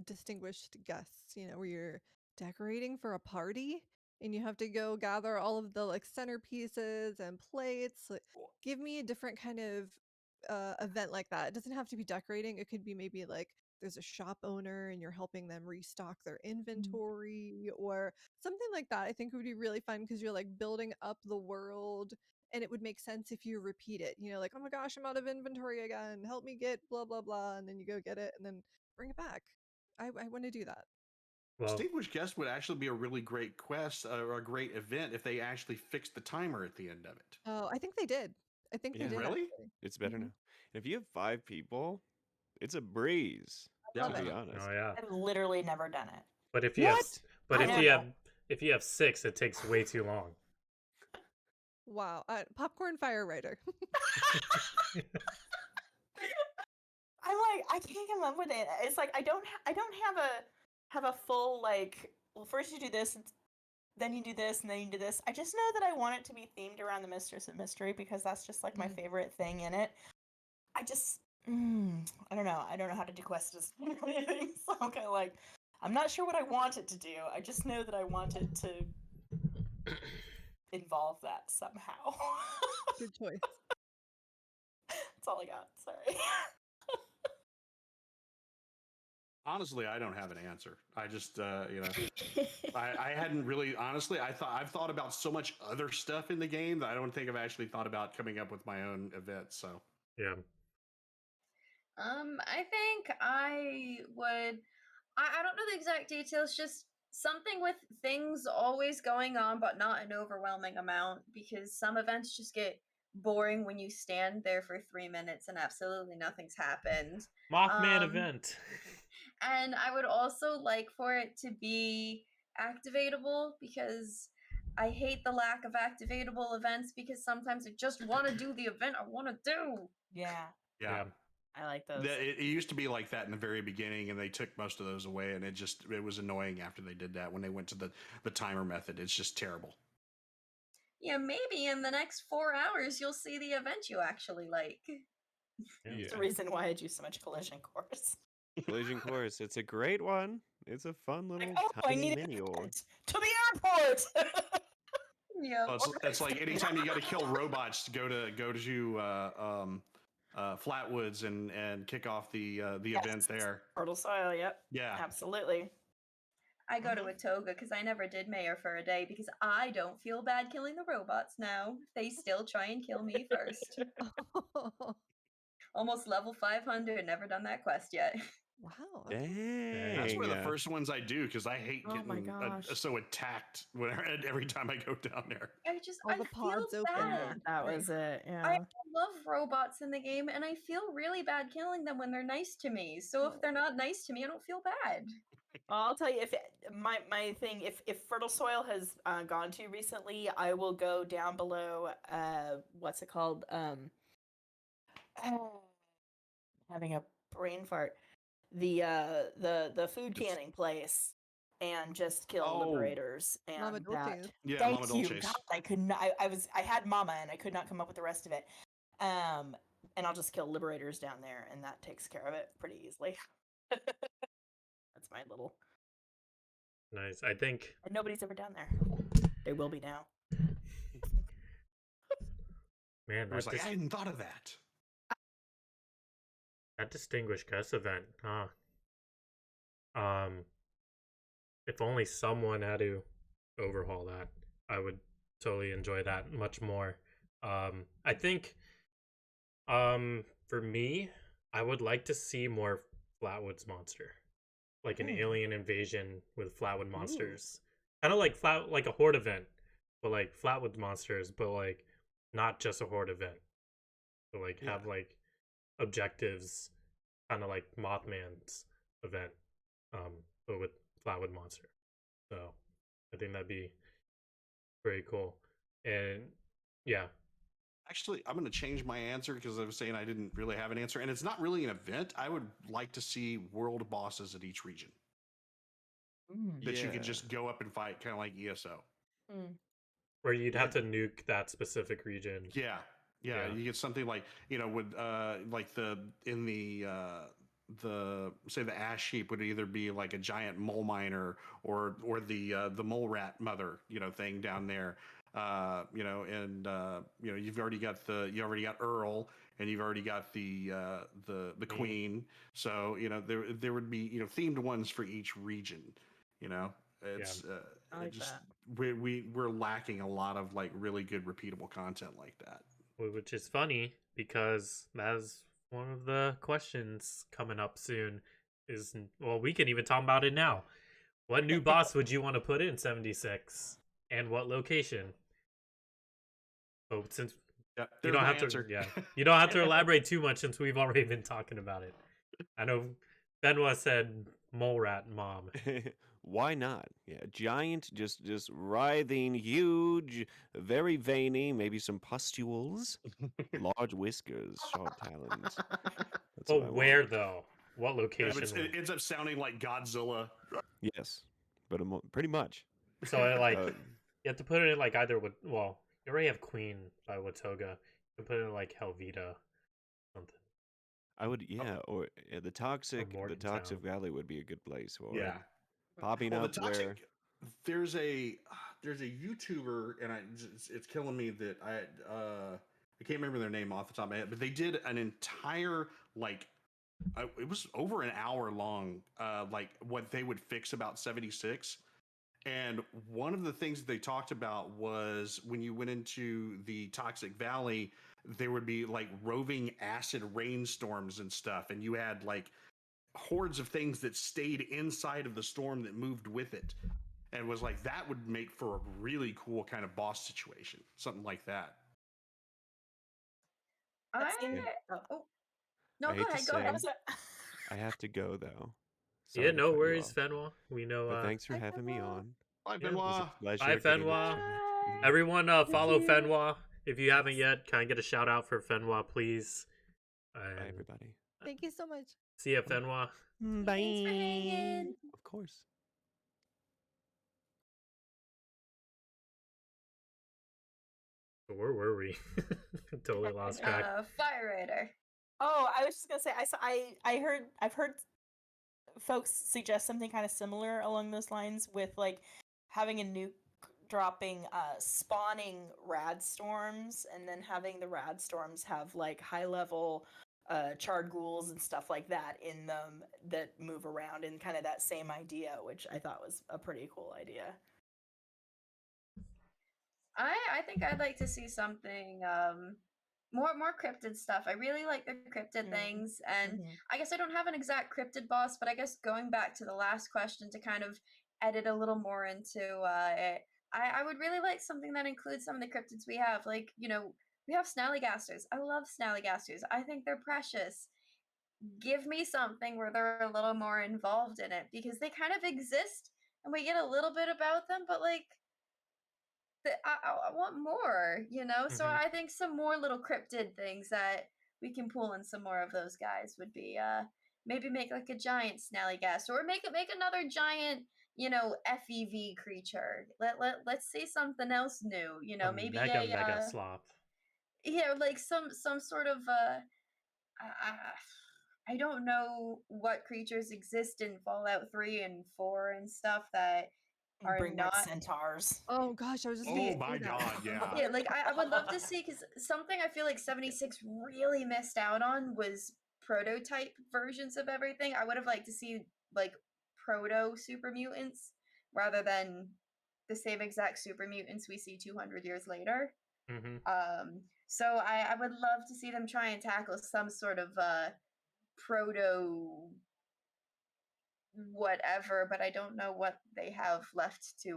distinguished guests, where you're decorating for a party and you have to go gather all of the like centerpieces and plates. Like, give me a different kind of event like that. It doesn't have to be decorating. It could be maybe like there's a shop owner and you're helping them restock their inventory or something like that. I think it would be really fun because you're like building up the world and it would make sense if you repeat it, like, oh my gosh, I'm out of inventory again, help me get blah blah blah, and then you go get it and then bring it back. I want to do that. Well, Distinguished Guest would actually be a really great quest or a great event if they actually fixed the timer at the end of it. Oh, I think they did. I think they Yeah. did. Really? actually. It's better Mhm. now. And if you have 5 people, it's a breeze. Yeah. Love To be it. honest. oh yeah. I've literally never done it. But if you have, What? but I if know. you have, if you have 6, it takes way too long. Wow. Popcorn fire writer. I'm like, I can't come up with it. It's like I don't have a full like. Well, first you do this, then you do this, and then you do this. I just know that I want it to be themed around the Mistress of Mystery because that's just like my favorite thing in it. I just, I don't know. I don't know how to do quests or anything, so I'm kind of like, I'm not sure what I want it to do. I just know that I want it to involve that somehow. Good choice. That's all I got. Sorry. Honestly, I don't have an answer. I just, I hadn't really, honestly, I've thought about so much other stuff in the game that I don't think I've actually thought about coming up with my own event. So, Yeah. I think I would. I don't know the exact details. Just something with things always going on, but not an overwhelming amount. Because some events just get boring when you stand there for 3 minutes and absolutely nothing's happened. Mothman event. And I would also like for it to be activatable because I hate the lack of activatable events because sometimes I just want to do the event I want to do. Yeah. yeah. I like those. It used to be like that in the very beginning, and they took most of those away, and it was annoying after they did that when they went to the timer method. It's just terrible. Yeah, maybe in the next 4 hours you'll see the event you actually like. Yeah. That's the reason why I do so much collision course. Collision course. It's a great one. It's a fun little Like, oh, I tiny need mini org. to the airport. Yeah. Well, it's like anytime you got to kill robots, go to Flatwoods and kick off the Yes. event there. Fertile soil. Yep. Yeah. Absolutely. I go to a toga because I never did mayor for a day because I don't feel bad killing the robots now. They still try and kill me first. Almost level 500, never done that quest yet. Wow. Okay. Dang. That's one of the first ones I do because I hate Oh my getting gosh. so attacked every time I go down there. All I the feel pods open. bad. That was it. Yeah. I love robots in the game, and I feel really bad killing them when they're nice to me. So if they're not nice to me, I don't feel bad. Well, I'll tell you if my thing if fertile soil has gone to recently, I will go down below. What's it called? Having a brain fart. The food canning place, and just kill Oh. liberators and Mama that. Dolce's. Yeah, Thank Mama you. Dolce's. God, I could not. I had Mama, and I could not come up with the rest of it. And I'll just kill liberators down there, and that takes care of it pretty easily. That's my little. Nice. I think And nobody's ever down there. They will be now. man, I was like, I hadn't thought of that. that distinguished guest event, huh? If only someone had to overhaul that, I would totally enjoy that much more. I think, for me, I would like to see more Flatwoods monster, like an alien invasion with Flatwood monsters, kind of like a horde event, but like Flatwood monsters, but like not just a horde event, but like have like objectives, kind of like Mothman's event, but with Flatwood monster. So I think that'd be very cool. And yeah, Actually, I'm going to change my answer because I was saying I didn't really have an answer, and it's not really an event. I would like to see world bosses at each region that you could just go up and fight, kind of like ESO. where you'd have to nuke that specific region. Yeah. You get something like with like the say the ash heap would either be like a giant mole miner or the mole rat mother thing down there. You've already got Earl, and you've already got the queen. So there would be themed ones for each region. It's I like just that. we're lacking a lot of like really good repeatable content like that. Which is funny because that's one of the questions coming up soon. We can even talk about it now. What new boss would you want to put in 76, and what location? Oh, since you don't have to, you don't have to elaborate too much since we've already been talking about it. I know Benoit said mole rat mom. Why not? Yeah, giant, just writhing, huge, very veiny, maybe some pustules, large whiskers, short talons. That's But what I where want. though? What location? It ends up sounding like Godzilla. Yes, but pretty much. So you have to put it in like either with you already have Queen by Watoga. You can put it in like Helvetia, something. I would, or the Toxic Morgantown. Valley would be a good place for Yeah. it. Popping Well, up the Toxic, where there's a YouTuber, and it's killing me that I can't remember their name off the top of my head, but they did an entire it was over an hour long, like what they would fix about 76. And one of the things that they talked about was when you went into the Toxic Valley, there would be like roving acid rainstorms and stuff, and you had like hordes of things that stayed inside of the storm that moved with it, and was like that would make for a really cool kind of boss situation, something like that. No, I hate go to ahead. say, I have to go though. Yeah, Sorry to no cut you worries, off, Fenwa. We know. but thanks for Bye, having me Benoit. on. Bye, It was Benoit. a pleasure Bye, getting to Fenwa. chat. Everyone, follow Fenwa if you haven't yet. Can I get a shout out for Fenwa, please? Bye, everybody. Thank you so much. See ya, Fenwa. Bye. Thanks for hanging. Of course. Where were we? Totally lost track. Fire Raider. Oh, I was just gonna say I've heard folks suggest something kind of similar along those lines with like having a nuke dropping spawning rad storms and then having the rad storms have like high level charred ghouls and stuff like that in them that move around, and kind of that same idea, which I thought was a pretty cool idea. I think I'd like to see something more cryptid stuff. I really like the cryptid things, and I guess I don't have an exact cryptid boss, but I guess going back to the last question to kind of edit a little more into it, I would really like something that includes some of the cryptids we have. Like, you know, we have snallygasters. I love snallygasters. I think they're precious. Give me something where they're a little more involved in it, because they kind of exist and we get a little bit about them, but like I want more, you know? So I think some more little cryptid things that we can pull in some more of those guys would be maybe make like a giant snallygaster, or make another giant, you know, FEV creature. Let's see something else new, you know, maybe mega slop. you know, like some sort of I don't know what creatures exist in Fallout 3 and 4 and stuff that are Bring not back centaurs. Oh gosh, I was just Oh gonna my say that. god, yeah. yeah, like I would love to see, because something I feel like 76 really missed out on was prototype versions of everything. I would have liked to see like proto super mutants rather than the same exact super mutants we see 200 years later. So I would love to see them try and tackle some sort of proto whatever, but I don't know what they have left to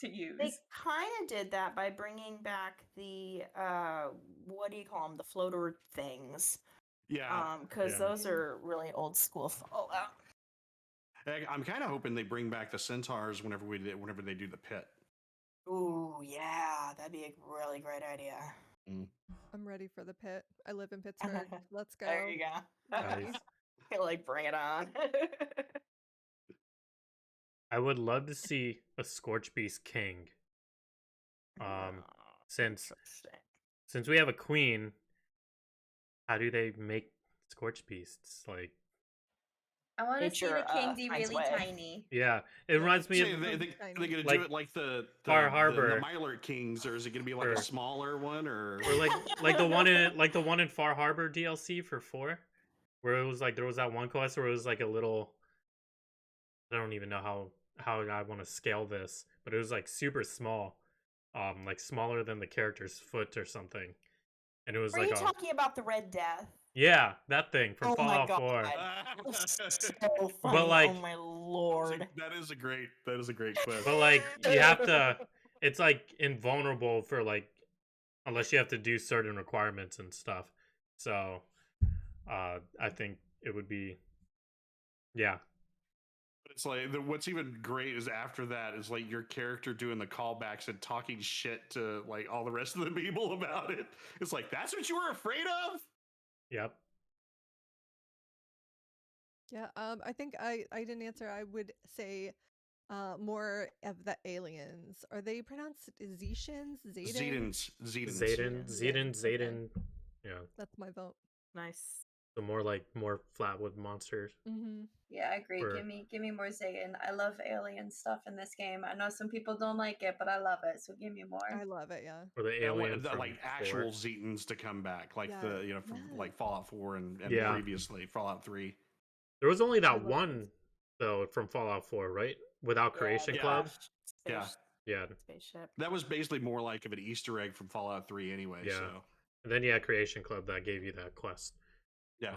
use. They kind of did that by bringing back the what do you call them, the floater things, Yeah. because those are really old school Fallout. I'm kind of hoping they bring back the centaurs whenever they do the pit. Ooh, yeah, that'd be a really great idea. I'm ready for the pit. I live in Pittsburgh. Let's go. There you go. Ready. Like, bring it on. I would love to see a Scorch Beast King. Since we have a queen, how do they make Scorch Beasts? Like, I want to see the king be finds really way. tiny. yeah, it reminds me Are of they gonna like do it like the Far Harbor. the Mylert Kings, or is it gonna be like Or- a smaller one, or like the one in Far Harbor DLC for 4, where it was like there was that one quest where it was like a little. I don't even know how I want to scale this, but it was like super small, like smaller than the character's foot or something, and it was Were like you talking about the Red Death? yeah, that thing from Oh my Fallout 4. God. So funny. But like, oh my lord. that is a great quest. but like you have to, it's like invulnerable for like, unless you have to do certain requirements and stuff. So, I think it would be, yeah. But it's like what's even great is after that is like your character doing the callbacks and talking shit to like all the rest of the people about it. It's like, that's what you were afraid of? Yep. Yeah, I think I didn't answer. I would say more of the aliens. Are they pronounced Zetians? Zedans. Zayden. Yeah. That's my vote. Nice. So more flatwood monsters. Yeah, I agree. Or- Give me more Zayden. I love alien stuff in this game. I know some people don't like it, but I love it. So give me more. I love it. Yeah. Or the alien the, from like 4. actual Zetans to come back, like Yeah. the from like Fallout 4 and Yeah. previously Fallout 3. There was only I that love one though from Fallout 4, right? Without Creation Yeah, Club. Yeah. Yeah. Spaceship. That was basically more like of an Easter egg from Fallout 3 anyway. Yeah. So And then Creation Club that gave you that quest. yeah.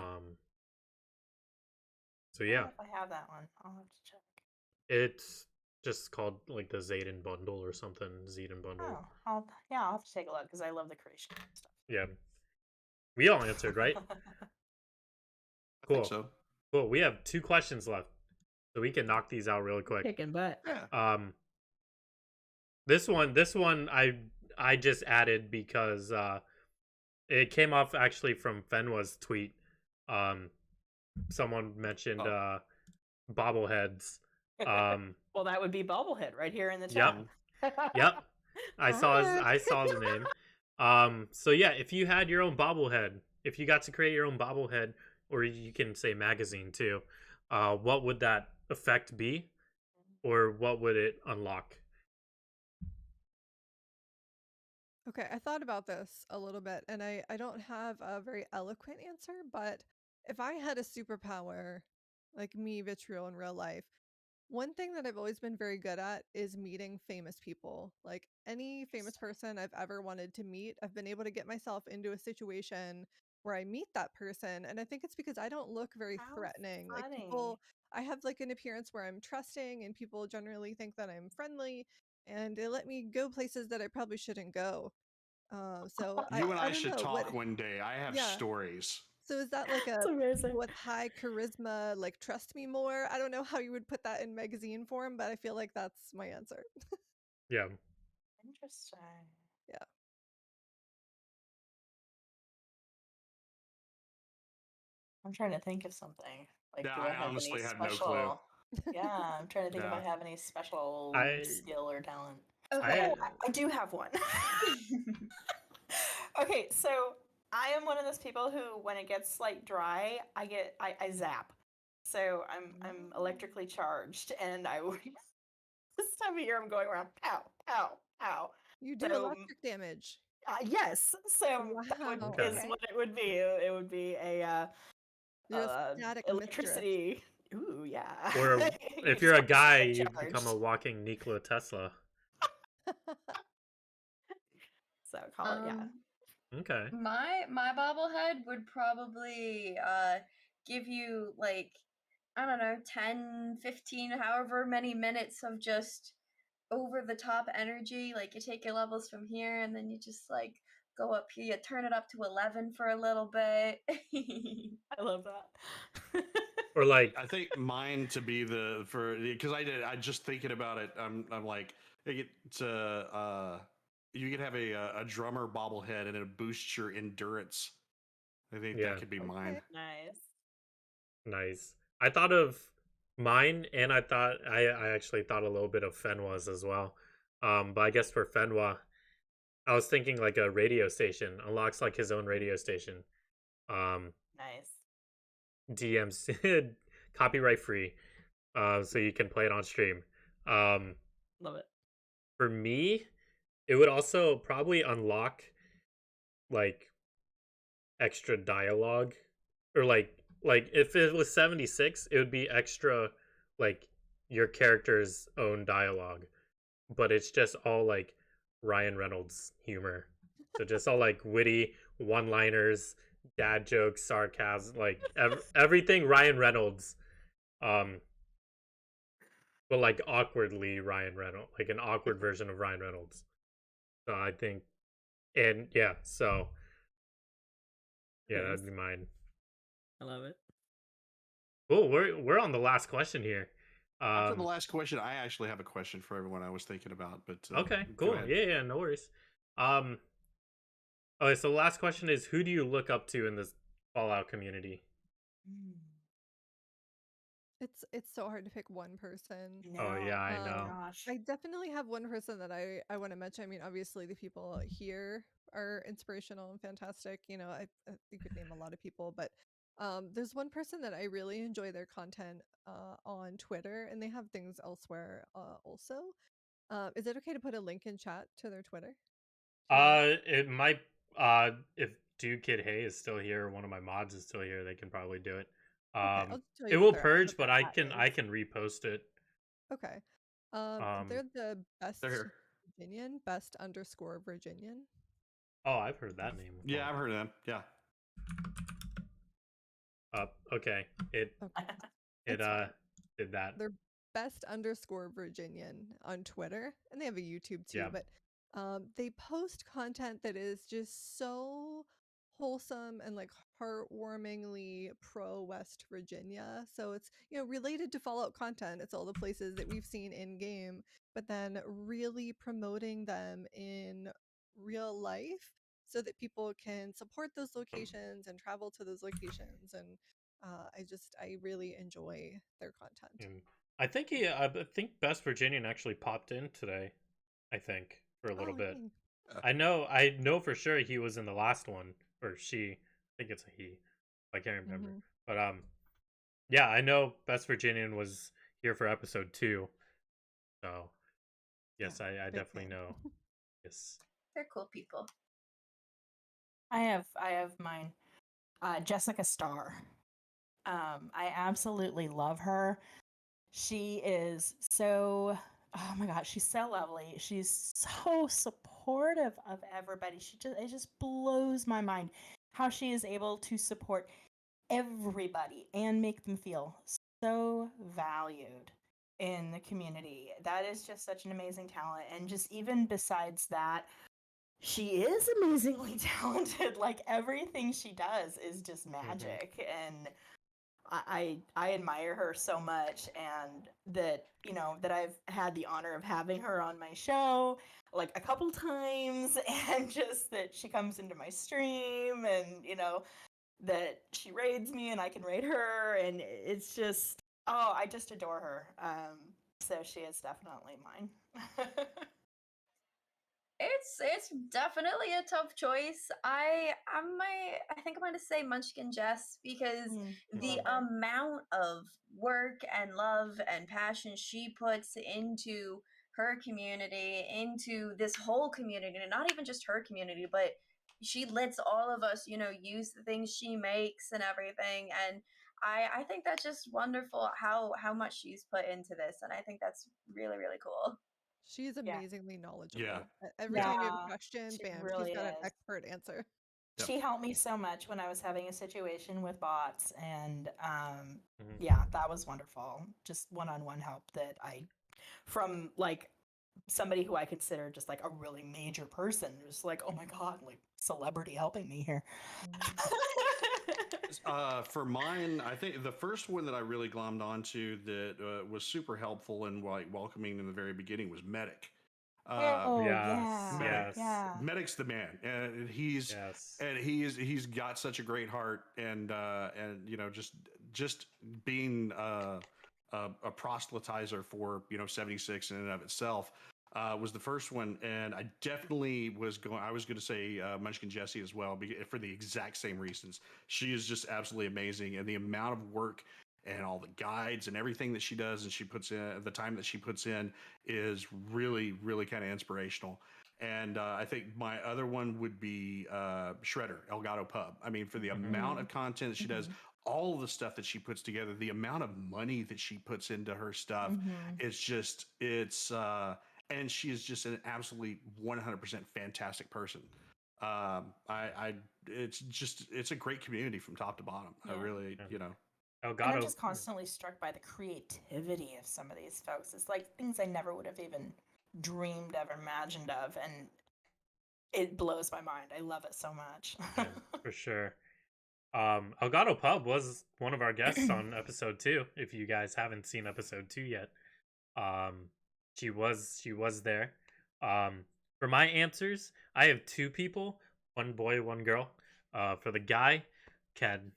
So I don't yeah, know if I have that one. I'll have to check. it's just called like the Zayden bundle or something. Zayden bundle. Oh, I'll have to take a look because I love the creation stuff. Yeah. We all answered, right? I Cool. think so. Cool. We have 2 questions left, so we can knock these out really quick. Kicking butt. Yeah. This one I just added because it came off actually from Fenwa's tweet. Someone mentioned bobbleheads. Well, that would be Bobblehead right here in the chat. Yep. I saw the name. So yeah, if you had your own bobblehead, if you got to create your own bobblehead, or you can say magazine too, what would that effect be? Or what would it unlock? Okay, I thought about this a little bit, and I don't have a very eloquent answer, but if I had a superpower, like me, Vitriol, in real life, one thing that I've always been very good at is meeting famous people. Like any famous person I've ever wanted to meet, I've been able to get myself into a situation where I meet that person. And I think it's because I don't look very How threatening. Like funny. people, I have like an appearance where I'm trusting, and people generally think that I'm friendly, and they let me go places that I probably shouldn't go. So You and I I don't should know what. talk one day. I have Yeah. stories. So is that like It's a amazing. people with high charisma like trust me more? I don't know how you would put that in magazine form, but I feel like that's my answer. Yeah. Interesting. Yeah. I'm trying to think of something. Like, Yeah, do I I have any honestly had no clue. special? Yeah, I'm trying to think if I Yeah. have any special I skill or talent. Okay. I Oh, I do have one. Okay, so I am one of those people who, when it gets like dry, I zap. So I'm electrically charged, and this time of year I'm going around pow pow pow. You do So electric damage. yes, so that Wow. Okay. is Okay. what it would be. It would be a You're a static mistress. electricity. Ooh, yeah. or You if just you're a got yourself guy, you become charged. a walking Nikola Tesla. So call it, yeah. um, Okay. my bobblehead would probably give you like, I don't know, 10, 15, however many minutes of just over the top energy. Like you take your levels from here and then you just like go up here, you turn it up to 11 for a little bit. I love that. Or like, I think mine to be because I just thinking about it. I'm like it's you could have a drummer bobblehead and it boosts your endurance. I think yeah, that could be mine. Okay. Nice. nice. I thought of mine, and I actually thought a little bit of Fenwa's as well. But I guess for Fenwa, I was thinking like a radio station unlocks like his own radio station. Um, Nice. DMC copyright free, so you can play it on stream. Um, Love it. for me, it would also probably unlock like extra dialogue, or like if it was 76, it would be extra like your character's own dialogue, but it's just all like Ryan Reynolds humor. So just all like witty one-liners, dad jokes, sarcasm, like everything Ryan Reynolds, um but like awkwardly Ryan Reynolds, like an awkward version of Ryan Reynolds. So I think, and yeah, so yeah, Nice. that'd be mine. I love it. Oh, we're on the last question here. After the last question, I actually have a question for everyone I was thinking about. But Okay, go cool. ahead. Yeah, no worries. Um, okay, so the last question is, who do you look up to in this Fallout community? It's so hard to pick one person. Oh yeah, I Oh my know. gosh. I definitely have one person that I want to mention. I mean, obviously the people here are inspirational and fantastic. You know, you could name a lot of people, but there's one person that I really enjoy their content on Twitter, and they have things elsewhere also. Is it okay to put a link in chat to their Twitter? Do you mind? It might. If Dude Kid Hay is still here, one of my mods is still here, they can probably do it. Okay, I'll just tell It you what will their purge, but I that can is. repost it. okay. Um, They're the best They're here. Virginian, best underscore Virginian. oh, I've heard that name before. Yeah, I've heard of them. Yeah. Okay. It Okay. it It's fine. did that. They're best underscore Virginian on Twitter, and they have a YouTube too. Yeah. But they post content that is just so wholesome and like heartwarmingly pro West Virginia. So it's, you know, related to Fallout content. It's all the places that we've seen in game, but then really promoting them in real life so that people can support those locations and travel to those locations. And I really enjoy their content. I think Best Virginian actually popped in today. I think for a little Oh, bit. yay. I know for sure he was in the last one, or she. I think it's a he. I can't remember. Mhm. But yeah, I know Best Virginian was here for episode 2. So yes, I Big definitely fan. know. Yes. They're cool people. I have mine. Jessica Starr. I absolutely love her. She is so, oh my god, she's so lovely. She's so supportive of everybody. It just blows my mind how she is able to support everybody and make them feel so valued in the community. That is just such an amazing talent. And just even besides that, she is amazingly talented. Like everything she does is just magic. And I admire her so much, and that that I've had the honor of having her on my show like a couple times, and just that she comes into my stream, and that she raids me and I can raid her, and it's just, oh, I just adore her. So she is definitely mine. It's definitely a tough choice. I think I'm gonna say Munchkin Jess because the Love her. amount of work and love and passion she puts into her community, into this whole community, and not even just her community, but she lets all of us, use the things she makes and everything. And I think that's just wonderful how much she's put into this, and I think that's really, really cool. She's Yeah. amazingly knowledgeable. Yeah. Every time you have a Yeah, question, she bam, she's really got an is. expert answer. Yep. She helped me so much when I was having a situation with bots, and Mhm. yeah, that was wonderful. Just one-on-one help that from like somebody who I consider just like a really major person, just like, oh my god, like celebrity helping me here. For mine, I think the first one that I really glommed onto that was super helpful and like welcoming in the very beginning was Medic. Oh Yes, yeah, Medic, yes, yeah. Medic's the man, and he's yes. he's got such a great heart, and just being a proselytizer for 76 in and of itself was the first one, and I definitely was going. I was going to say Munchkin Jessie as well, for the exact same reasons. She is just absolutely amazing, and the amount of work and all the guides and everything that she does and she puts in, the time that she puts in, is really, really kind of inspirational. And I think my other one would be Shredder, Elgato Pub. I mean, for the amount of content that she does, all of the stuff that she puts together, the amount of money that she puts into her stuff, and she is just an absolutely 100% fantastic person. It's a great community from top to bottom. I Yeah. really, Yeah. And I'm Elgato. just constantly struck by the creativity of some of these folks. It's like things I never would have even dreamed of or imagined of, and it blows my mind. I love it so much. Yeah, for sure. Elgato Pub was one of our guests on episode 2. If you guys haven't seen episode 2 yet, she was there. For my answers, I have 2 people, one boy, one girl. For the guy, Ken.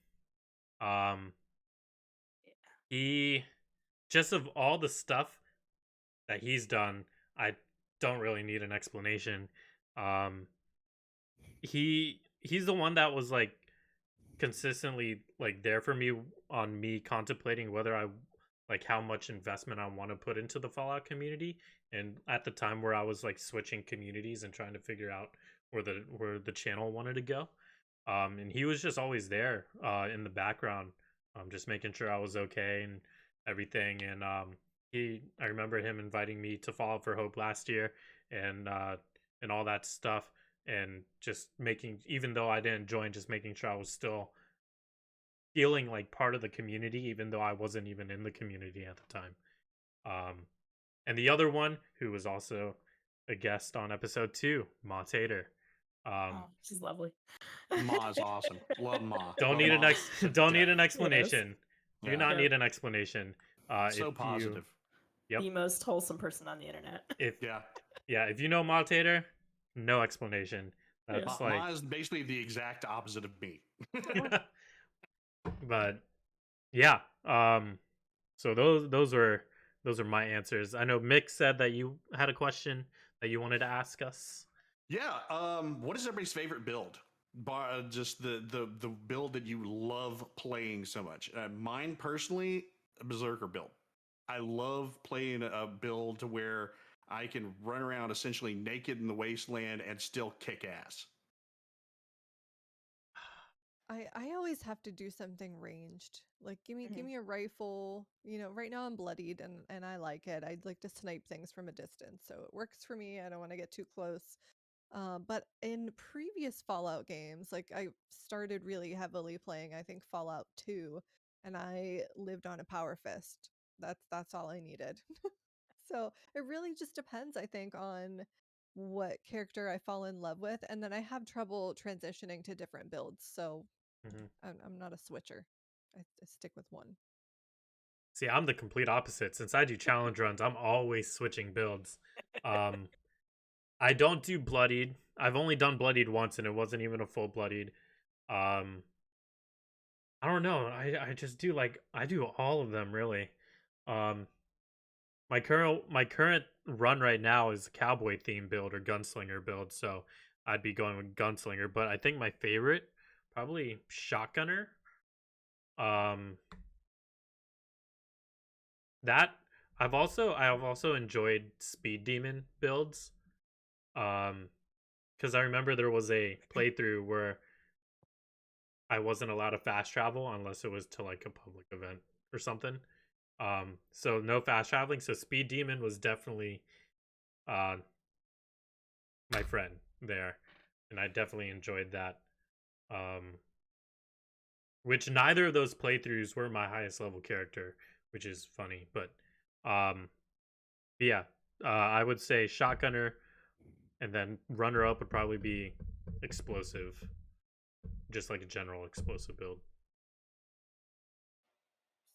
He, just of all the stuff that he's done, I don't really need an explanation. He's the one that was like consistently like there for me on me contemplating whether I like how much investment I want to put into the Fallout community, and at the time where I was like switching communities and trying to figure out where the channel wanted to go. And he was just always there in the background, just making sure I was okay and everything. And I remember him inviting me to Fallout for Hope last year, and all that stuff, and just making, even though I didn't join, just making sure I was still feeling like part of the community, even though I wasn't even in the community at the time. And the other one, who was also a guest on episode 2, Ma Tater. Oh, she's lovely. Ma is awesome. Love Ma. Don't Love need Ma to don't need death. an explanation. Do Yeah. not Yep. need an explanation. So If positive. Yep. The most wholesome person on the internet. If you know Ma Tater, no explanation. That's Ma is basically the exact opposite of me. But yeah, so those are my answers. I know Mick said that you had a question that you wanted to ask us. Yeah. What is everybody's favorite build? Just the build that you love playing so much. Mine personally, a Berserker build. I love playing a build to where I can run around essentially naked in the wasteland and still kick ass. I always have to do something ranged. Like give me a rifle. You know, right now I'm bloodied and I like it. I'd like to snipe things from a distance. So it works for me. I don't want to get too close. But in previous Fallout games, like I started really heavily playing, I think Fallout 2, and I lived on a power fist. That's all I needed. So it really just depends, I think, on what character I fall in love with, and then I have trouble transitioning to different builds. So Mhm. I'm not a switcher. I stick with one. See, I'm the complete opposite. Since I do challenge runs, I'm always switching builds. Um, I don't do bloodied. I've only done bloodied once, and it wasn't even a full bloodied. Um, I don't know. I just do I do all of them really. Um, my current run right now is a cowboy theme build or gunslinger build, so I'd be going with gunslinger. But I think my favorite probably shotgunner. Um, that I've also enjoyed speed demon builds. Because I remember there was a playthrough where I wasn't allowed to fast travel unless it was to like a public event or something. So no fast traveling. So speed demon was definitely uh my friend there, and I definitely enjoyed that. Um, which neither of those playthroughs were my highest level character, which is funny. But yeah, I would say shotgunner, and then runner up would probably be explosive, just like a general explosive build.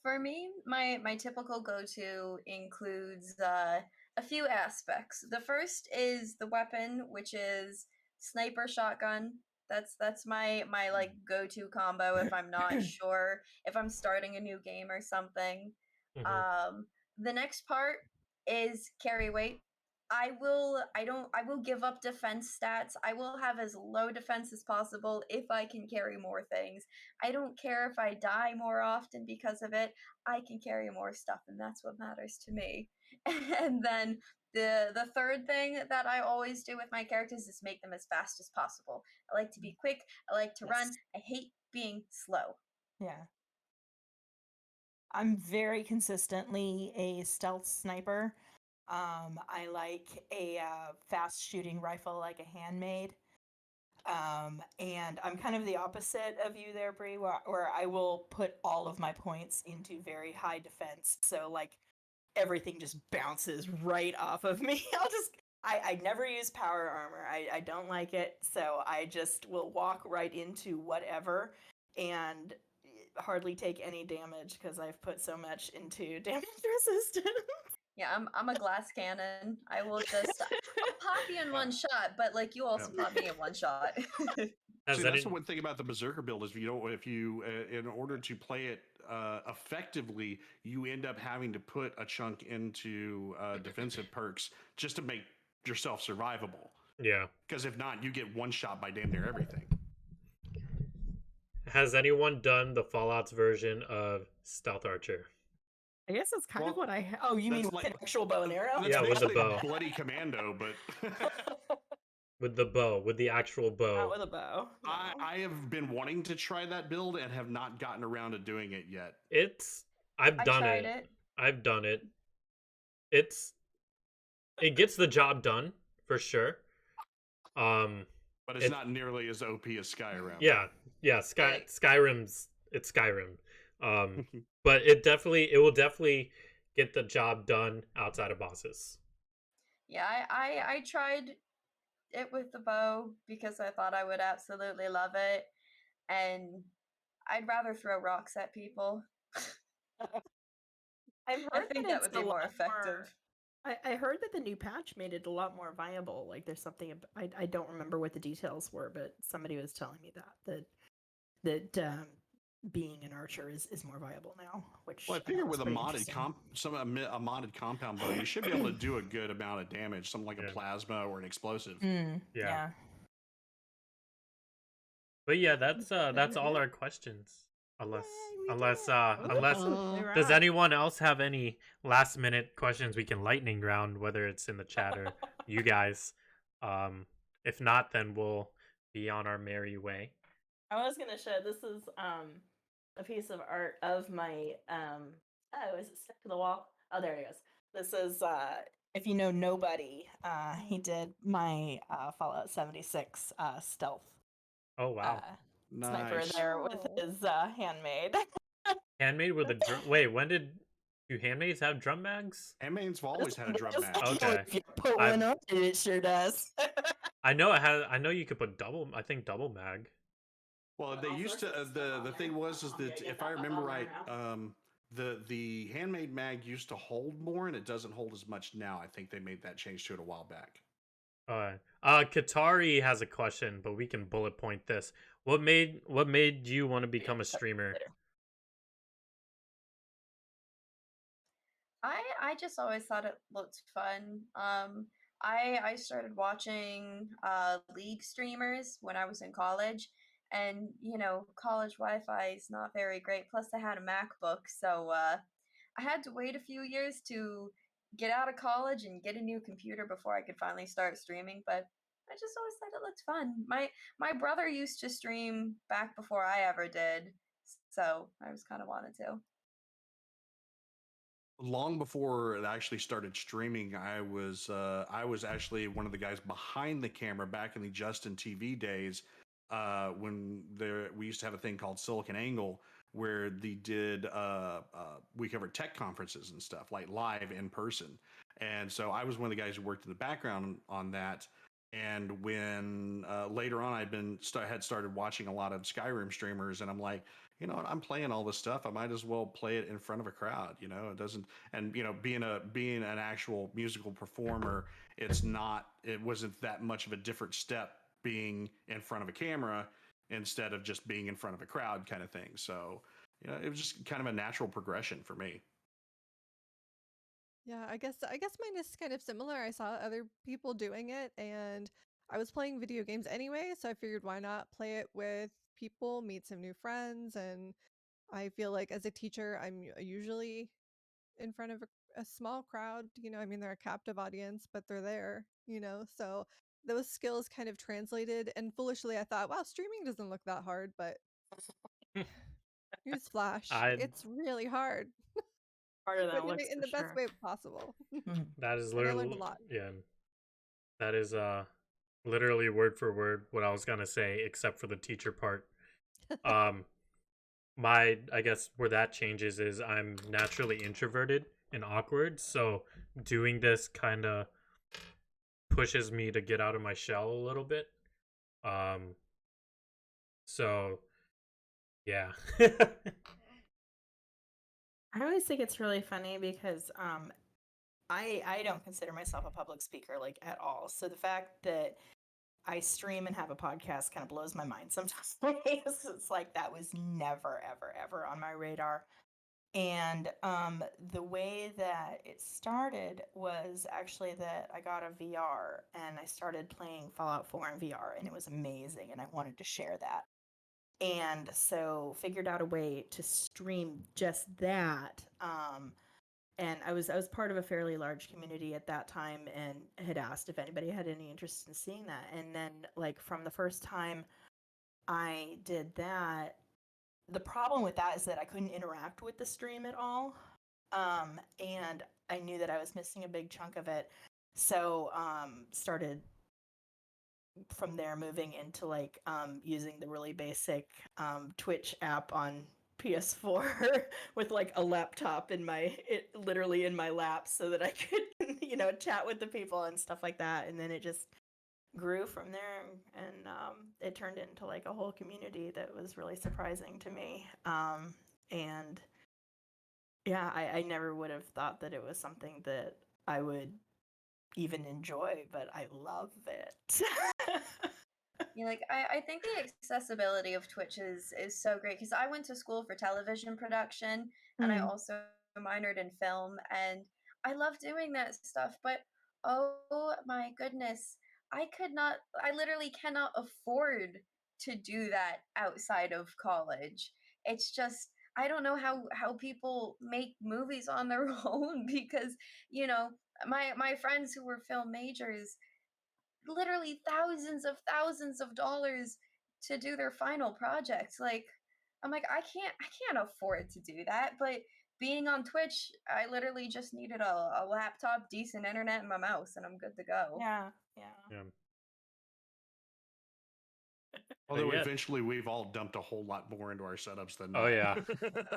For me, my typical go-to includes a few aspects. The first is the weapon, which is sniper shotgun. That's my like go-to combo if I'm not sure if I'm starting a new game or something. Mm-hmm. The next part is carry weight. I will give up defense stats. I will have as low defense as possible if I can carry more things. I don't care if I die more often because of it. I can carry more stuff, and that's what matters to me. And then the third thing that I always do with my characters is make them as fast as possible. I like to be quick. I like to run. I hate being slow. Yeah. I'm very consistently a stealth sniper. I like a fast shooting rifle, like a handmade. And I'm kind of the opposite of you there, Bree, where I will put all of my points into very high defense. So like everything just bounces right off of me. I never use power armor. I don't like it. So I just will walk right into whatever and hardly take any damage because I've put so much into damage resistance. Yeah, I'm a glass cannon. I will just I'll pop you in one shot, but like you also pop me in one shot. Has See, that that's the one thing about the Berserker build is if you in order to play it effectively, you end up having to put a chunk into defensive perks just to make yourself survivable. Yeah. Because if not, you get one shot by damn near everything. Has anyone done the Fallout's version of Stealth Archer? I guess that's kind of Well, what Oh, you mean that's with an actual bow and arrow? That's Yeah, with the basically bow. Bloody Commando, but With the bow, with the actual bow. Not with a bow. No. I have been wanting to try that build and have not gotten around to doing it yet. I've I done tried it. it. I've done it. It gets the job done for sure. But it's not nearly as OP as Skyrim. Yeah. Skyrim's it's Skyrim. But it will definitely get the job done outside of bosses. Yeah, I tried it with the bow because I thought I would absolutely love it, and I'd rather throw rocks at people. I've I heard think that that it's would be a more lot effective. I heard that the new patch made it a lot more viable. Like there's something I don't remember what the details were, but somebody was telling me that being an archer is more viable now. Which Well, I thought figure was with a pretty modded interesting. a modded compound bow, you should be able to do a good amount of damage, something like Yeah. a plasma or an explosive. Yeah. But yeah, that's all our questions. Unless, Yay, we did unless, it! unless, Ooh, does right. anyone else have any last minute questions we can lightning round, whether it's in the chat or you guys? If not, then we'll be on our merry way. I was gonna show this is a piece of art of my oh, is it stuck to the wall? Oh, there it goes. This is if you know Nobody, he did my Fallout 76 stealth Oh wow, sniper Nice. there with Oh. his handmade. handmade with a drum. Wait, when did do handmaids have drum bags? Handmaids have always had a drum Just- mag. Okay. If you put I've- one on it, it sure does. I know it has. I know you could put double. I think double mag. Well, they used to. The thing was is that if I remember right, the handmade mag used to hold more, and it doesn't hold as much now. I think they made that change to it a while back. Katari has a question, but we can bullet point this. What made you want to become a streamer? I just always thought it looked fun. I started watching League streamers when I was in college, and college Wi-Fi is not very great. Plus, I had a MacBook, so I had to wait a few years to get out of college and get a new computer before I could finally start streaming. But I just always thought it looked fun. My brother used to stream back before I ever did, so I just kind of wanted to. Long before it actually started streaming, I was actually one of the guys behind the camera back in the Justin TV days, when we used to have a thing called Silicon Angle, where we covered tech conferences and stuff like live in person, and so I was one of the guys who worked in the background on that. And when later on had started watching a lot of Skyrim streamers, and I'm like, you know what, I'm playing all this stuff, I might as well play it in front of a crowd. It doesn't, and being an actual musical performer, it wasn't that much of a different step being in front of a camera instead of just being in front of a crowd kind of thing. So it was just kind of a natural progression for me. Yeah, I guess mine is kind of similar. I saw other people doing it and I was playing video games anyway, so I figured why not play it with people, meet some new friends, and I feel like as a teacher, I'm usually in front of a small crowd, I mean they're a captive audience, but they're there, so those skills kind of translated and foolishly I thought, wow, streaming doesn't look that hard, but newsflash, I it's really hard, Harder than but it looks in for the best sure. way possible. that is And I learned literally a lot. yeah. That is literally word for word what I was gonna say, except for the teacher part. Um, I guess where that changes is I'm naturally introverted and awkward, so doing this kind of pushes me to get out of my shell a little bit. Um, so yeah. I always think it's really funny because I don't consider myself a public speaker like at all. So the fact that I stream and have a podcast kind of blows my mind sometimes. It's like that was never ever ever on my radar. And the way that it started was actually that I got a VR and I started playing Fallout 4 in VR and it was amazing and I wanted to share that. And so figured out a way to stream just that. And I was part of a fairly large community at that time and had asked if anybody had any interest in seeing that. And then like from the first time I did that, the problem with that is that I couldn't interact with the stream at all. And I knew that I was missing a big chunk of it. So started from there moving into like using the really basic Twitch app on PS4 with like a laptop literally in my lap so that I could chat with the people and stuff like that. And then it just grew from there, and it turned into like a whole community that was really surprising to me. And yeah, I never would have thought that it was something that I would even enjoy, but I love it. Yeah, like I think the accessibility of Twitch is so great because I went to school for television production and I also minored in film and I love doing that stuff, but oh my goodness, I literally cannot afford to do that outside of college. it's just I don't know how people make movies on their own because my friends who were film majors literally thousands of dollars to do their final projects. Like I'm like I can't afford to do that, but being on Twitch, I literally just needed a laptop, decent internet, and my mouse, and I'm good to go. Yeah. Yeah. Although yeah. eventually we've all dumped a whole lot more into our setups than Oh, that. yeah.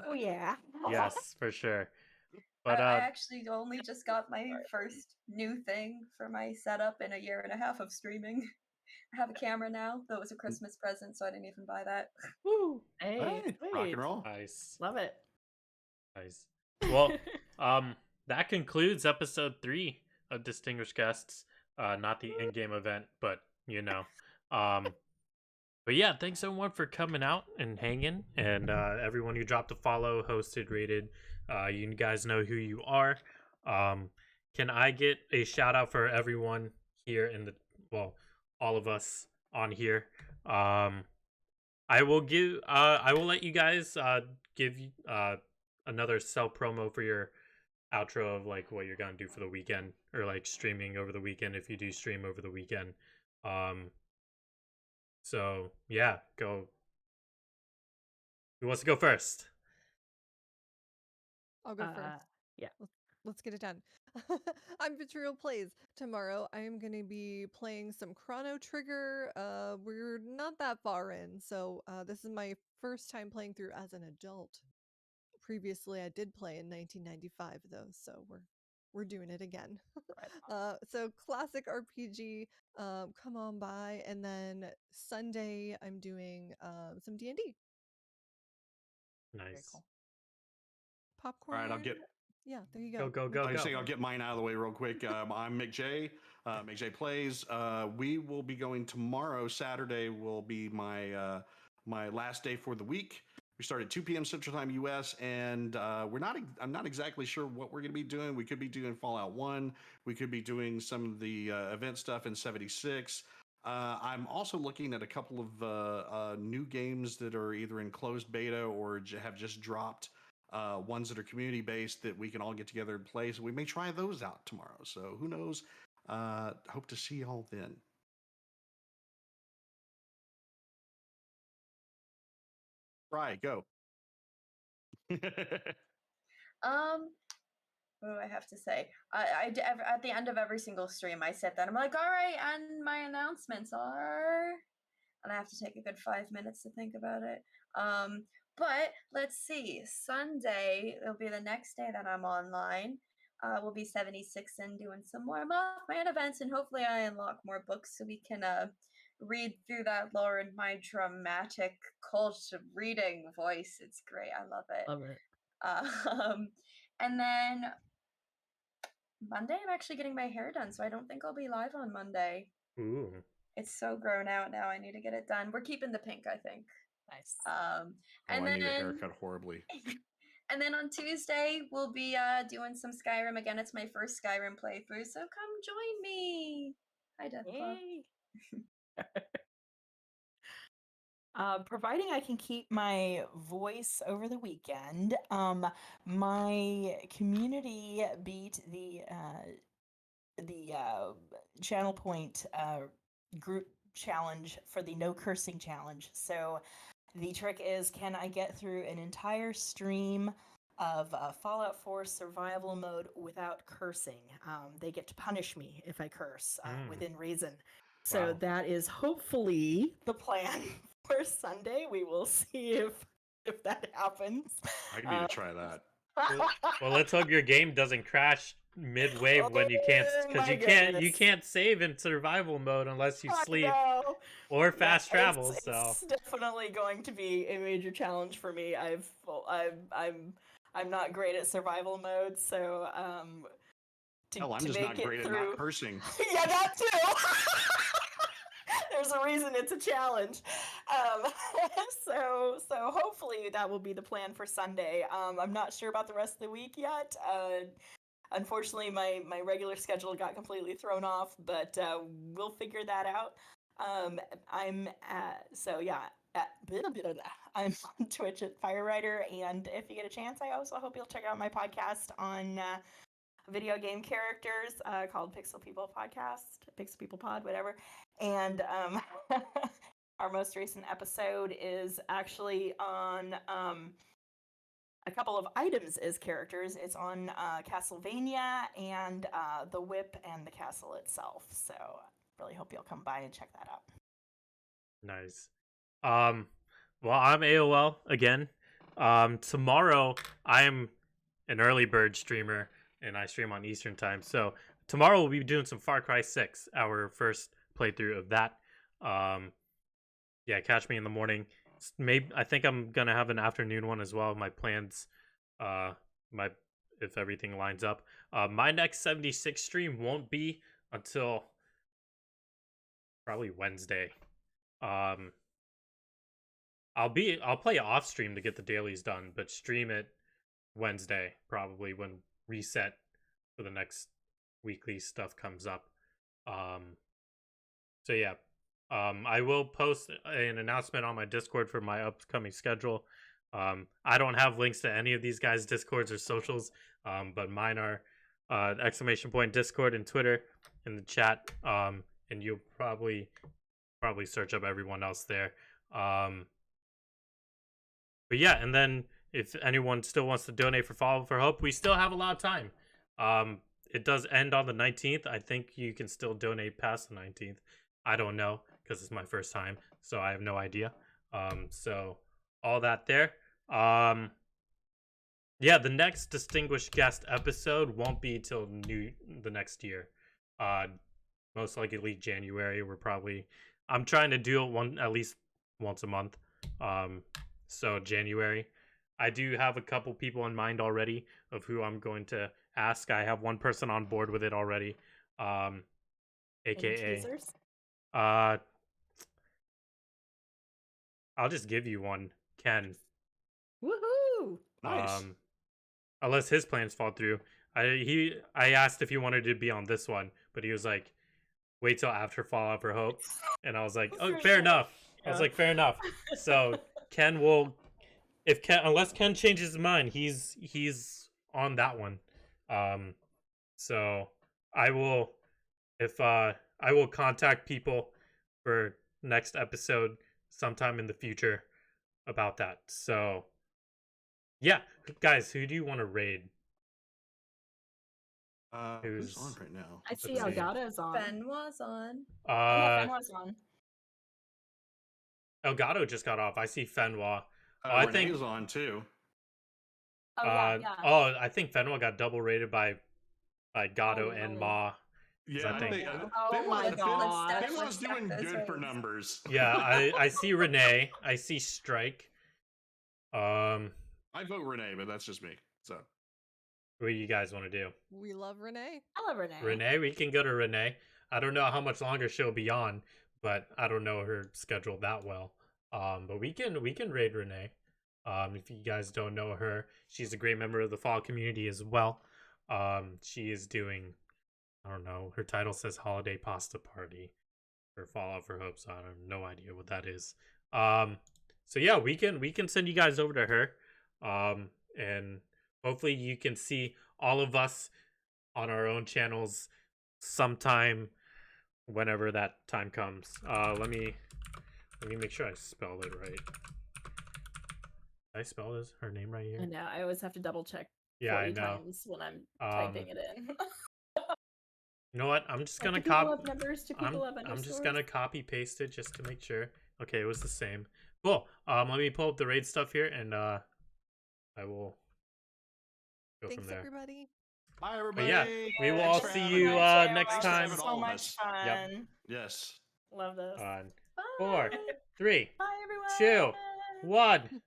Oh yeah. Yes, for sure. But I actually only just got my first new thing for my setup in a year and a half of streaming. I have a camera now. That was a Christmas present, so I didn't even buy that. woo, Hey, Hey, rock sweet. and roll. nice. Love it. Nice. Well, that concludes episode 3 of Distinguished Guests. Not the in-game event, but but yeah, thanks everyone for coming out and hanging, and everyone who dropped a follow, hosted, rated. You guys know who you are. Can I get a shout out for everyone here all of us on here? I will let you guys give another self promo for your outro of like what you're gonna do for the weekend, or like streaming over the weekend if you do stream over the weekend. So yeah, go. Who wants to go first? I'll go first. Yeah. Let's get it done. I'm Vitriol Plays. Tomorrow I am going to be playing some Chrono Trigger. We're not that far in, so this is my first time playing through as an adult. Previously, I did play in 1995 though, so we're doing it again. So classic RPG. Come on by, and then Sunday I'm doing some D&D. Nice. Very cool. Popcorn. All right, I'll get. Yeah, there you go. Go. I was saying I'll get mine out of the way real quick. I'm Mick J. Mick J Plays. We will be going tomorrow. Saturday will be my my last day for the week. We start at 2 p.m. Central Time U.S. and I'm not exactly sure what we're going to be doing. We could be doing Fallout 1. We could be doing some of the event stuff in 76. I'm also looking at a couple of new games that are either in closed beta or have just dropped. Ones that are community based that we can all get together and play. So we may try those out tomorrow. So who knows? Hope to see y'all then. Right, go. What do I have to say? At the end of every single stream, I sit there and I'm like, all right, and my announcements are, and I have to take a good 5 minutes to think about it. But let's see. Sunday, it'll be the next day that I'm online. We'll be 76 and doing some more Mothman events, and hopefully I unlock more books so we can read through that lore in my dramatic cult reading voice. It's great. I love it. Love it. And then Monday, I'm actually getting my hair done, so I don't think I'll be live on Monday. Ooh. It's so grown out now. I need to get it done. We're keeping the pink, I think. Nice. And I then need a haircut horribly. and then on Tuesday we'll be doing some Skyrim again. It's my first Skyrim playthrough, so come join me. Hi, Deathclaw. Providing I can keep my voice over the weekend, my community beat the Channel Point group challenge for the no cursing challenge. So the trick is, can I get through an entire stream of Fallout 4 survival mode without cursing? They get to punish me if I curse within reason. So Wow. that is hopefully the plan for Sunday. We will see if that happens. I need to try that. Well, let's hope your game doesn't crash mid-wave when you can't, because my you can't save in survival mode unless you sleep or fast Yeah, travel. it's So definitely going to be a major challenge for me. I'm not great at survival mode, so Hell, I'm to just make not it great at through... not cursing. Yeah, that too. There's a reason it's a challenge. So hopefully that will be the plan for Sunday. I'm not sure about the rest of the week yet. Unfortunately, my regular schedule got completely thrown off, but we'll figure that out. So yeah, I'm on Twitch at Firewriter, and if you get a chance, I also hope you'll check out my podcast on video game characters called Pixel People Podcast, Pixel People Pod, whatever. And our most recent episode is actually on a couple of items as characters. It's on Castlevania and the whip and the castle itself. So really hope you'll come by and check that out. Nice. Well, I'm AOL again. Tomorrow I'm an early bird streamer and I stream on Eastern time. So tomorrow we'll be doing some Far Cry 6, our first playthrough of that. Yeah, catch me in the morning. Maybe I think I'm gonna have an afternoon one as well. My plans, if everything lines up. My next 76 stream won't be until probably Wednesday. I'll play off stream to get the dailies done, but stream it Wednesday probably when reset for the next weekly stuff comes up. So yeah, I will post an announcement on my Discord for my upcoming schedule. I don't have links to any of these guys' Discords or socials, but mine are !Discord and Twitter in the chat. And you'll probably search up everyone else there. But yeah, and then if anyone still wants to donate for Follow for Hope, we still have a lot of time. It does end on the 19th. I think you can still donate past the 19th. I don't know because it's my first time, so I have no idea. So all that there. Yeah, the next distinguished guest episode won't be till the next year. Most likely January. I'm trying to do it at least once a month. So January. I do have a couple people in mind already of who I'm going to ask. I have one person on board with it already. Any AKA teasers? I'll just give you one, Ken. Woohoo! Nice. Unless his plans fall through. I asked if he wanted to be on this one, but he was like, wait till after Fallout for Hope. And I was like, oh, fair enough. I was like, fair enough. So Ken will, unless Ken changes his mind, he's on that one. So I will contact people for next episode sometime in the future about that. So yeah, guys, who do you want to raid? Who's on right now? I see Let's see. Elgato's on. Benoit's on. Yeah, Benoit's on. Elgato just got off. I see Fenwa. I Renee's think on too. Oh, yeah. I think Fenwa got double rated by Gato and really? Ma. Yeah, I think- Oh my god. Let's Benwa's stack doing those good for raids. numbers. Yeah, I see Renee. I see Strike. I vote Renee, but that's just me. So What do you guys want to do? We love Renee. I love Renee. Renee, we can go to Renee. I don't know how much longer she'll be on, but I don't know her schedule that well. But we can raid Renee. If you guys don't know her, she's a great member of the Fall community as well. She is doing, I don't know, her title says Holiday Pasta Party for Fallout for Hope, so I have no idea what that is. So yeah, we can send you guys over to her. And hopefully you can see all of us on our own channels sometime whenever that time comes. Let me make sure I spelled it right. Did I spell her name right here? I know. I always have to double check. Yeah, I 40 know. times when I'm typing it in. You know what? I'm just gonna Do people copy. have numbers? Do people have I'm just underscores? gonna copy paste it just to make sure. Okay, it was the same. Cool. Let me pull up the raid stuff here, and I will go Thanks, from there. everybody. bye But everybody. yeah, we will all Thanks for see having you us. next Thanks for time. having So all of much us. fun. Yep. Yes. Love this. On Bye. 4, 3, Bye, everyone. 2, 1.